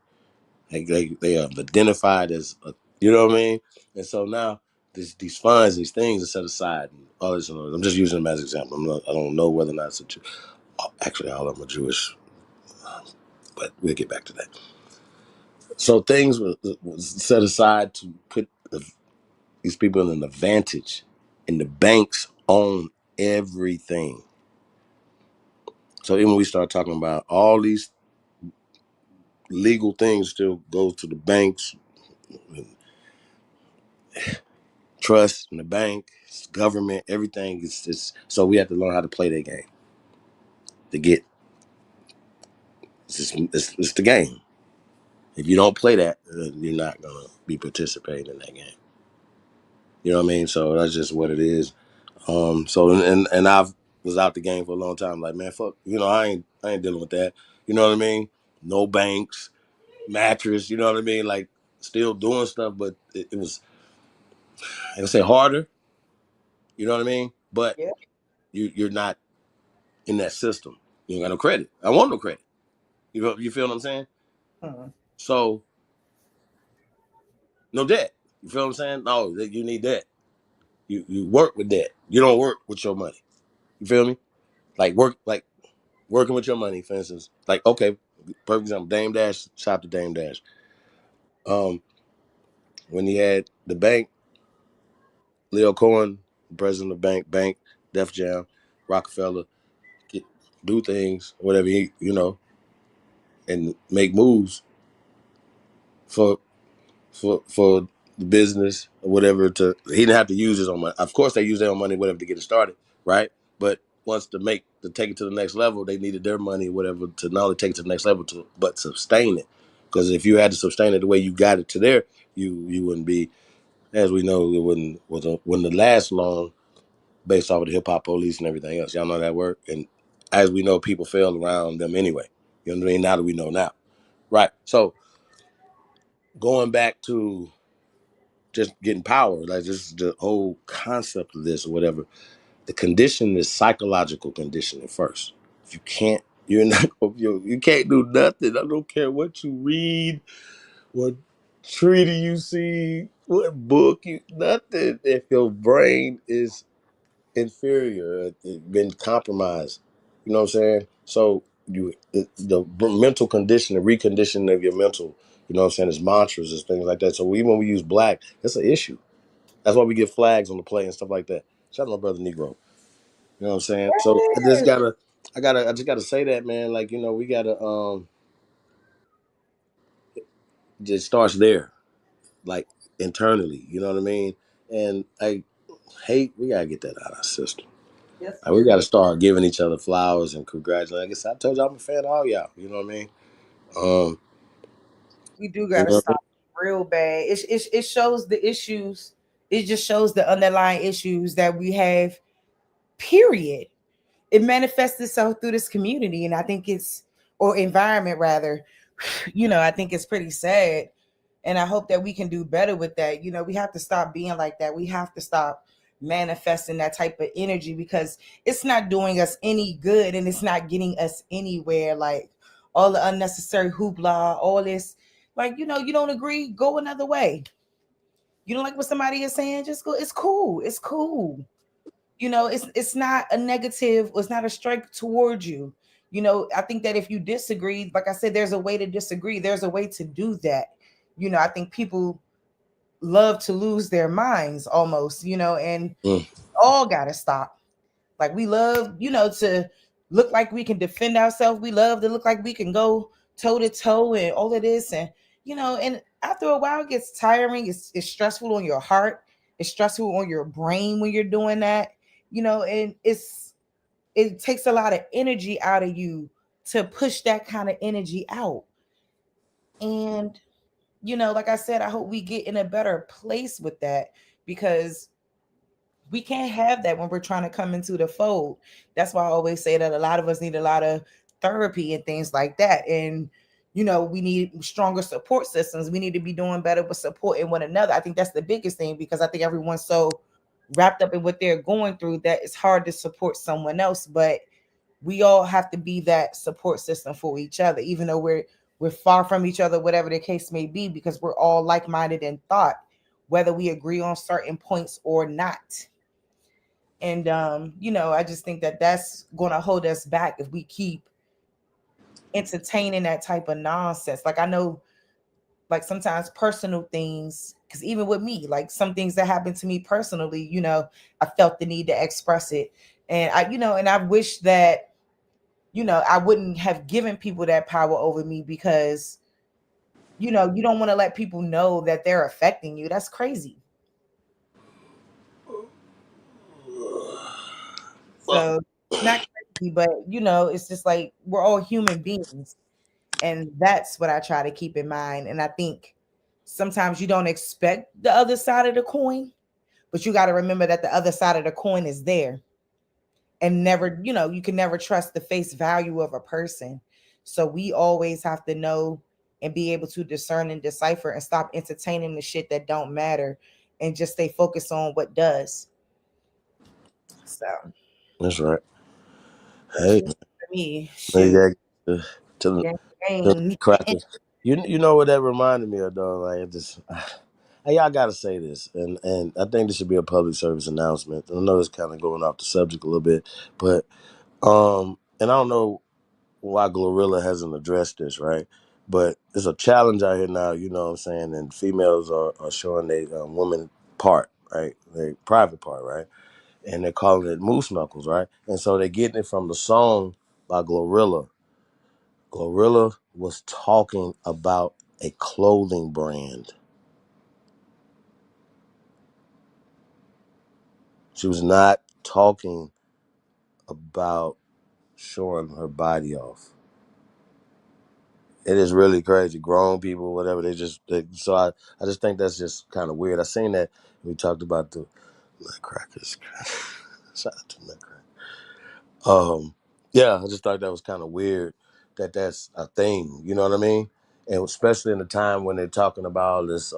They are identified as, you know what I mean? And so now these funds, these things are set aside. And all this, I'm just using them as an example. I don't know whether or not it's a Jew. Actually, all of them are Jewish, but we'll get back to that. So things were set aside to put these people in an advantage, and the banks own everything. So even when we start talking about all these legal things, still go to the banks, trust in the bank, government, everything is so we have to learn how to play that game. To get it's the game. If you don't play that, you're not gonna be participating in that game. You know what I mean? So that's just what it is. So and I've was out the game for a long time. Like, man, fuck, I ain't dealing with that. You know what I mean? No banks, mattress. You know what I mean? Like, still doing stuff, but it was, I say, harder. You know what I mean? But you're not in that system. You ain't got no credit. I want no credit. You feel what I'm saying? So no debt. You feel what I'm saying? No, you need debt. You work with debt. You don't work with your money. You feel me? Like working with your money, for instance. Like, okay, perfect example, Dame Dash, shout out to Dame Dash. When he had the bank, Leo Cohen, president of the bank, Def Jam, Rockefeller, do things, whatever he, and make moves for the business or whatever. He didn't have to use his own money. Of course, they use their own money, whatever, to get it started, right? But once to take it to the next level, they needed their money, whatever, to not only take it to the next level, but sustain it. Because if you had to sustain it the way you got it to there, you wouldn't be, as we know, it wouldn't last long, based off of the hip hop police and everything else. Y'all know that work, and as we know, people fell around them anyway. You know what I mean? Now that we know now, right? So going back to just getting power, like just the whole concept of this or whatever. The condition is psychological conditioning first. If you can't, you can't do nothing. I don't care what you read, what treaty you see, what book nothing. If your brain is inferior, it's been compromised. You know what I'm saying? So the mental condition, the reconditioning of your mental, you know what I'm saying, is mantras, is things like that. So even when we use black, it's an issue. That's why we get flags on the play and stuff like that. Shout out to my brother Negro. You know what I'm saying? So I just gotta say that, man. Like, we gotta it starts there, like internally. You know what I mean? And I hate, we gotta get that out of our system. Yes, Like, we gotta start giving each other flowers and congratulating. I told you I'm a fan of all y'all. You know what I mean? We do gotta stop real bad. It shows the issues. It just shows the underlying issues that we have. Period. It manifests itself through this community, and I think or environment rather. I think it's pretty sad, and I hope that we can do better with that. We have to stop being like that. We have to stop manifesting that type of energy, because it's not doing us any good, and it's not getting us anywhere. Like all the unnecessary hoopla, all this. Like, you don't agree, go another way. You don't like what somebody is saying, just go. It's cool. It's cool. It's not a negative, it's not a strike towards you. I think that if you disagree, like I said, there's a way to disagree, there's a way to do that. I think people love to lose their minds almost, and all gotta stop. Like, we love, to look like we can defend ourselves. We love to look like we can go toe to toe and all of this. And, and after a while it gets tiring. It's stressful on your heart. It's stressful on your brain when you're doing that, and it takes a lot of energy out of you to push that kind of energy out. And, like I said, I hope we get in a better place with that, because we can't have that when we're trying to come into the fold. That's why I always say that a lot of us need a lot of therapy and things like that. And, we need stronger support systems. We need to be doing better with supporting one another. I think that's the biggest thing, because I think everyone's so wrapped up in what they're going through that it's hard to support someone else. But we all have to be that support system for each other, even though we're far from each other, whatever the case may be, because we're all like-minded in thought, whether we agree on certain points or not. And, I just think that that's going to hold us back if we keep entertaining that type of nonsense. Like, I know, like, sometimes personal things, because even with me, like some things that happened to me personally, I felt the need to express it. And I wish that, I wouldn't have given people that power over me, because, you don't want to let people know that they're affecting you. That's crazy. So not crazy, but it's just like we're all human beings. And that's what I try to keep in mind. And I think sometimes you don't expect the other side of the coin, but you got to remember that the other side of the coin is there. And never, you can never trust the face value of a person. So we always have to know and be able to discern and decipher and stop entertaining the shit that don't matter and just stay focused on what does. So that's right. Hey, me. Yeah, Shoot. to the Gang. crackers. You know what that reminded me of though? Like it just hey, y'all gotta say this, and I think this should be a public service announcement. I know it's kind of going off the subject a little bit, but and I don't know why Glorilla hasn't addressed this, right? But there's a challenge out here now, you know what I'm saying? And females are showing their woman part, right? Their private part, right? And they're calling it moose knuckles, right? And so they're getting it from the song by Glorilla. Glorilla was talking about a clothing brand. She was not talking about showing her body off. It is really crazy. Grown people, whatever, so I just think that's just kind of weird. I seen that we talked about the nutcrackers. Shout out to nutcrackers. Yeah, I just thought that was kind of weird that that's a thing. You know what I mean? And especially in the time when they're talking about all this.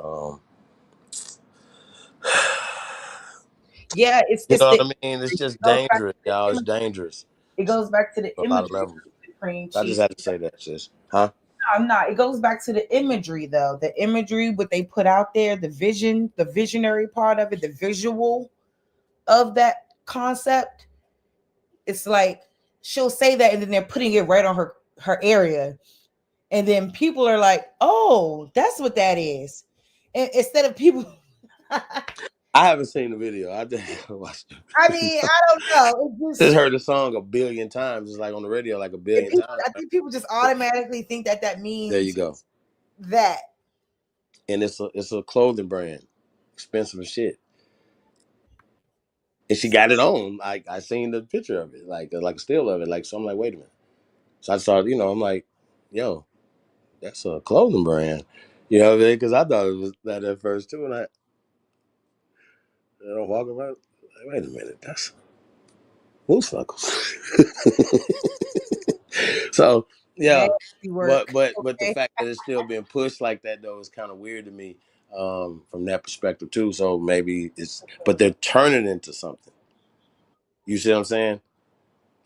Yeah, You it's know what the I mean? It's it just goes back dangerous, to the y'all. It's imagery. dangerous. It goes back to the On a lot of imagery, levels. cream I just cheese. had to say that, sis. Huh? I'm not. It goes back to the imagery, though. The imagery, what they put out there, the vision, the visionary part of it, the visual of that concept. It's like she'll say that, and then they're putting it right on her area, and then people are like, "Oh, that's what that is," and instead of people. I haven't seen the video. I just watched it. I mean, I don't know. It Just just heard the song a billion times. It's like on the radio like a billion people. times. I think people just automatically think that There you means go. that. And it's a clothing brand, expensive as shit. And she got it on. Like I seen the picture of it, like a still of it. Like so, I'm like, wait a minute. So I saw, I'm like, yo, that's a clothing brand. You know what I mean? Because I thought it was that at first too, and I walk around. Like, wait a minute, that's moose knuckles. So yeah, Nasty work. but the Okay. fact that it's still being pushed like that though is kind of weird to me from that perspective too. So maybe but they're turning it into something. You see what I'm saying?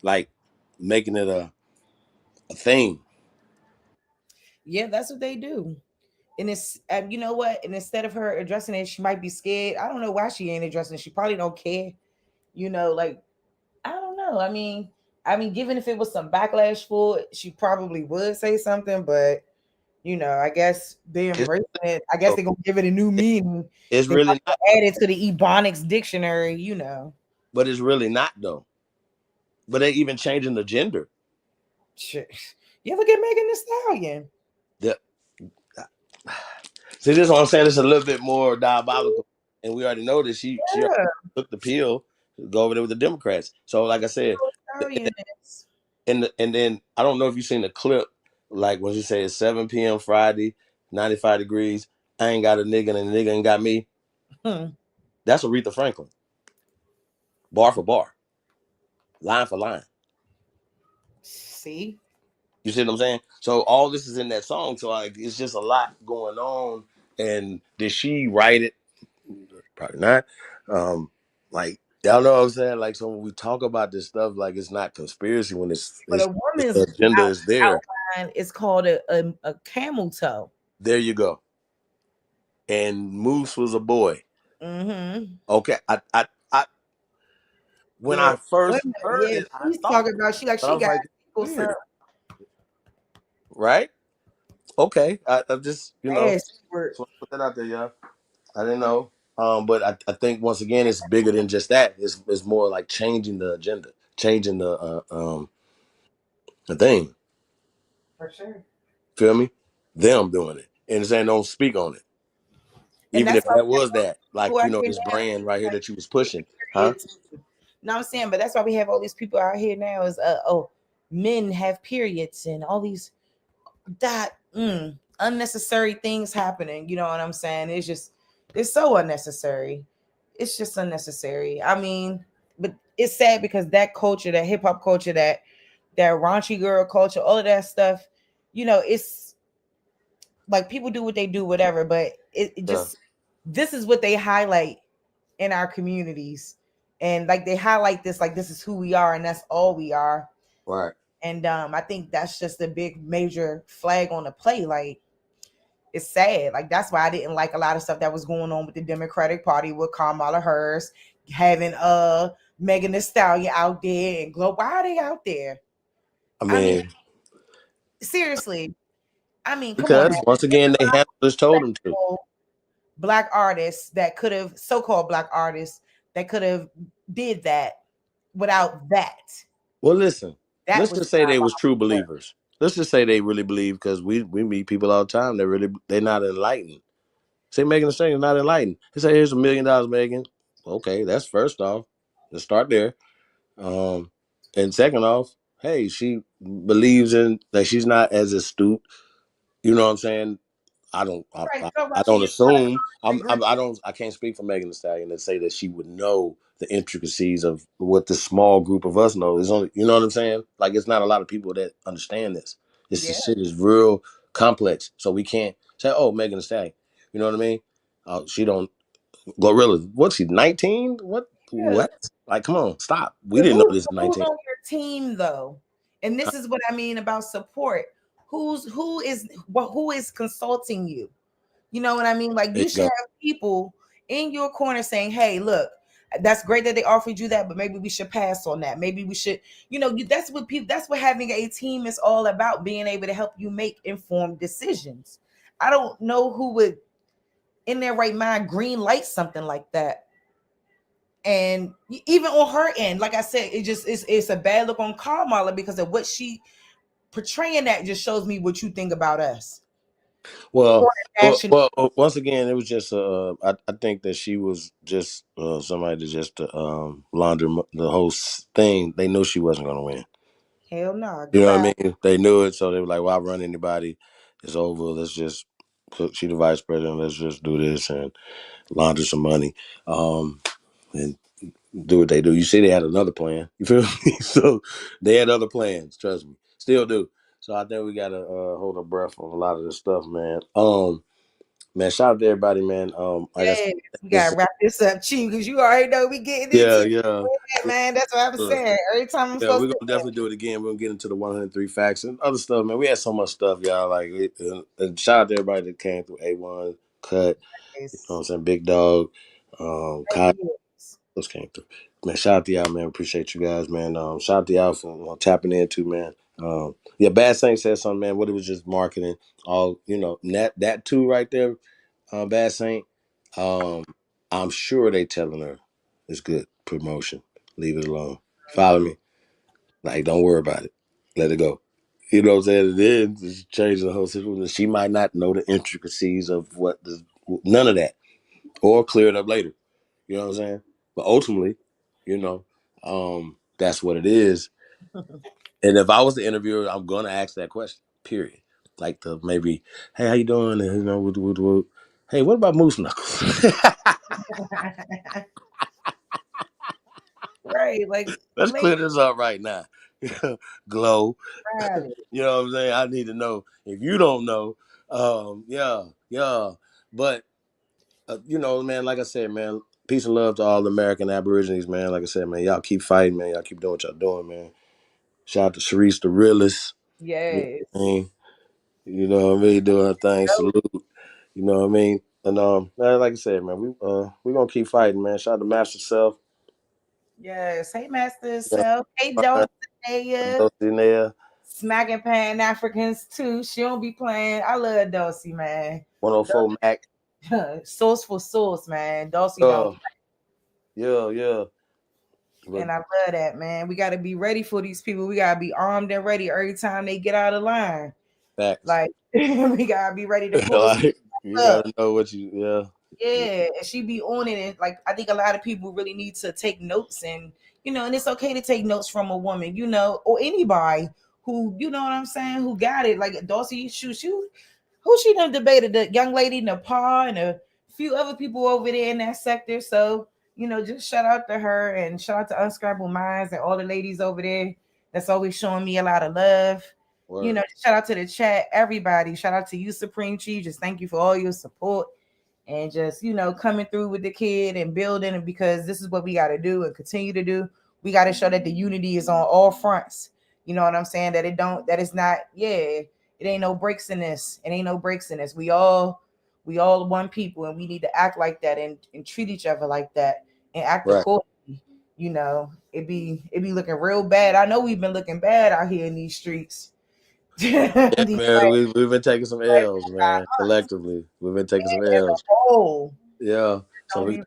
Like making it a thing. Yeah, that's what they do. And it's you know what? And instead of her addressing it, she might be scared. I don't know why she ain't addressing it. She probably don't care. Like I don't know. I mean, given if it was some backlash for it, she probably would say something. But I guess they It's, embracing it. I guess they're gonna give it a new meaning. it's They really might not, add it to the Ebonics dictionary. but it's really not though. But they even changing the gender. Shit. You look at Megan Thee Stallion. The, See, this is what I'm saying. It's a little bit more diabolical, and we already know that she Yeah. took the pill to go over there with the Democrats. So, like I said, Stallion is. and then I don't know if you've seen the clip, like when she said 7 p.m. Friday, 95 degrees. I ain't got a nigga, and the nigga ain't got me. That's Aretha Franklin, bar for bar, line for line. See. You see what I'm saying? So all this is in that song. So like, it's just a lot going on. And did she write it? Probably not. Like y'all know what I'm saying. Like so when we talk about this stuff, like it's not conspiracy when But a it's woman's the agenda is there. outline is called a camel toe. There you go. And Moose was a boy. Mm-hmm. Okay, when Yeah. I first Women, heard yeah, it, I she's thought, talking about but I she was got like, equal weird, son. right? Okay, I just Nasty so I put that out there, y'all. I didn't know. But I think once again it's bigger than just that. It's more like changing the agenda, changing the thing. For sure. Feel me? Them doing it. And saying don't speak on it. And Even that's if why that we have was all these that, like, people out here this now. brand right here Like, that you was pushing. Huh? no, I'm saying, but that's why we have all these people out here now is men have periods and all these unnecessary things happening. You know what I'm saying? It's so unnecessary. It's just unnecessary. I mean, but it's sad because that culture, that hip hop culture, that raunchy girl culture, all of that stuff, it's like people do what they do, whatever, but it just this is what they highlight in our communities. And like they highlight this, like this is who we are, and that's all we are. Right. And I think that's just a big major flag on the play. Like, it's sad. Like, that's why I didn't like a lot of stuff that was going on with the Democratic Party with Kamala Harris having Megan Thee Stallion out there and Glow. Why are they out there? I mean, Seriously. I mean, come on because now. once again, they have just told them to. Black artists that could have, so-called black artists that could have did that without that. Well, listen, That let's was just say they was true believers. Let's just say they really believe, because we meet people all the time that they're not enlightened. Say Megan Thee Stallion not enlightened. They say, here's $1 million, Megan. Okay, that's first off. Let's start there. And second off, hey, she believes in that she's not as astute. You know what I'm saying? I don't assume. I can't speak for Megan Thee Stallion and say that she would know the intricacies of what this small group of us know. There's only, you know what I'm saying? Like, it's not a lot of people that understand this. This shit is real complex. So we can't say, oh, Megan Thee Stallion. You know what I mean? She don't. Gorilla. What's she? 19? What? What? Like, come on, stop. We didn't know this in Who's 19. on your team though? And this is what I mean about support. Who is consulting you? You know what I mean? Like, you should have people in your corner saying, hey, look, that's great that they offered you that, but maybe we should pass on that. Maybe we should, that's what having a team is all about, being able to help you make informed decisions. I don't know who would in their right mind green light something like that. And even on her end, like I said, it's a bad look on Kamala because of what she portraying. That just shows me what you think about us. Well, once again, it was just I think that she was just somebody to just launder the whole thing. They knew she wasn't going to win. Hell no. You know what I mean? They knew it, so they were like, "Why run anybody? It's over. Let's just she the vice president. Let's just do this and launder some money, and do what they do." You see, they had another plan. You feel me? So they had other plans. Trust me, still do. So I think we gotta hold our breath on a lot of this stuff, man. Man, shout out to everybody, man. We gotta wrap this up, Chief, because you already know we getting into it, man. That's what I'm saying. Every time I'm supposed we're gonna definitely do it again. We're gonna get into the 103 facts and other stuff, man. We had so much stuff, y'all. Like, and shout out to everybody that came through. A1 Cut, you know what I'm saying? Big Dog, Kyle, those came through. Man, shout out to y'all, man. Appreciate you guys, man. Shout out to y'all for tapping in too, man. Bad Saint said something, man. What it was just marketing, all that too right there. Bad Saint. I'm sure they telling her it's good promotion. Leave it alone. Follow me. Like, don't worry about it. Let it go. You know what I'm saying? It is. It's changing the whole situation. She might not know the intricacies of none of that, or clear it up later. You know what I'm saying? But ultimately, that's what it is. And if I was the interviewer, I'm gonna ask that question. Period. Like, maybe, hey, how you doing? And, hey, what about Moose Knuckles? Right, like, let's clear this up right now. Glow. Right. You know what I'm saying? I need to know. If you don't know, yeah. But man, like I said, man, peace and love to all the American Aborigines, man. Like I said, man, y'all keep fighting, man. Y'all keep doing what y'all doing, man. Shout out to ChariseTheRealist. Yes. You know what I mean? Doing her thing. Salute. You know what I mean? And man, like I said, man, we gonna keep fighting, man. Shout out to Master Self. Yes. Hey, Master Self. Hey, Dulcinea. Smacking Pan Africans too. She don't be playing. I love Dulcie, man. 104 Mac. Source for source, man. Dulcie don't. Yeah. And I love that, man. We got to be ready for these people. We got to be armed and ready every time they get out of line. Facts. Like, we got to be ready to pull you got to know what Yeah, and she be on it. And like, I think a lot of people really need to take notes, and and it's okay to take notes from a woman, or anybody who, you know what I'm saying, who got it. Like Dulcie, who she done debated, the young lady Nepal and a few other people over there in that sector. So, just shout out to her and shout out to Unscrambled Minds and all the ladies over there that's always showing me a lot of love. Word. Shout out to the chat, everybody. Shout out to you, Supreme Chief. Just thank you for all your support and just, coming through with the kid and building it, because this is what we got to do and continue to do. We got to show that the unity is on all fronts. You know what I'm saying? That it's not, it ain't no breaks in this. It ain't no breaks in this. We all one people, and we need to act like that and treat each other like that and act Right. accordingly. You know, it be looking real bad. I know we've been looking bad out here in these streets. Yeah, man, we've been taking some L's, man. Collectively, we've been taking some L's. Yeah, so we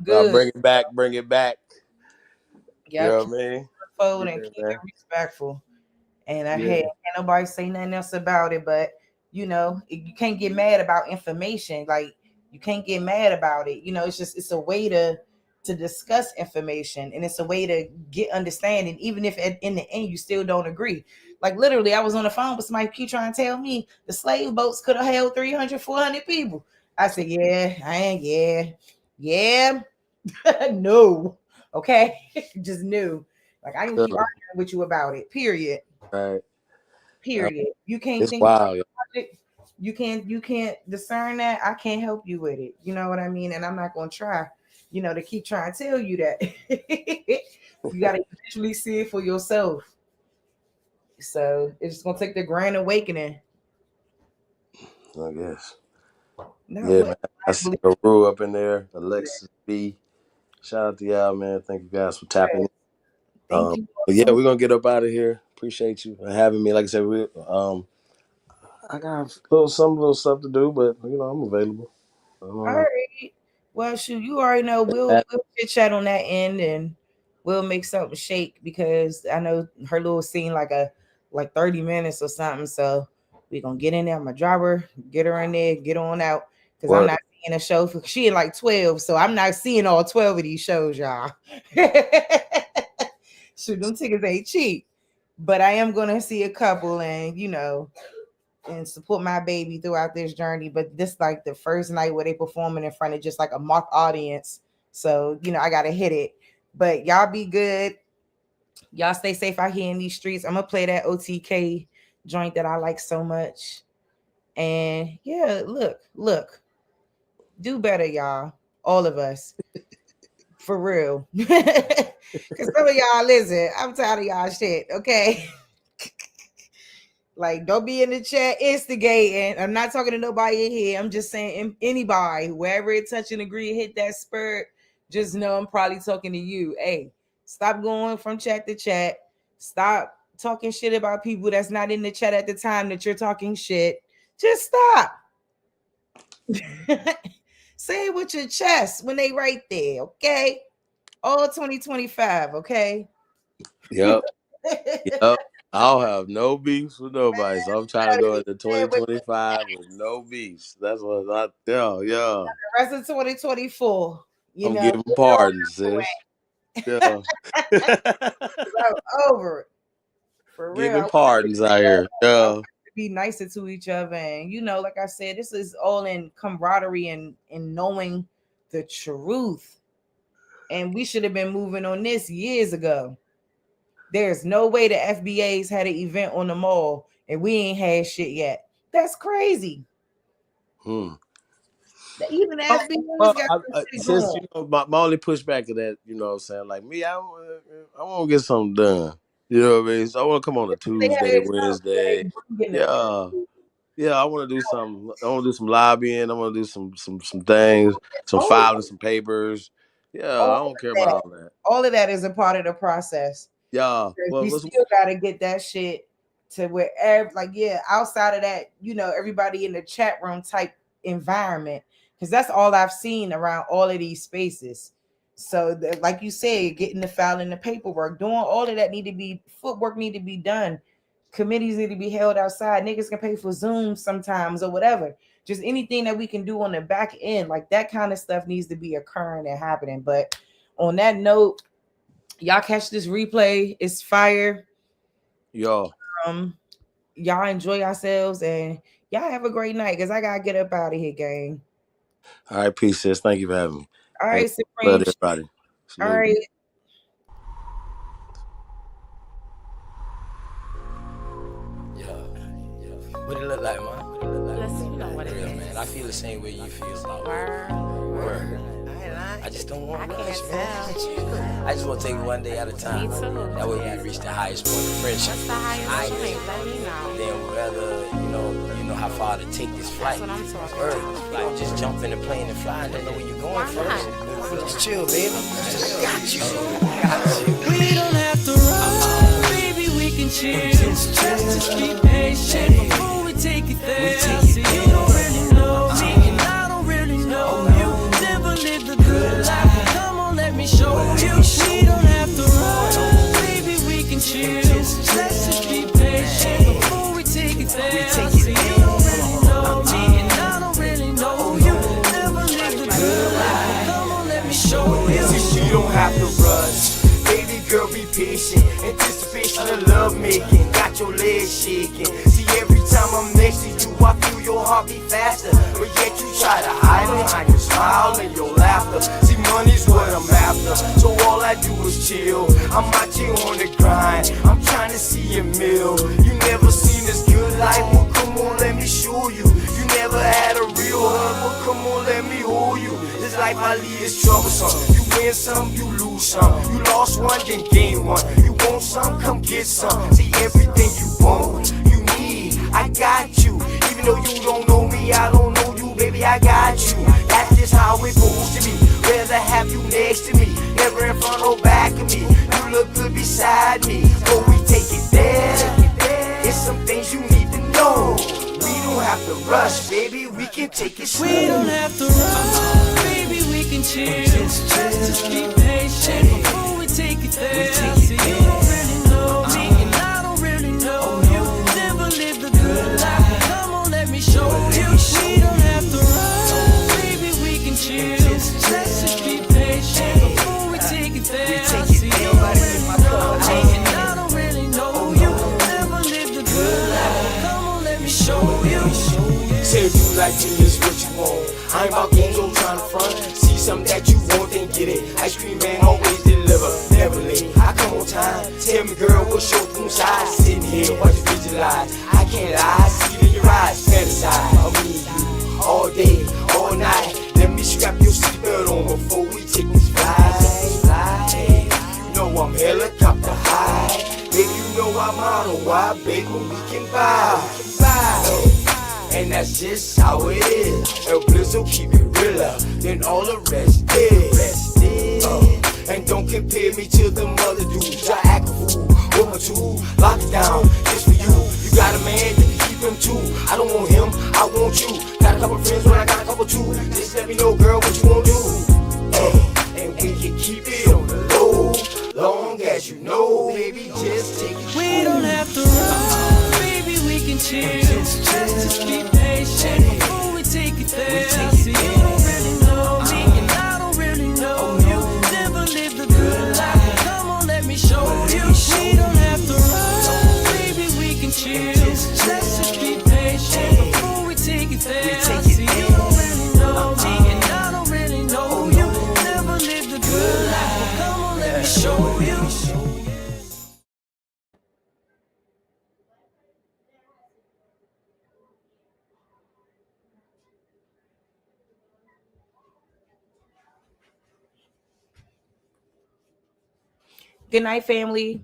bring it back. Yeah, You know what I mean? Forward and keep it respectful. And I can't nobody say nothing else about it, but you know, you can't get mad about information. Like you can't get mad about it. You know, it's a way to discuss information, and it's a way to get understanding, even if in the end you still don't agree. Like literally, I was on the phone with somebody keep trying to tell me the slave boats could have held 300, 400 people. I said, no. Okay. Just no. Like I didn't keep arguing with you about it. Period. Right. Period. You can't it's think wild. you can't discern that. I can't help you with it. You know what I mean? And I'm not gonna try, to keep trying to tell you that. You gotta eventually see it for yourself. So it's gonna take the grand awakening. I guess. Not yeah, what man. I see Rue up in there. Alexis B. Shout out to y'all, man. Thank you guys for tapping in. Thank you. But yeah, we're gonna get up out of here. Appreciate you for having me. Like I said, I got some little stuff to do, but I'm available. All right. Well, shoot, you already know we'll chit chat on that end, and we'll make something shake, because I know her little scene like 30 minutes or something. So we're gonna get in there. I'm gonna drop her, get her in there, get on out. Because I'm not seeing a show for she in like 12. So I'm not seeing all 12 of these shows, y'all. Shoot, them tickets ain't cheap. But I am gonna see a couple, and and support my baby throughout this journey. But this like the first night where they performing in front of just like a mock audience. So, I gotta hit it. But y'all be good. Y'all stay safe out here in these streets. I'm gonna play that OTK joint that I like so much. And yeah, look. Do better, y'all. All of us. For real. Because some of y'all, listen, I'm tired of y'all shit, okay? Like, don't be in the chat instigating. I'm not talking to nobody in here. I'm just saying anybody, wherever it touch and agree, hit that spurt. Just know I'm probably talking to you. Hey, stop going from chat to chat. Stop talking shit about people that's not in the chat at the time that you're talking shit. Just stop. Say it with your chest when they right there, okay? All 2025, okay? Yep. I'll have no beefs with nobody. So I'm trying to go into 2025 with no beefs. That's what I tell. Yeah. The rest of 2024. I'm giving pardons, sis. Yeah. Over it. For real. Giving pardons out here. Yeah. Be nicer to each other. And like I said, this is all in camaraderie and knowing the truth. And we should have been moving on this years ago. There's no way the FBA's had an event on the mall and we ain't had shit yet. That's crazy. Even the FBA's got since my only pushback to that, what I'm saying, like me, I want to get something done. You know what I mean? So I want to come on a Tuesday, Wednesday. Yeah, I want to do something. I want to do some lobbying. I want to do some things, some filing, some papers. Yeah, I don't care about all that. All of that is a part of the process. Yeah, we still gotta get that shit to where, outside of that, everybody in the chat room type environment, because that's all I've seen around all of these spaces. So, like you said, getting the filing, the paperwork, doing all of that footwork need to be done. Committees need to be held outside. Niggas can pay for Zoom sometimes or whatever. Just anything that we can do on the back end, like that kind of stuff needs to be occurring and happening. But on that note, y'all catch this replay. It's fire. Y'all enjoy yourselves and y'all have a great night, because I gotta get up out of here, gang. All right, peace, sis. Thank you for having me. All right, love everybody. All right. What it look like, man? Let's see what it is. Man, I feel the same way you feel. Word. Word. I just don't want to rush, man. I just want to take it one day at a time. Me too. That way we reach the highest point of friendship. What's the highest point? Let me know. Then whether you know how far to take this flight. That's what I'm talking Earth. about. You don't just jump in the plane and fly and don't know where you're going first. Just chill, baby. Got you. We don't have to run, baby. We can chill. Just be patient before we take it there. See, you don't really know me, and I don't really know you. Never lived a good life. Come on, let me show you. We don't have to run, baby. We can chill. Let's just be patient before we take it there. See, you don't really know me, and I don't really know you. Never lived a good life. Come on, let me show you. See, you don't have to rush. Baby girl, be patient. Anticipation of love making. Got your legs shaking. See, every time I'm next to you, I feel your heart beat faster. But yet you try to hide behind your smile and your laughter. See, money's what I'm after, so all I do is chill. I'm out here on the grind. I'm trying to see a meal. You never seen this good life, well come on, let me show you. You never had a real hug, well come on, let me hold you. This life I lead is troublesome. You win some, you lose some. You lost one, then gain one. You want some, come get some. See, everything you want, you need, I got you. Even though you don't know me, I don't know you, baby, I got you. That's just how it's supposed to be. Rather have you next to me, never in front or back of me. You look good beside me, but we take it there. It's some things you need to know. We don't have to rush, baby, we can take it slow. We don't have to run, baby, we can chill. Just be patient before we take it there. See, you don't really know me, and I don't really know you. Never lived a good life. Come on, let me show you. We don't have to run, baby, we can chill. Let's just be patient before we take it there. See, you don't really know me, and I don't really know you. Never lived a good life. Come on, let me show you. Say if you like me, it's what you want. I ain't about games, I'm trying to front. See something that you want, then get it. Ice cream man always deliver, never late. I come on time. Tell me, girl, what's your room size? Sitting here, watch you visualize. I can't lie, see it in your eyes. Fantasize, I mean you all day, all night. Let me strap your seatbelt on before we take this flight. You know I'm helicopter high. Baby, you know I'm on a wide, baby, we can vibe. And that's just how it is. El Blizzo keep it realer than all the rest is. And don't compare me to them other dudes. I act a fool, with my tool, lock it down, just for you. You got a man, you can keep him too. I don't want him, I want you. Got a couple friends, but I got a couple too. Just let me know, girl, what you wanna do. And we can keep it on the low, long as you know, baby, just take it. We don't have to run, baby, we can chill. Just be patient before we take it there. See, you don't really know me, and I don't really know you. Never lived a good life. Come on, let me show you. We don't have to run, baby, we can chill. Let's just be patient before we take it there. See, you don't really know me, and I don't really know you. Never lived a good life. Come on, let me show you. Good night, family.